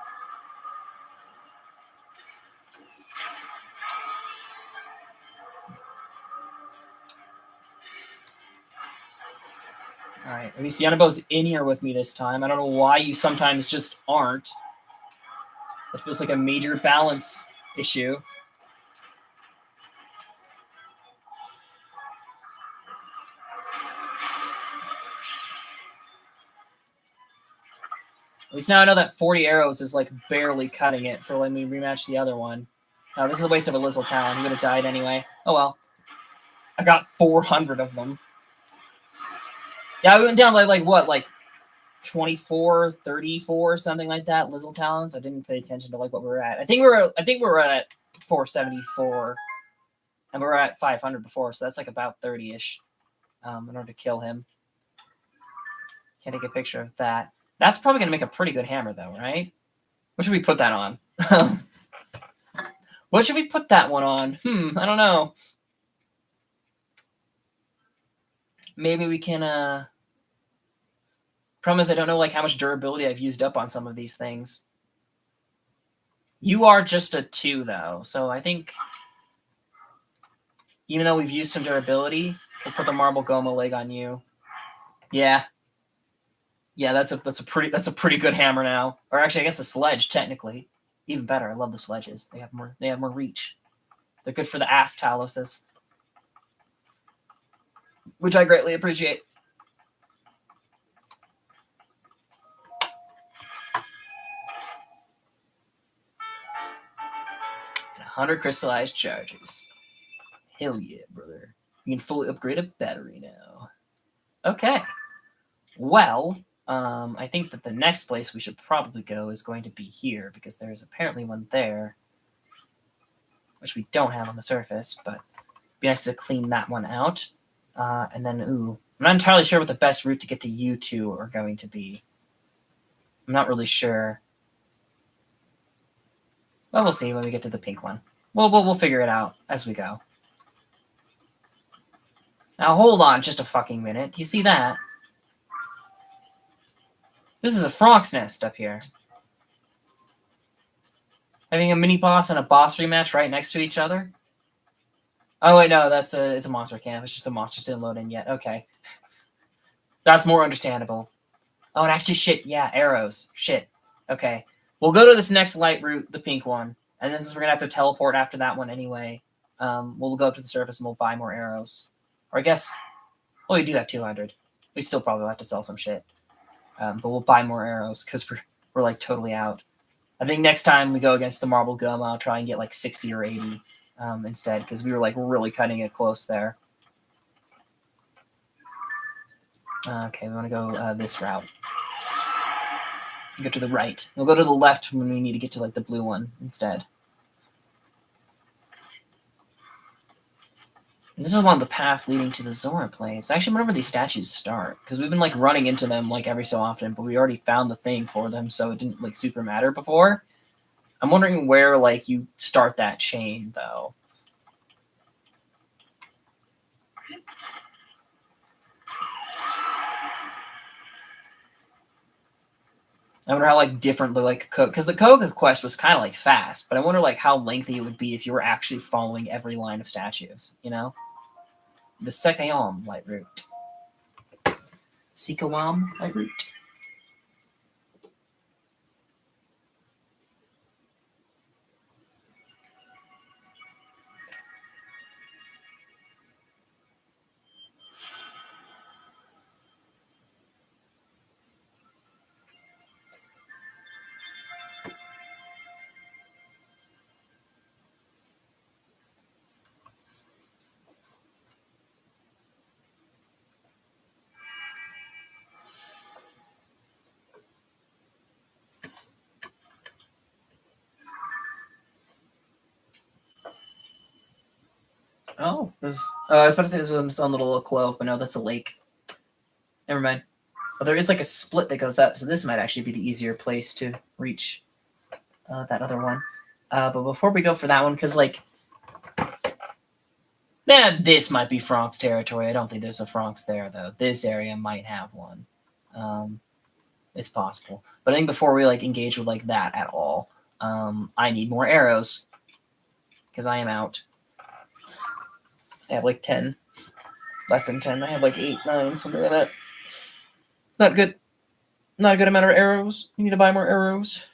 Alright, at least Yanabo's in here with me this time. I don't know why you sometimes just aren't. That feels like a major balance issue. At least now I know that 40 arrows is like barely cutting it for letting me rematch the other one. This is a waste of a Lizzle Talon. He would have died anyway. Oh well. I got 400 of them. Yeah, we went down like what, like 24, 34, something like that. Lizzle Talons. I didn't pay attention to like what we were at. I think we were at 474, and we were at 500 before, so that's like about 30-ish. In order to kill him. Can't take a picture of that. That's probably gonna make a pretty good hammer, though, right? What should we put that on? What should we put that one on? I don't know. Maybe we can. Problem is, I don't know like how much durability I've used up on some of these things. You are just a 2, though, so I think even though we've used some durability, we'll put the Marble Goma leg on you. Yeah, that's a pretty good hammer now. Or actually, I guess a sledge technically, even better. I love the sledges. They have more reach. They're good for the ass Taloses, which I greatly appreciate. 100 crystallized charges. Hell yeah, brother. You can fully upgrade a battery now. Okay. Well, I think that the next place we should probably go is going to be here, because there's apparently one there, which we don't have on the surface, but it'd be nice to clean that one out. And then, ooh, I'm not entirely sure what the best route to get to you two are going to be. I'm not really sure. Well, we'll see when we get to the pink one. We'll figure it out as we go. Now, hold on just a fucking minute. Do you see that? This is a frog's nest up here. Having a mini boss and a boss rematch right next to each other. Oh wait, no, it's a monster camp. It's just the monsters didn't load in yet. Okay, that's more understandable. Oh, and actually, shit, yeah, arrows. Shit. Okay, we'll go to this next light route, the pink one, and then since we're gonna have to teleport after that one anyway, we'll go up to the surface and we'll buy more arrows. Or I guess, well, we do have 200. We still probably have to sell some shit, but we'll buy more arrows because we're like totally out. I think next time we go against the Marble Gum, I'll try and get like 60 or 80 instead, because we were like really cutting it close there. Okay, we want to go this route. Go to the right. We'll go to the left when we need to get to like the blue one instead. This is along the path leading to the Zora place. I actually wonder where these statues start, because we've been like running into them like every so often, but we already found the thing for them, so it didn't like super matter before. I'm wondering where like you start that chain though. I wonder how like different the like because the Koga quest was kind of like fast, but I wonder like how lengthy it would be if you were actually following every line of statues. You know, the Sekayom light route, Sikawam light route. Oh, I was about to say this was its own little clove, but no, that's a lake. Never mind. Oh, there is like a split that goes up, so this might actually be the easier place to reach that other one. But before we go for that one, because like, man, this might be Frank's territory. I don't think there's a Frank's there though. This area might have one. It's possible, but I think before we like engage with like that at all, I need more arrows because I am out. I have like 10, less than 10. I have like 8, 9, something like that. Not good. Not a good amount of arrows. You need to buy more arrows.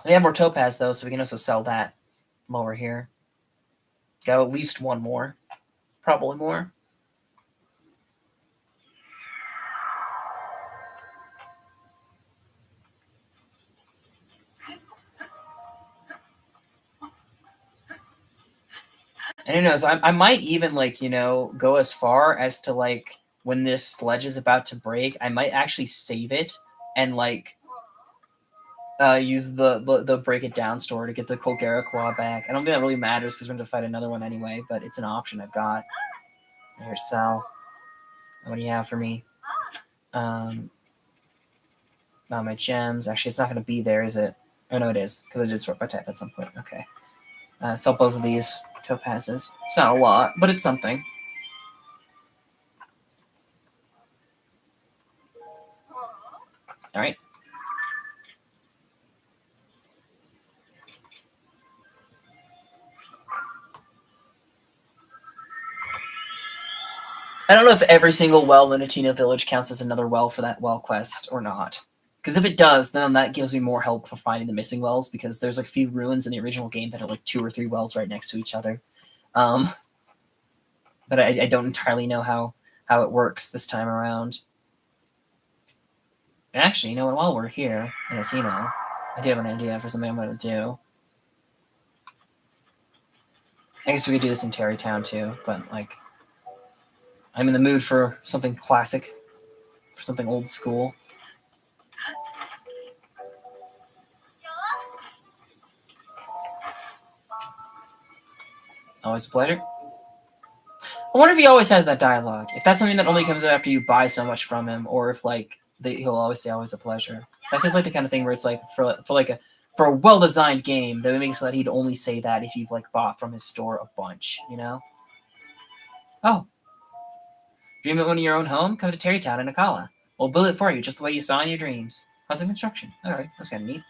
We have more topaz though, so we can also sell that over here. Got at least one more, probably more. And who knows? I might even like go as far as to like when this sledge is about to break, I might actually save it and like use the break it down store to get the Colgera claw back. I don't think that really matters because we're going to fight another one anyway, but it's an option I've got. Here, sell. What do you have for me? Oh, my gems. Actually, it's not going to be there, is it? Oh, no, it is, because I did sort by type at some point. Okay. Sell both of these topazes. It's not a lot, but it's something. All right. I don't know if every single well in Atina Village counts as another well for that well quest or not. Because if it does, then that gives me more help for finding the missing wells, because there's like a few ruins in the original game that are like 2 or 3 wells right next to each other. But I don't entirely know how it works this time around. Actually, while we're here in Atina, I do have an idea for something I'm going to do. I guess we could do this in Terrytown too, but like I'm in the mood for something classic, for something old school. Always a pleasure. I wonder if he always has that dialogue. If that's something that only comes out after you buy so much from him, or if like he'll always say "always a pleasure." That feels like the kind of thing where it's like for a well designed game that would make so that he'd only say that if you've like bought from his store a bunch, you know? Oh, dream of owning your own home? Come to Terrytown in Akkala. We'll build it for you just the way you saw in your dreams. How's the construction? All right, that's kind of neat.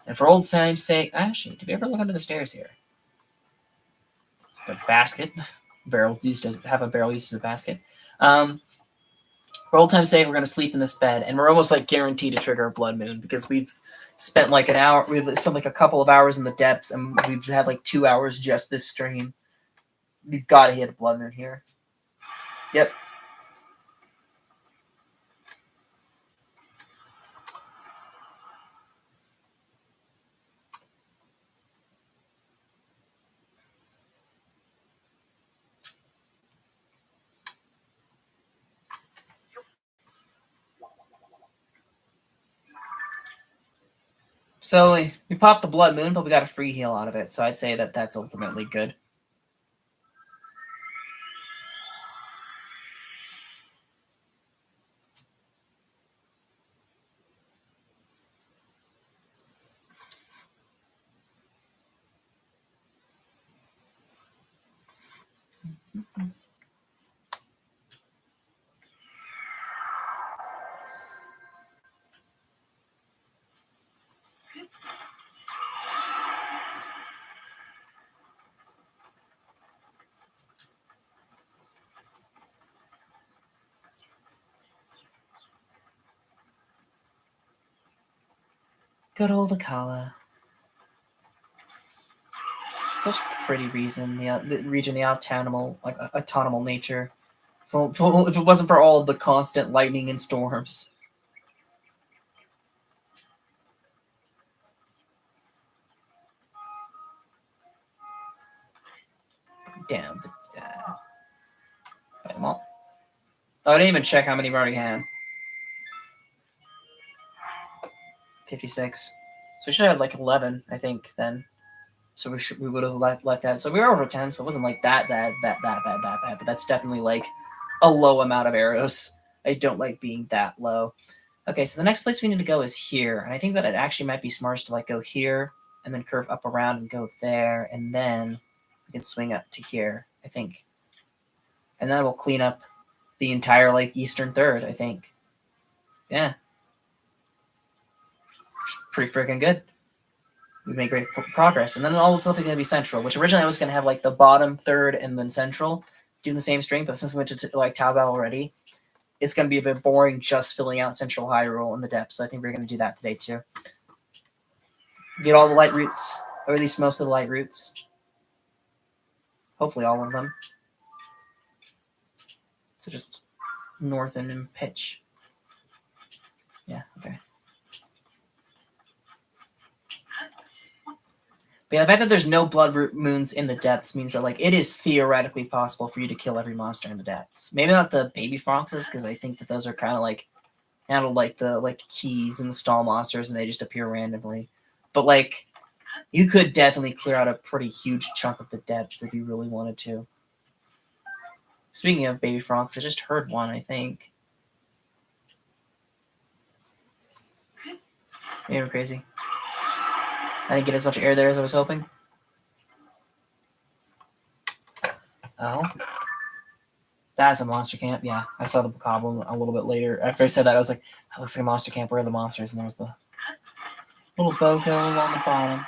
And for old time's sake, actually, did we ever look under the stairs here? It's a basket. Barrel used as have a barrel used as a basket. Um, for old time's sake, we're gonna sleep in this bed, and we're almost like guaranteed to trigger a blood moon because we've spent like an hour. We've spent like a couple of hours in the depths, and we've had like 2 hours just this stream. We've got to hit a blood moon here. Yep. So we popped the blood moon, but we got a free heal out of it. So I'd say that that's ultimately good. Good old Akkala. Such a pretty reason, the region, the autonomous, like autonomous nature. If it wasn't for all of the constant lightning and storms. Down. Oh, I didn't even check how many we already had. 56. So we should have like 11, I think, then. So we would have left that. So we were over 10, so it wasn't like that bad. But that's definitely like a low amount of arrows. I don't like being that low. Okay, so the next place we need to go is here. And I think that it actually might be smartest to like go here and then curve up around and go there. And then we can swing up to here, I think. And then we'll clean up the entire like eastern third, I think. Yeah. Pretty freaking good. We made great progress. And then all the stuff is going to be central, which originally I was going to have like the bottom third and then central doing the same stream. But since we went to like Taobao already, it's going to be a bit boring just filling out Central Hyrule in the depths. So I think we're going to do that today too. Get all the light routes, or at least most of the light routes. Hopefully all of them. So just north and in pitch. Yeah, okay. But yeah, the fact that there's no blood moons in the depths means that like it is theoretically possible for you to kill every monster in the depths. Maybe not the baby foxes, because I think that those are kind of like handled like the like keys and the stall monsters, and they just appear randomly. But like you could definitely clear out a pretty huge chunk of the depths if you really wanted to. Speaking of baby frogs, I just heard one, I think. Maybe I'm crazy. I didn't get as much air there as I was hoping. Oh. That's a monster camp. Yeah, I saw the goblin a little bit later. After I said that, I was like, that looks like a monster camp. Where are the monsters? And there was the little Boko along the bottom.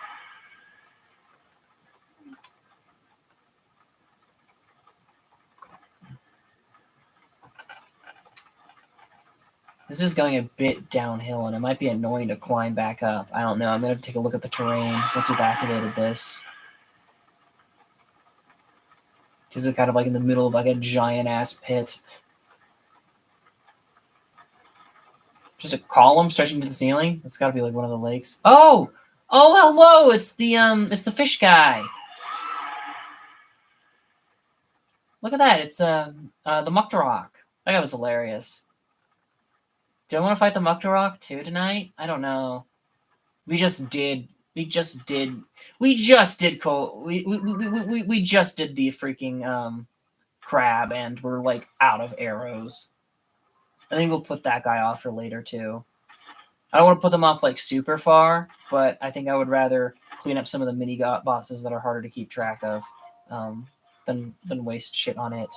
This is going a bit downhill, and it might be annoying to climb back up. I don't know. I'm going to take a look at the terrain once we've activated this. Because it's kind of like in the middle of like a giant-ass pit. Just a column stretching to the ceiling. It's got to be like one of the lakes. Oh, hello! It's the fish guy. Look at that! It's the Muktarok. That guy was hilarious. Do I want to fight the Muktarok too tonight? I don't know. We just did. We just did the freaking crab, and we're like out of arrows. I think we'll put that guy off for later too. I don't want to put them off like super far, but I think I would rather clean up some of the mini bosses that are harder to keep track of than waste shit on it.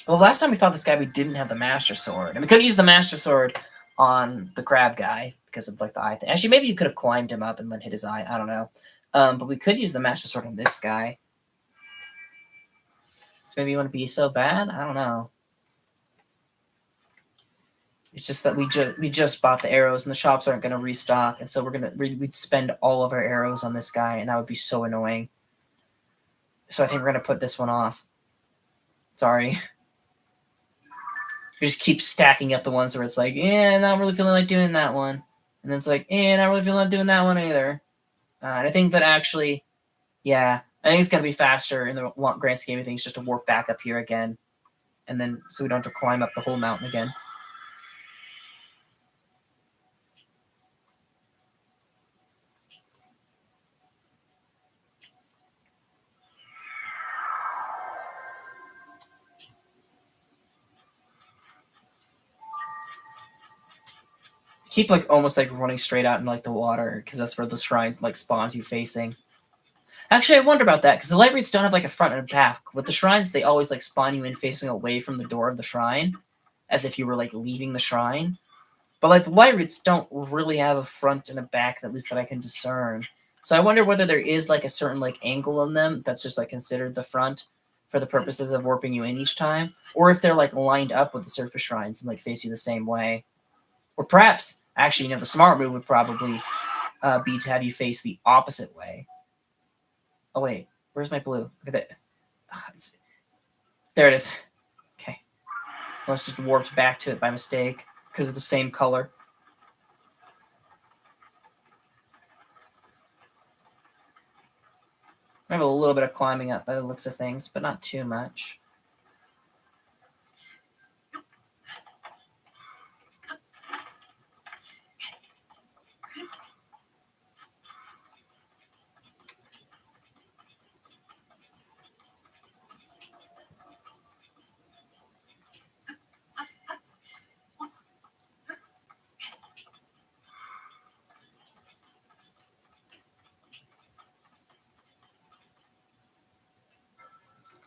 Well, last time we fought this guy, we didn't have the Master Sword, and we could use the Master Sword on the crab guy because of like the eye thing. Actually, maybe you could have climbed him up and then hit his eye. I don't know, but we could use the Master Sword on this guy. So maybe you want to be so bad? I don't know. It's just that we just bought the arrows, and the shops aren't going to restock, and so we'd spend all of our arrows on this guy, and that would be so annoying. So I think we're going to put this one off. Sorry. You just keep stacking up the ones where it's like, not really feeling like doing that one. And then it's like, not really feeling like doing that one either. And I think that actually, I think it's going to be faster in the grand scheme of things just to warp back up here again. And then, so we don't have to climb up the whole mountain again. Keep like almost like running straight out in like the water because that's where the shrine like spawns you facing. Actually, I wonder about that because the light reeds don't have like a front and a back. With the shrines, they always like spawn you in facing away from the door of the shrine, as if you were like leaving the shrine. But like the light roots don't really have a front and a back, at least that I can discern. So I wonder whether there is like a certain like angle in them that's just like considered the front for the purposes of warping you in each time, or if they're like lined up with the surface shrines and like face you the same way. Or perhaps, actually, the smart move would probably be to have you face the opposite way. Oh wait, where's my blue? Look at that. There it is. Okay. I must have warped back to it by mistake because of the same color. I have a little bit of climbing up by the looks of things, but not too much.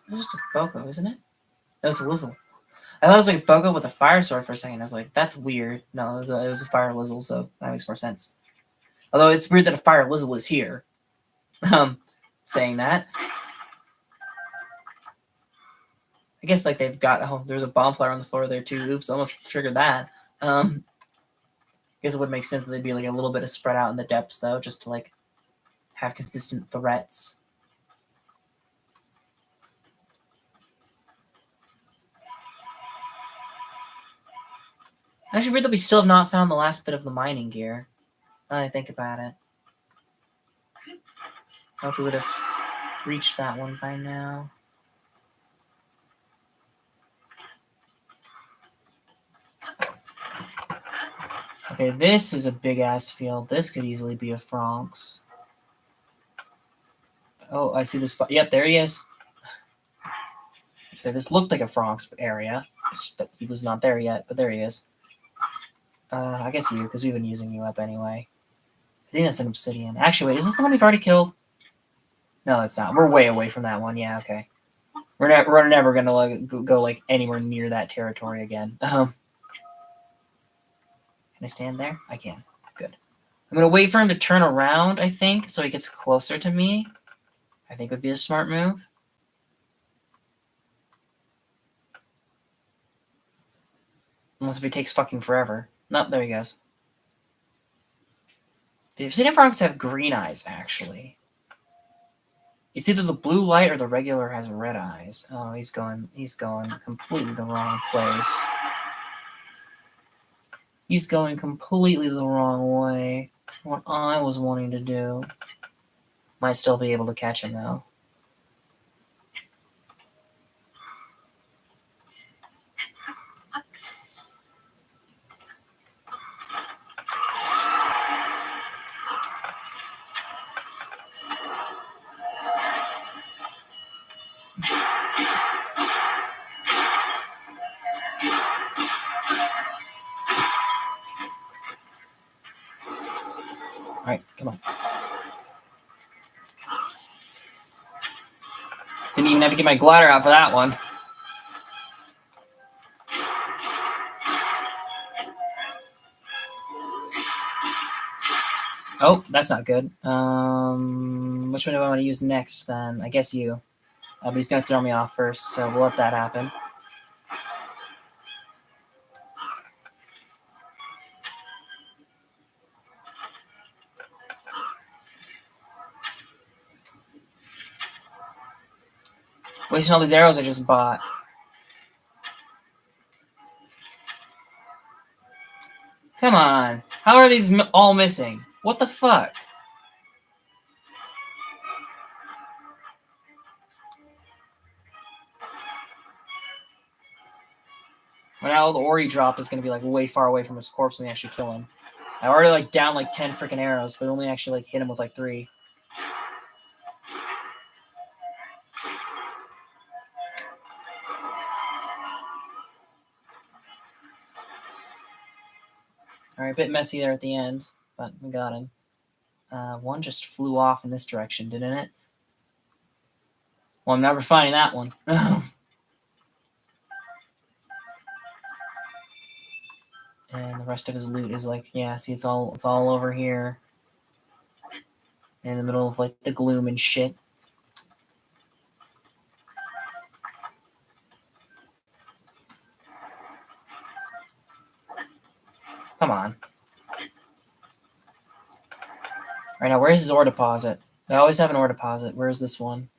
It's just a Boko, isn't it? That was a Lizzle. I thought it was like a Boko with a fire sword for a second. I was like, that's weird. No, it was a fire Lizzle, so that makes more sense. Although it's weird that a fire Lizzle is here. Saying that. I guess like they've got there's a bomb flower on the floor there too. Oops, almost triggered that. I guess it would make sense that they'd be like a little bit of spread out in the depths though, just to like have consistent threats. Actually, weird that we still have not found the last bit of the mining gear. Now that I think about it. I hope we would have reached that one by now. Okay, this is a big-ass field. This could easily be a Franx. Oh, I see the spot. Yep, there he is. So this looked like a Franx area. It's just that he was not there yet, but there he is. I guess you, because we've been using you up anyway. I think that's an obsidian. Actually, wait, is this the one we've already killed? No, it's not. We're way away from that one. Yeah, okay. We're never gonna like go like anywhere near that territory again. Can I stand there? I can. Good. I'm gonna wait for him to turn around, I think, so he gets closer to me. I think would be a smart move. Unless if it takes fucking forever. Nope, there he goes. The obsidian frogs have green eyes, actually. It's either the blue light or the regular has red eyes. Oh, he's going completely the wrong place. He's going completely the wrong way. What I was wanting to do. Might still be able to catch him, though. Alright, come on. Didn't even have to get my glider out for that one. Oh, that's not good. Which one do I want to use next, then? I guess you. But he's going to throw me off first, so we'll let that happen. Wasting all these arrows I just bought. Come on. How are these all missing? What the fuck? Well, now the Ori drop is going to be like way far away from his corpse when they actually kill him. I already like down like 10 freaking arrows, but only actually like hit him with like 3. Alright, a bit messy there at the end, but we got him. One just flew off in this direction, didn't it? Well, I'm never finding that one. And the rest of his loot is like, yeah, see, it's all over here. In the middle of like the gloom and shit. Come on. Alright, now where's his ore deposit? I always have an ore deposit. Where's this one?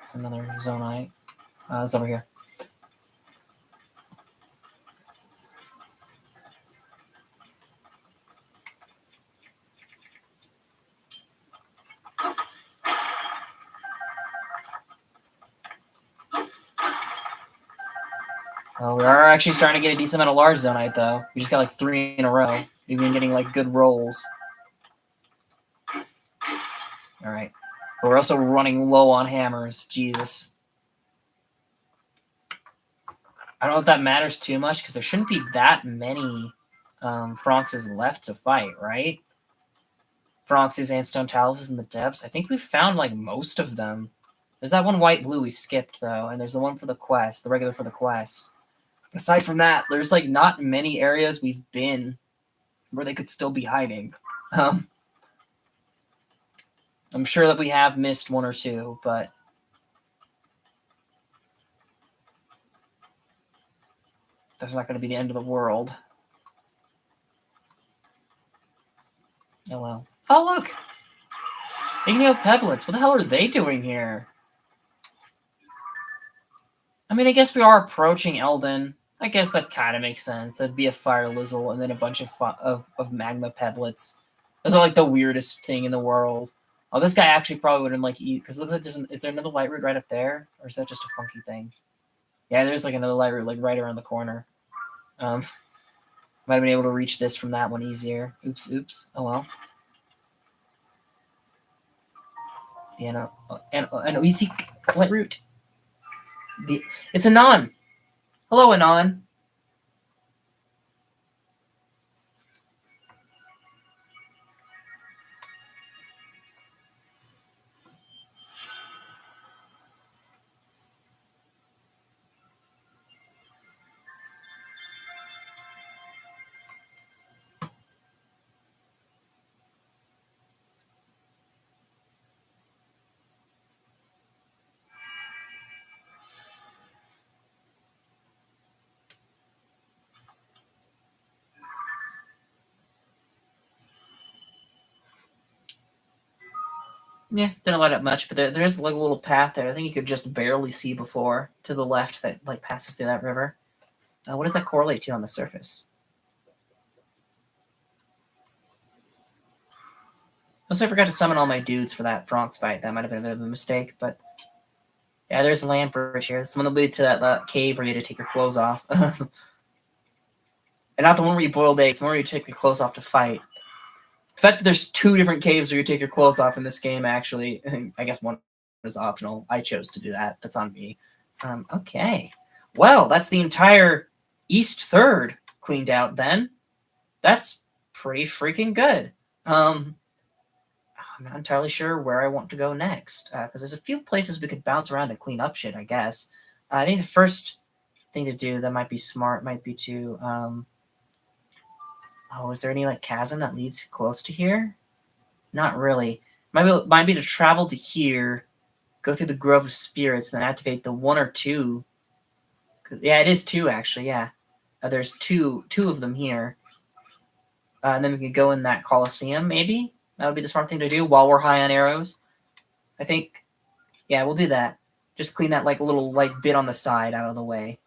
It's another zonite. It's over here. Oh, we are actually starting to get a decent amount of large zonite, though. We just got like 3 in a row. We've been getting like good rolls. Alright. But we're also running low on hammers. Jesus. I don't know if that matters too much, because there shouldn't be that many Franxes left to fight, right? Franxes and Stone Taluses in the depths. I think we've found like most of them. There's that one white blue we skipped, though, and there's the one for the quest, the regular for the quest. Aside from that, there's like not many areas we've been where they could still be hiding. I'm sure that we have missed 1 or 2, but that's not going to be the end of the world. Hello. Oh, look! Igneo Pebblets, what the hell are they doing here? I mean, I guess we are approaching Elden. I guess that kind of makes sense. That'd be a fire lizzle and then a bunch of magma pebblets. That's not like the weirdest thing in the world. Oh, this guy actually probably wouldn't like eat, because it looks like is there another light root right up there? Or is that just a funky thing? Yeah, there's like another light root like right around the corner. Might have been able to reach this from that one easier. Oops. Oh well. Yeah, an easy light root. It's Anon. Hello, Anon. Yeah, didn't light up much, but there's like a little path there. I think you could just barely see before to the left that like passes through that river. What does that correlate to on the surface? Also, I forgot to summon all my dudes for that Bronx bite. That might have been a bit of a mistake, but yeah, there's a land bridge here. This one will lead to that cave where you had to take your clothes off. And not the one where you boiled eggs, the one where you take your clothes off to fight. The fact that there's two different caves where you take your clothes off in this game, actually, I guess one is optional. I chose to do that. That's on me. Okay. Well, that's the entire East Third cleaned out then. That's pretty freaking good. I'm not entirely sure where I want to go next, because there's a few places we could bounce around and clean up shit, I guess. I think the first thing to do that might be smart might be to oh, is there any like chasm that leads close to here? Not really. Might be to travel to here, go through the Grove of Spirits, then activate the one or two. Yeah, it is two actually. Yeah, there's two of them here, and then we could go in that Coliseum. Maybe that would be the smart thing to do while we're high on arrows. I think. Yeah, we'll do that. Just clean that like little like bit on the side out of the way.